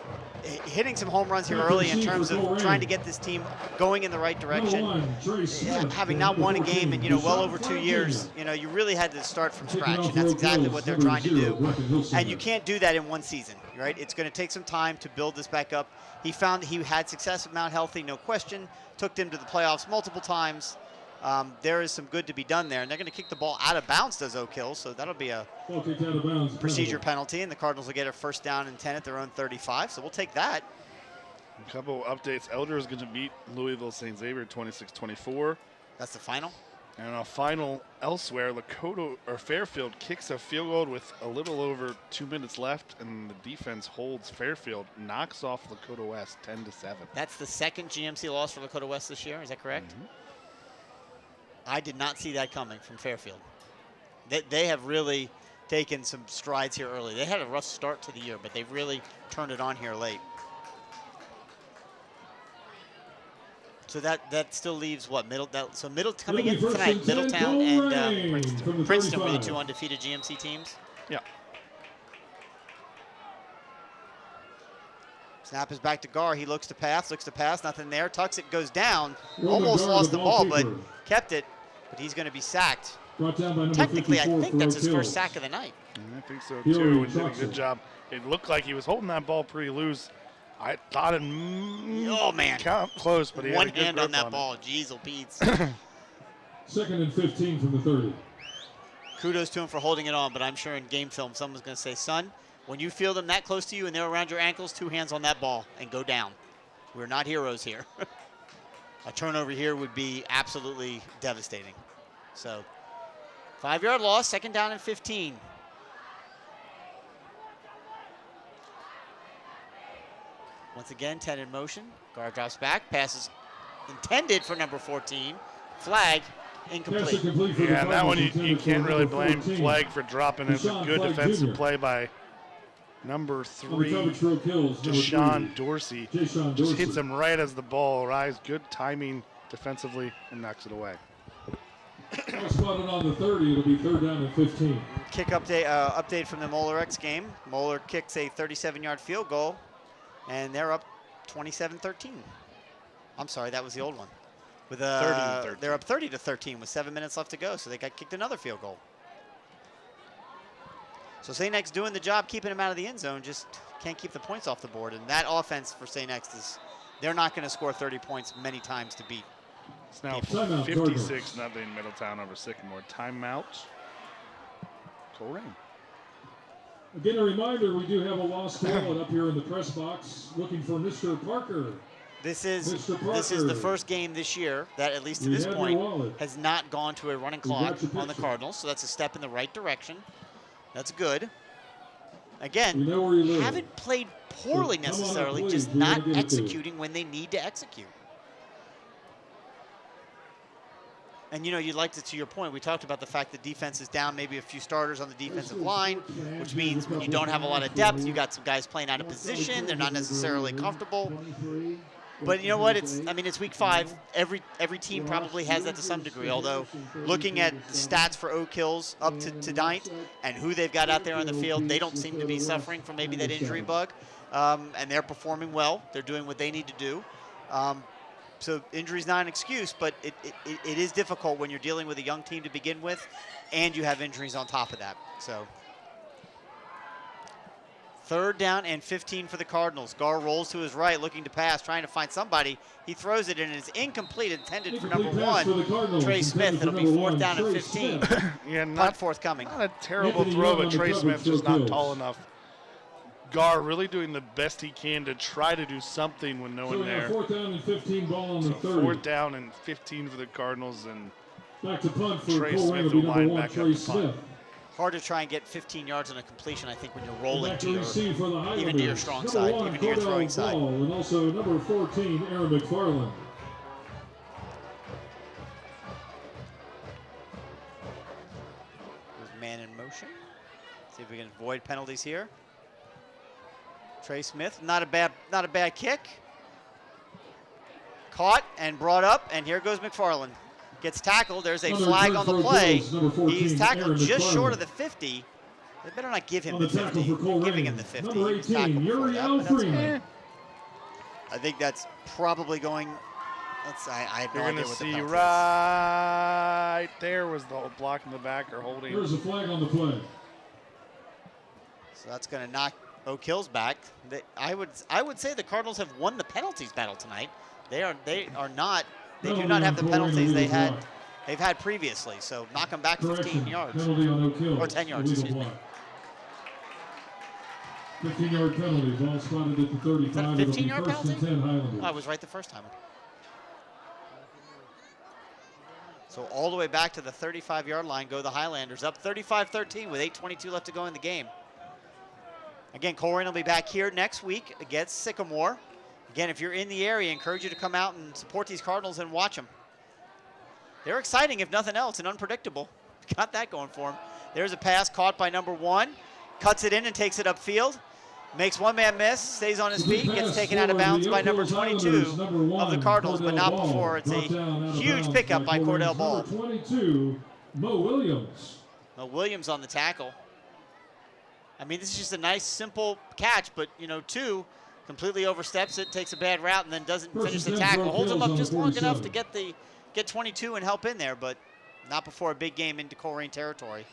hitting some home runs here early in terms of trying to get this team going in the right direction. Having not won a game in well over 2 years, you really had to start from scratch, and that's exactly what they're trying to do. And you can't do that in one season, right? It's going to take some time to build this back up. He found he had success at Mount Healthy, no question. Took them to the playoffs multiple times. There is some good to be done there, and they're going to kick the ball out of bounds, does Oak Hill, so that'll be a procedure penalty, and the Cardinals will get a first down and 10 at their own 35, so we'll take that. A couple updates. Elder is going to beat Louisville St. Xavier 26-24. That's the final. And a final elsewhere, Fairfield kicks a field goal with a little over 2 minutes left, and the defense holds Fairfield, knocks off Lakota West 10-7. That's the second GMC loss for Lakota West this year, is that correct? Mm-hmm. I did not see that coming from Fairfield. They have really taken some strides here early. They had a rough start to the year, but they've really turned it on here late. So that still leaves what? Coming in tonight, Middletown and Princeton were the two undefeated GMC teams. Yeah. Snap is back to Gar. He looks to pass, nothing there. Tucks it, goes down. Almost lost the ball, but kept it. But he's going to be sacked. Technically, I think that's his first sack of the night. I think so, too. He did a good job. It looked like he was holding that ball pretty loose. I thought it close, but he one had a good hand grip on that it. ball. Jeez, Pete's. 2nd and 15 from the 30. Kudos to him for holding it on, but I'm sure in game film someone's going to say, son, when you feel them that close to you and they're around your ankles, 2 hands on that ball and go down. We're not heroes here. A turnover here would be absolutely devastating. So 5-yard loss, 2nd down and 15. Once again, 10 in motion. Guard drops back. Passes intended for number 14. Flag incomplete. Yeah, and that one you can't really blame Flag for dropping. It's a good defensive play by number 3, Deshaun Dorsey. Just hits him right as the ball arrives. Good timing defensively and knocks it away. Spotted on the 30. It'll be 3rd down and 15. Kick update from the Moeller X game. Moeller kicks a 37-yard field goal, and they're up 27-13. I'm sorry, that was the old one. With 30-13. They're up 30-13 with 7 minutes left to go, so they got kicked another field goal. So St. X doing the job, keeping him out of the end zone, just can't keep the points off the board. And that offense for St. X they're not going to score 30 points many times to beat. It's now 56-0 Middletown over Sycamore. Timeout. Colerain. Again, a reminder, we do have a lost call up here in the press box looking for Mr. Parker. This is Mr. the Parker. first game this year that, at least to We this have your point, wallet. has not gone to a running We got clock your on the picture. Cardinals. So that's a step in the right direction. That's good. Again, We know where you live. haven't played poorly Come on up, necessarily, please. just We wanna not give it to you. executing when they need to execute. And, you know, you'd like to your point, we talked about the fact that defense is down maybe a few starters on the defensive line, which means when you don't have a lot of depth, you got some guys playing out of position. They're not necessarily comfortable. But you know what? It's week 5. Every team probably has that to some degree, although looking at the stats for Oak Hills up to tonight and who they've got out there on the field, they don't seem to be suffering from maybe that injury bug. And they're performing well. They're doing what they need to do. So injury's not an excuse, but it is difficult when you're dealing with a young team to begin with, and you have injuries on top of that. So 3rd down and 15 for the Cardinals. Gar rolls to his right, looking to pass, trying to find somebody. He throws it, and it's incomplete, intended for number Incomplete pass for the 1, Cardinals, Trey Smith. intended It'll for be number 4th down one, and Trey 15. Smith. Yeah, Punt forthcoming. Not a terrible Anthony throw, Young but on the Trey coverage Smith for just not Bills. tall enough. Gar really doing the best he can to try to do something with no So one we have there. 4th down and 15, ball on the So 30. 4th down and 15 for the Cardinals, and Back to punt for Trey Colerain Smith will be will number line 1, back up Trey to punt. Smith. Hard to try and get 15 yards on a completion, I think, when you're rolling Back to to your, receive for the Highlanders. even to your strong Number side, 1, even to your throwing Cordell side. Ball, and also number 14, Aaron McFarland. There's man in motion. See if we can avoid penalties here. Trey Smith, not a bad kick. Caught and brought up, and here goes McFarland. Gets tackled. There's a On the flag return on the for play. Bills, number 14, He's tackled Aaron just short McFarland. of the 50. They better not give him On the the tackle 50. for They're giving Colerain, him the 50. number He was tackled 18, before Yuri that, L. but that's Freeman. okay. I think that's probably going. I have no you're idea going to what the see penalty is. right there was the block in the back or holding. There's a flag on the play. So that's going to knock Oak Hills back. I would say the Cardinals have won the penalties battle tonight. They do not have the penalties they've had previously. So knock them back 15 Correction, yards. penalty on Oak Hills. Or 10 yards, Illegal excuse me. block. 15-yard penalty. Ball spotted at the 35. Is that a It'll be 15-yard 1st and penalty? 10 Highlanders. I was right the first time. So all the way back to the 35-yard line go the Highlanders, up 35-13 with 8:22 left to go in the game. Again, Colerain will be back here next week against Sycamore. Again, if you're in the area, I encourage you to come out and support these Cardinals and watch them. They're exciting, if nothing else, and unpredictable. Got that going for them. There's a pass caught by number 1. Cuts it in and takes it upfield. Makes one man miss, stays on his feet, gets taken out of bounds by number 22 of the Cardinals, but not before. It's a huge pickup by Cordell Ball. Number 22, Mo Williams. Mo Williams on the tackle. I mean, this is just a nice, simple catch, but, 2 completely oversteps it, takes a bad route, and then doesn't finish the tackle. Holds him up just long enough to get 22 and help in there, but not before a big game into Colerain territory.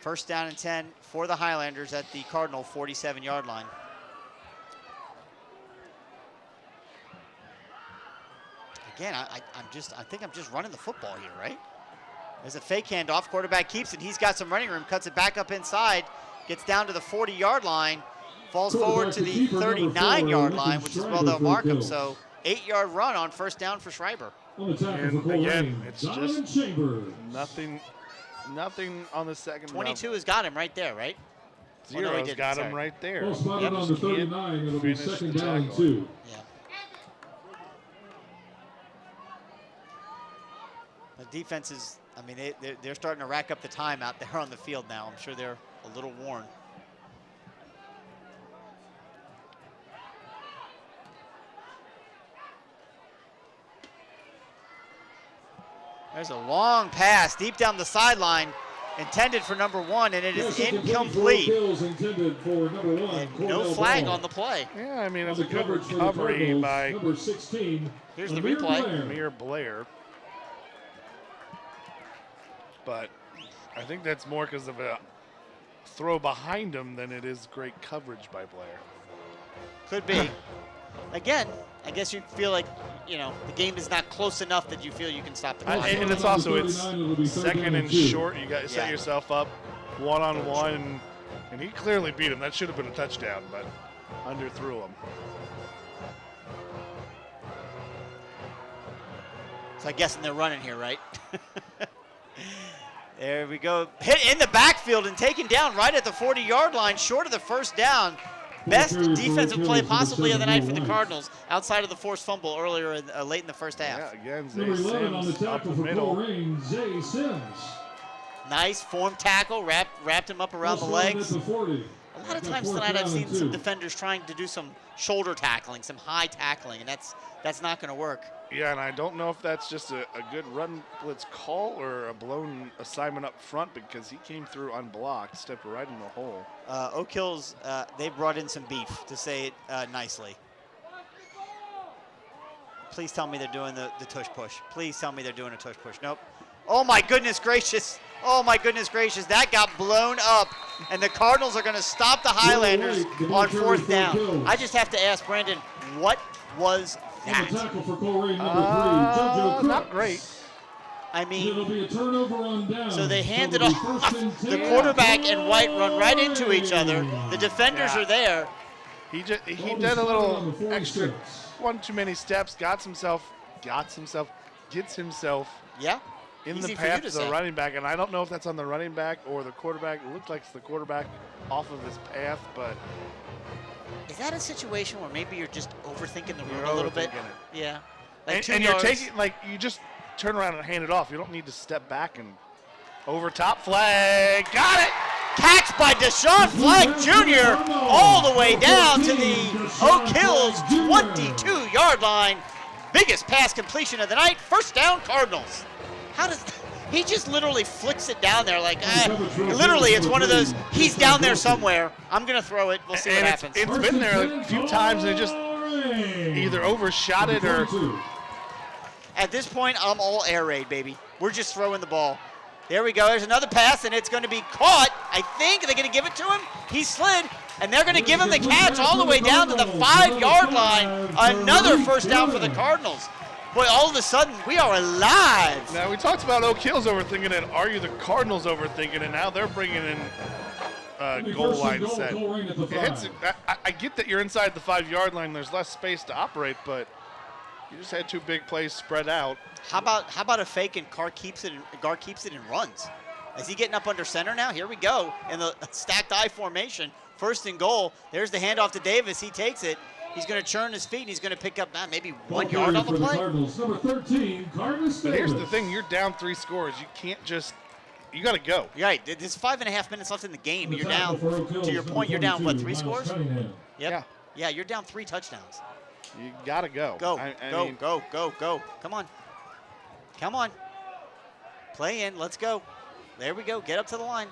1st down and 10 for the Highlanders at the Cardinal 47-yard line. Again, I think I'm just running the football here, right? There's a fake handoff. Quarterback keeps it. He's got some running room. Cuts it back up inside. Gets down to the 40-yard line. Falls forward to the 39-yard line, which is well they'll mark him. So 8-yard run on 1st down for Schreiber. On the tackle And for Colerain, again, it's Donovan just Chambers. nothing on the second 22 has got him right there, right? level. Oh, no, he Zero's didn't, got sorry. him right there. Ball spotted Yep. on the Can't 39. It'll be finish 2nd the down and tackle. 2. Yeah. The defense is, they're starting to rack up the time out there on the field now. I'm sure they're a little worn. There's a long pass deep down the sideline, intended for number 1, and it is incomplete. Intended for number 1, And no Cordell flag Ball. on the play. Yeah, I mean, On it's the a good coverage for the recovery Cardinals, by number 16. Here's the Amir replay. Blair. Amir Blair. But I think that's more because of a throw behind him than it is great coverage by Blair. Could be. Again, I guess you feel like, the game is not close enough that you feel you can stop the clock. And it's also, it's second and short. You got to set Yeah. yourself up one-on-one, and he clearly beat him. That should have been a touchdown, but underthrew him. So I'm guessing they're running here, right? There we go. Hit in the backfield and taken down right at the 40-yard line, short of the first down. Best defensive play possibly of the night for the Cardinals, outside of the forced fumble earlier late in the first half. Yeah, again, Number Zay 11 on the Sims up tackle the for middle. Colerain, Zay Sims. Nice form tackle, wrapped him up around the legs. A lot of times tonight I've seen some defenders trying to do some shoulder tackling, some high tackling, and that's not going to work. Yeah, and I don't know if that's just a good run blitz call or a blown assignment up front because he came through unblocked, stepped right in the hole. Oak Hills, they brought in some beef, to say it nicely. Please tell me they're doing the tush push. Please tell me they're doing a tush push. Nope. Oh, my goodness gracious. Oh, my goodness gracious. That got blown up, and the Cardinals are going to stop the Highlanders on fourth down. I just have to ask, Brandon, what was that? Tackle for Colerain, number 3, not great. I mean, it'll be a turnover on down. So they handed off. The quarterback and White run right into each other. The defenders are there. He did a little extra, one too many steps, gets himself Yeah. in Easy the for you path to to the say. running back, and I don't know if that's on the running back or the quarterback. It looked like it's the quarterback off of his path, but Is that a situation where maybe you're just overthinking the You're run a little bit? overthinking it. Yeah. Like and 2 you're yards. taking, like, you just turn around and hand it off. You don't need to step back and over top flag. Got it! Catch by Deshaun Flagg Jr. all the way down to the Oak Hills 22-yard line. Biggest pass completion of the night. First down, Cardinals. How does he just literally flicks it down there like literally it's one of those, he's down there somewhere. I'm going to throw it. We'll see what happens. It's been there a few times, and it just either overshot it or At this point, I'm all air raid, baby. We're just throwing the ball. There we go. There's another pass, and it's going to be caught. I think they're going to give it to him. He slid, and they're going to give him the catch all the way down to the 5-yard line. Another first down for the Cardinals. Boy, all of a sudden, we are alive. Now, we talked about Oak Hills overthinking it. Are you the Cardinals overthinking it? Now they're bringing in goal line set. I get that you're inside the 5-yard line. There's less space to operate, but you just had two big plays spread out. How about a fake and Gar keeps it and runs? Is he getting up under center now? Here we go in the stacked I formation. First and goal. There's the handoff to Davis. He takes it. He's going to churn his feet, and he's going to pick up maybe 1 yard on the play. Cardinals, number 13, Cardinals. But here's the thing. You're down 3 scores. You can't just – you got to go. You're right. There's 5.5 minutes left in the game. You're down, to your point, you're down, what, 3 scores? Yep. Yeah, you're down 3 touchdowns. You got to go. Go, I mean, go. Come on. Come on. Play in. Let's go. There we go. Get up to the line.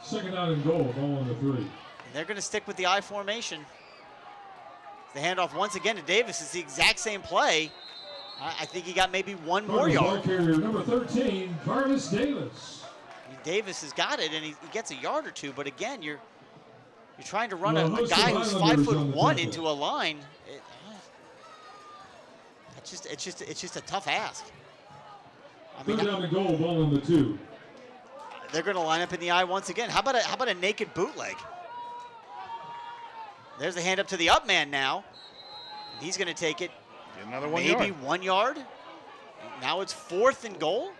Second down and goal, ball on the 3. And they're going to stick with the I formation. The handoff once again to Davis is the exact same play. I think he got maybe 1 more yard. Ball carrier, number 13, Carlos Davis. I mean, Davis has got it, and he gets a yard or two. But again, you're trying to run a guy who's 5'1" into a line. It's just a tough ask. I mean, Third down and goal, ball on the 2. they're going to line up in the I once again. How about a naked bootleg? There's the hand up to the up man now. He's going to take it. another 1 maybe yard. 1 yard. Now it's 4th and goal.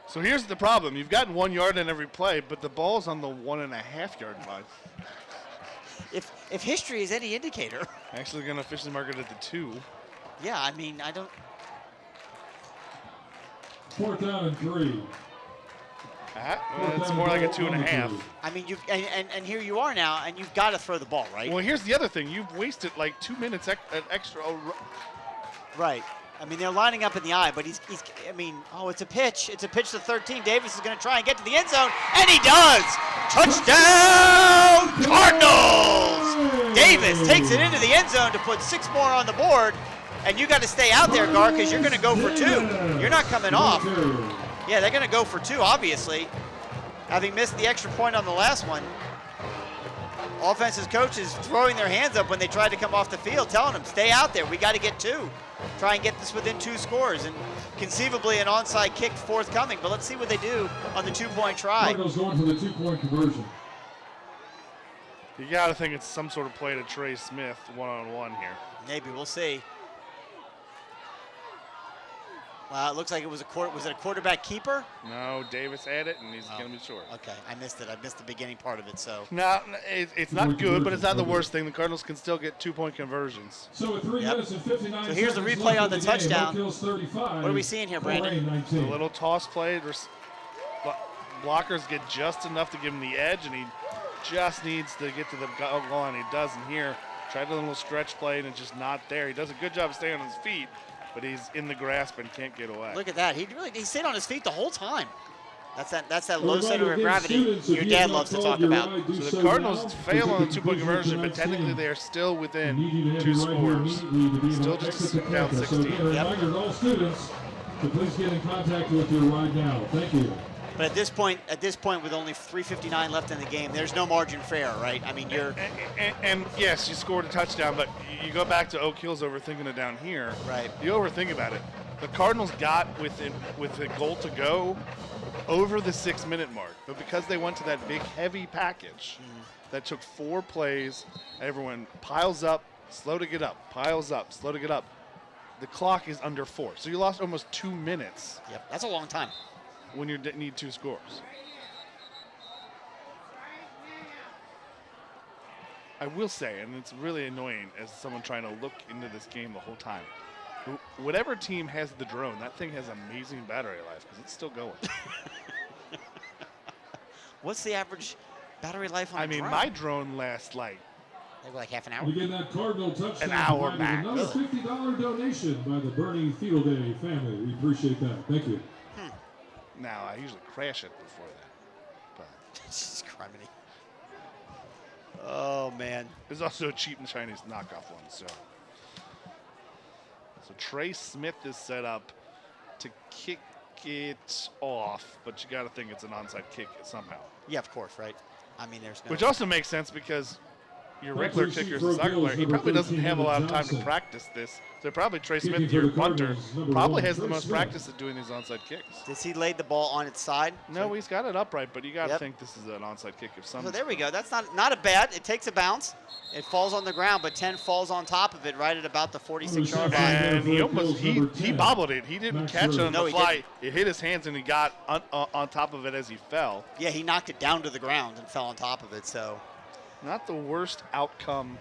So here's the problem. You've gotten 1 yard in every play, but the ball's on the 1.5 yard line. If history is any indicator. Actually going to officially mark it at the 2. Yeah, I mean, I don't. 4th down and 3. It's more like a 2.5. I mean, and here you are now, and you've got to throw the ball, right? Well, here's the other thing. You've wasted like 2 minutes extra. Right. I mean, they're lining up in the I, but he's I mean, it's a pitch. It's a pitch to 13. Davis is going to try and get to the end zone, and he does! Touchdown, Cardinals! Davis takes it into the end zone to put 6 more on the board, and you got to stay out there, Gar, because you're going to go for 2. You're not coming off. Yeah, they're going to go for 2, obviously, having missed the extra point on the last one. Offense's coaches throwing their hands up when they tried to come off the field, telling them, stay out there. We got to get 2. Try and get this within 2 scores, and conceivably an onside kick forthcoming. But let's see what they do on the 2-point try. Cardinals going for the 2-point conversion. You got to think it's some sort of play to Trey Smith one-on-one here. Maybe, we'll see. Well, it looks like it was was it a quarterback keeper? No, Davis had it, and he's going to be short. Okay, I missed it. I missed the beginning part of it. So No, it's not good, but it's not the worst thing. The Cardinals can still get 2-point conversions. So with 3 minutes and 59 So here's the seconds replay left on the in game, touchdown. Oak Hills 35, what are we seeing here, Brandon? Colerain A 19. little toss play. Blockers get just enough to give him the edge, and he just needs to get to the goal line. He doesn't here. Tried a little stretch play, and it's just not there. He does a good job of staying on his feet, but he's in the grasp and can't get away. Look at that. He stayed on his feet the whole time. That's that low center of gravity your dad loves to talk about. So the Cardinals fail on the 2-point conversion, but technically they are still within 2 scores. Still just down 16. Yep. All students to please get in contact with your ride now. Thank you. But at this point, with only 3:59 left in the game, there's no margin for error, right? I mean, you're and yes, you scored a touchdown, but you go back to Oak Hills overthinking it down here. Right. You overthink about it. The Cardinals got with a goal to go over the 6-minute mark, but because they went to that big heavy package that took 4 plays, everyone piles up, slow to get up, piles up, slow to get up. The clock is under 4, so you lost almost 2 minutes. Yep, that's a long time. When you need 2 scores. I will say, and it's really annoying as someone trying to look into this game the whole time, whatever team has the drone, that thing has amazing battery life because it's still going. What's the average battery life on the drone? My drone lasts like maybe like half an hour. Again, that Cardinal touchdown an hour provided max. another $50 donation by the Bernie Field Day family. We appreciate that. Thank you. Now, I usually crash it before that. But Jesus Christ. Oh, man. there's also a cheap and Chinese knockoff one. So Trey Smith is set up to kick it off, but you got to think it's an onside kick somehow. Yeah, of course, right? I mean, there's no. Which also makes sense because your regular kicker's a soccer player. He probably doesn't have a lot of time to practice this. So probably Trey Smith, your punter, probably has the most practice at doing these onside kicks. Does he lay the ball on its side? No, he's got it upright, but you got to think this is an onside kick. So there we go. That's not a bad. It takes a bounce. It falls on the ground, but 10 falls on top of it right at about the 46-yard line. And he bobbled it. He didn't catch it on the fly. It hit his hands, and he got on top of it as he fell. Yeah, he knocked it down to the ground and fell on top of it. So not the worst outcome.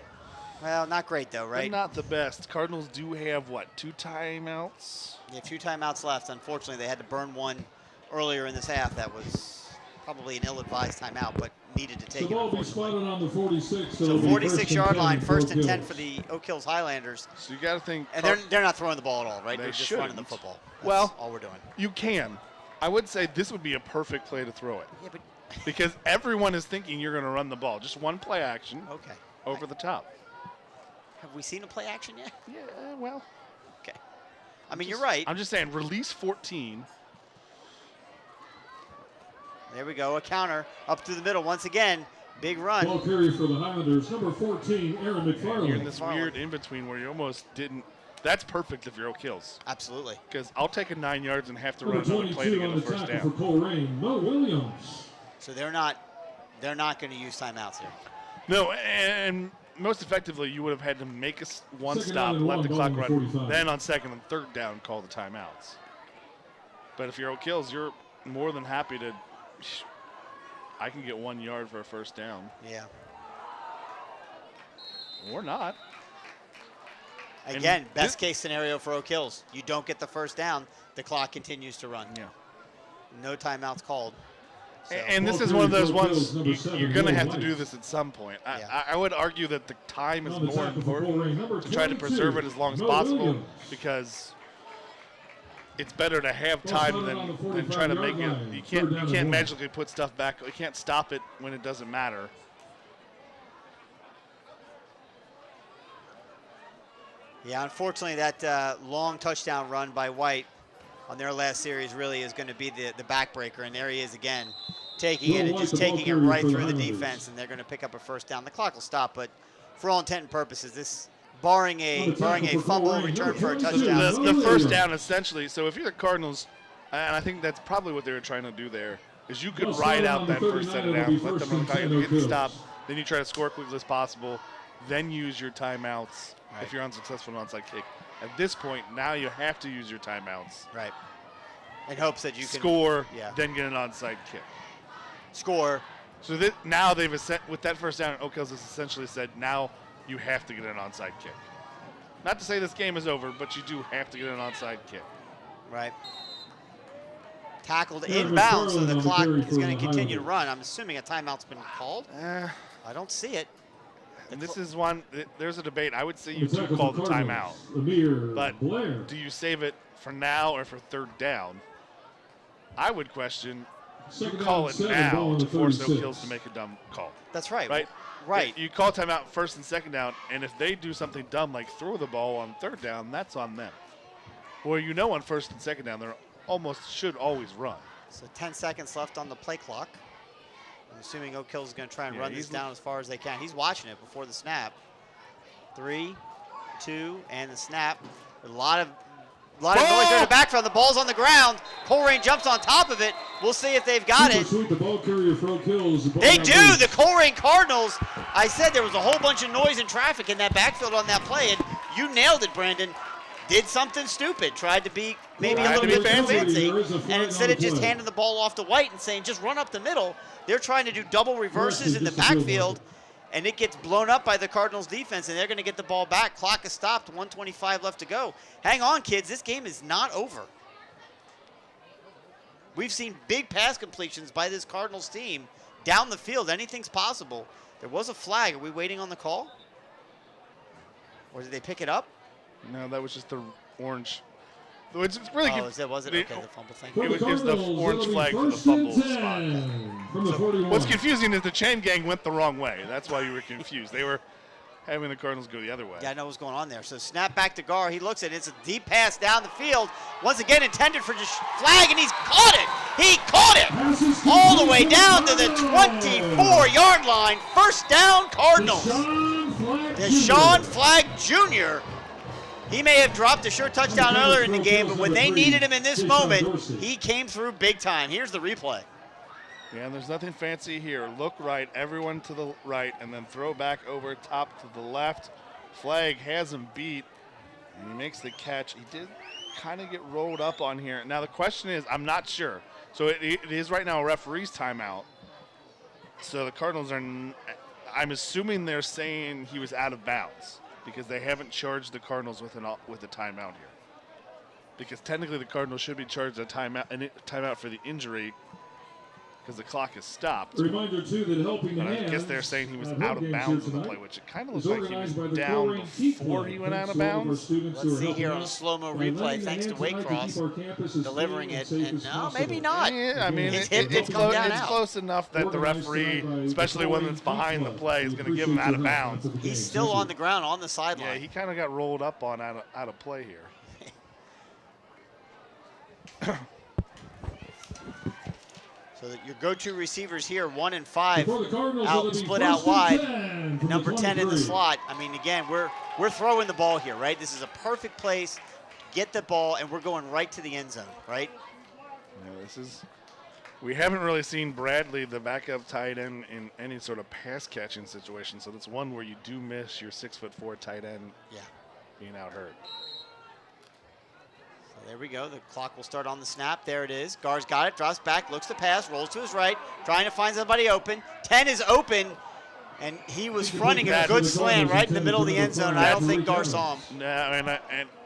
Well, not great though, right? But not the best. Cardinals do have, 2 timeouts? Yeah, 2 timeouts left. Unfortunately, they had to burn one earlier in this half. That was probably an ill-advised timeout, but needed to take it. The ball will be spotted on the 46. So 46-yard line, 1st and 10 for the Oak Hills Highlanders. So you got to think. And they're not throwing the ball at all, right? They're just running the football. That's all we're doing. You can. I would say this would be a perfect play to throw it. Yeah, but because everyone is thinking you're going to run the ball. Just one play action. Okay. Over the top. Have we seen a play action yet? Yeah, well. Okay. I mean, you're right. I'm just saying, release 14. There we go, a counter up to the middle once again. Big run. Ball carry for the Highlanders, number 14, Aaron McFarland. You're in this weird in-between where you almost didn't. That's perfect if you're Oak Hills. Absolutely. Because I'll take a 9 yards and have to run Number another play to 22 get on a the first tackle down. for Colerain, Mo Williams. So they're not going to use timeouts here. No, and most effectively, you would have had to make one Second stop, down and let one, the ball clock number run, 45. then on 2nd and 3rd down, call the timeouts. But if you're Oak Hills, you're more than happy to. I can get 1 yard for a first down. Yeah. Or not. Again, best case scenario for Oak Hills. You don't get the first down, the clock continues to run. Yeah. No timeouts called. So. And this is one of those ones, you're going to have to do this at some point. I would argue that the time is more important to try to preserve it as long as possible because it's better to have time than try to make it. You can't magically put stuff back. You can't stop it when it doesn't matter. Yeah, unfortunately, that long touchdown run by White on their last series really is going to be the backbreaker, and there he is again, taking it and just taking it right through the defense, and they're going to pick up a first down. The clock will stop, but for all intent and purposes, this barring a fumble return for a touchdown. The first down essentially. So if you're the Cardinals, and I think that's probably what they were trying to do there, is you could ride out that first set of downs, let them get the stop, then you try to score quickly as possible, then use your timeouts if you're unsuccessful on onside kick. At this point, now you have to use your timeouts. Right. In hopes that you can score, yeah. then get an onside kick. Score. So now they've with that first down, Oak Hills has essentially said now you have to get an onside kick. Not to say this game is over, but you do have to get an onside kick. Right. Tackled inbounds, so the clock is going to continue to run. I'm assuming a timeout's been called. I don't see it. And this is one, there's a debate. I would say you do call the timeout. But do you save it for now or for third down? I would question, you call it now to force Oak Hills to make a dumb call. That's right. Right? Right. You call timeout first and second down, and if they do something dumb like throw the ball on third down, that's on them. Or on first and second down, they're should always run. So 10 seconds left on the play clock. I'm assuming Oak Hills is going to try and run this down as far as they can. He's watching it before the snap. 3, 2, and the snap. A lot of noise in the background. The ball's on the ground. Colerain jumps on top of it. We'll see if they've got it. The ball carrier for Oak Hills. They do. The Colerain Cardinals. I said there was a whole bunch of noise and traffic in that backfield on that play, and you nailed it, Brandon. Did something stupid. Tried to be maybe a little bit too fancy. And instead of just handing the ball off to White and saying just run up the middle, they're trying to do double reverses in the backfield, and it gets blown up by the Cardinals defense, and they're going to get the ball back. Clock is stopped, 1:25 left to go. Hang on, kids. This game is not over. We've seen big pass completions by this Cardinals team down the field. Anything's possible. There was a flag. Are we waiting on the call? Or did they pick it up? No, that was just the orange. It's really was it? Okay, the fumble thing. It was the orange flag for the fumble spot. So what's confusing is the chain gang went the wrong way. That's why you were confused. They were having the Cardinals go the other way. Yeah, I know what's going on there. So snap back to Gar. He looks at it. It's a deep pass down the field. Once again intended for just flag, and he's caught it. He caught it all the way down to the 24-yard line. First down, Cardinals. Deshaun Flagg Jr. He may have dropped a sure touchdown earlier in the game, but when they needed him in this moment, he came through big time. Here's the replay. Yeah, and there's nothing fancy here. Look right, everyone to the right, and then throw back over top to the left. Flagg has him beat, and he makes the catch. He did kind of get rolled up on here. Now the question is, I'm not sure. So it is right now a referee's timeout. So the Cardinals are, I'm assuming they're saying he was out of bounds, because they haven't charged the Cardinals with a timeout here. Because technically the Cardinals should be charged a timeout for the injury, because the clock is stopped. A reminder too that helping But I hands, guess they're saying he was out of bounds in the play, which it kind of looks like he was down before he went out of bounds. Let's see here on a slow-mo replay, thanks to Waycross delivering it, and no, maybe not. Yeah, I mean, it's close enough that the referee, especially one that's behind the play, is going to give him out of bounds. He's still on the ground on the sideline. Yeah, he kind of got rolled up on out of play here. So that your go-to receivers here, 1 and 5, split out wide. Number 10 in the slot. I mean, again, we're throwing the ball here, right? This is a perfect place. Get the ball, and we're going right to the end zone, right? Yeah, we haven't really seen Bradley, the backup tight end, in any sort of pass-catching situation. So that's one where you do miss your 6'4" tight end being out hurt. There we go. The clock will start on the snap. There it is. Gar's got it. Drops back. Looks to pass. Rolls to his right. Trying to find somebody open. 10 is open. And he was fronting a good slant right in the middle of the end zone. I don't think Gar saw him. No,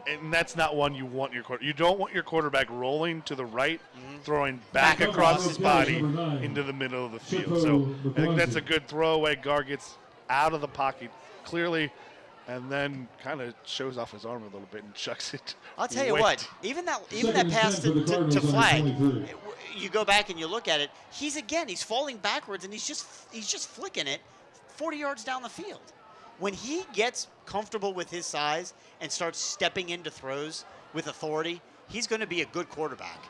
and that's not one you want your quarterback. You don't want your quarterback rolling to the right, throwing back across his body into the middle of the field. So I think that's a good throwaway. Gar gets out of the pocket clearly, and then kind of shows off his arm a little bit and chucks it. I'll tell you what, even that pass to Flagg, you go back and you look at it, he's falling backwards, and he's just flicking it 40 yards down the field. When he gets comfortable with his size and starts stepping into throws with authority, he's going to be a good quarterback.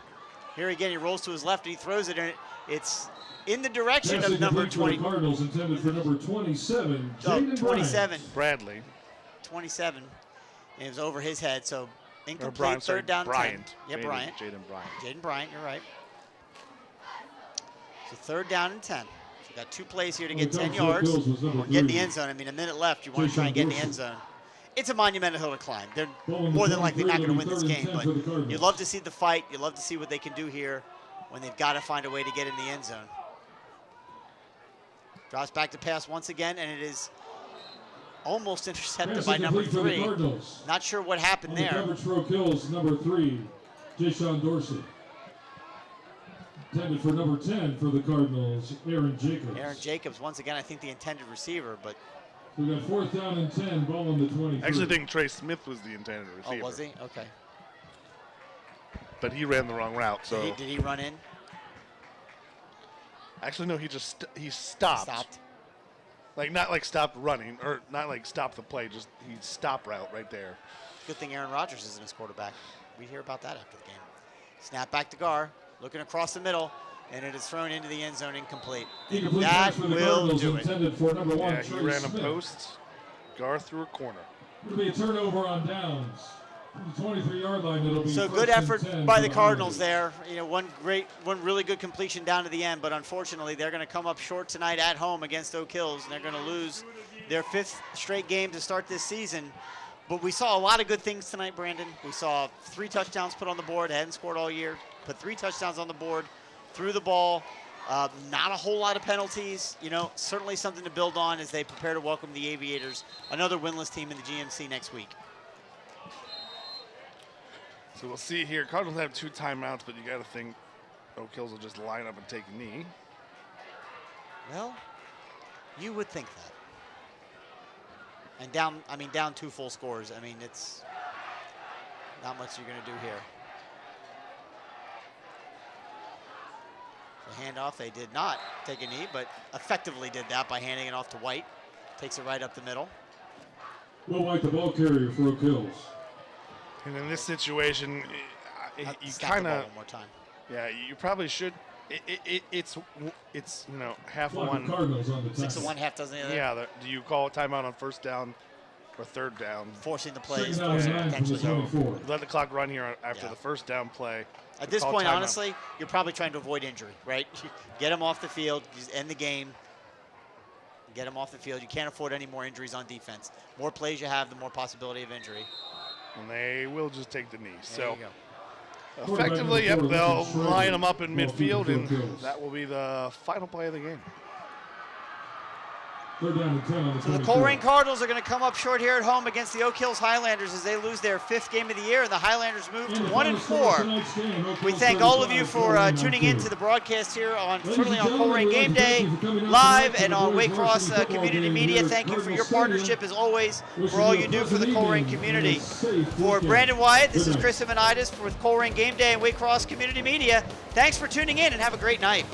Here again, he rolls to his left and he throws it, and it's in the direction of number 20. Cardinals intended for number 27. 27. Bradley. 27. And it was over his head, so incomplete. Brian, third down. Bryant. 10. Yeah, Bryant. Jaden Bryant. Jaden Bryant, you're right. So third down and 10. So we got 2 plays here to get 10 yards or get in the end zone. I mean, a minute left. You want to try and get in the end zone. it's a monumental hill to climb. They're more than likely not going to win this game, but you love to see the fight. You love to see what they can do here when they've got to find a way to get in the end zone. Drops back to pass once again, and it is almost intercepted by number 3. Not sure what happened there. Coverage for Oak Hills, number 3, Jayshawn Dorsey. Intended for number 10 for the Cardinals, Aaron Jacobs. Aaron Jacobs, once again, I think the intended receiver, but... We got 4th down and 10, ball on the 23. I actually think Trey Smith was the intended receiver. Oh, was he? Okay. But he ran the wrong route, so... Did he run in? Actually, no, he stopped. Like, not like stopped running, or not like stopped the play, just he stopped route right there. Good thing Aaron Rodgers isn't his quarterback. We hear about that after the game. Snap back to Gar, looking across the middle, and it is thrown into the end zone incomplete. That will do it. For number 1, Yeah, he ran Smith. a post. Gar through a corner. It'll be a turnover on downs. From the 23-yard line, it'll be So good effort by the Cardinals there. You know, one really good completion down to the end, but unfortunately they're going to come up short tonight at home against Oak Hills, and they're going to lose their 5th straight game to start this season. But we saw a lot of good things tonight, Brandon. We saw 3 touchdowns put on the board. They hadn't scored all year. Put 3 touchdowns on the board, threw the ball. Not a whole lot of penalties. You know, certainly something to build on as they prepare to welcome the Aviators, another winless team in the GMC next week. So we'll see here. Cardinals have 2 timeouts, but you got to think Oak Hills will just line up and take a knee. Well, you would think that. And down 2 full scores. I mean, it's not much you're going to do here. The handoff, they did not take a knee, but effectively did that by handing it off to White. Takes it right up the middle. Will White, the ball carrier for Oak Hills. And in this situation, you Snap kind the ball of, one more time. yeah, you probably should. It's you know, half one. Cardinals on the 6 and 1 half dozen. Yeah, do you call a timeout on 1st down or 3rd down? Forcing the plays. Second down and 9 from the Potentially. 24. Let the clock run here after Yeah. the 1st down play. At this Call point, timeout. honestly, you're probably trying to avoid injury, right? Get him off the field, just end the game. Get him off the field. You can't afford any more injuries on defense. More plays you have, the more possibility of injury. And they will just take the knee. There So you go. effectively, yep, they'll line them up in midfield, and Hills. that will be the final play of the game. 3rd down and 10 on the So the 24. Colerain Cardinals are going to come up short here at home against the Oak Hills Highlanders as they lose their 5th game of the year, and the Highlanders move to 1-4. We thank all of you for tuning in to the broadcast here certainly on Colerain Game Day, live and on Waycross Community Media. Thank you for your partnership, as always, for all you do for the Colerain community. For Brandon Wyatt, this is Chris Ivanitis with Colerain Game Day and Waycross Community Media. Thanks for tuning in, and have a great night.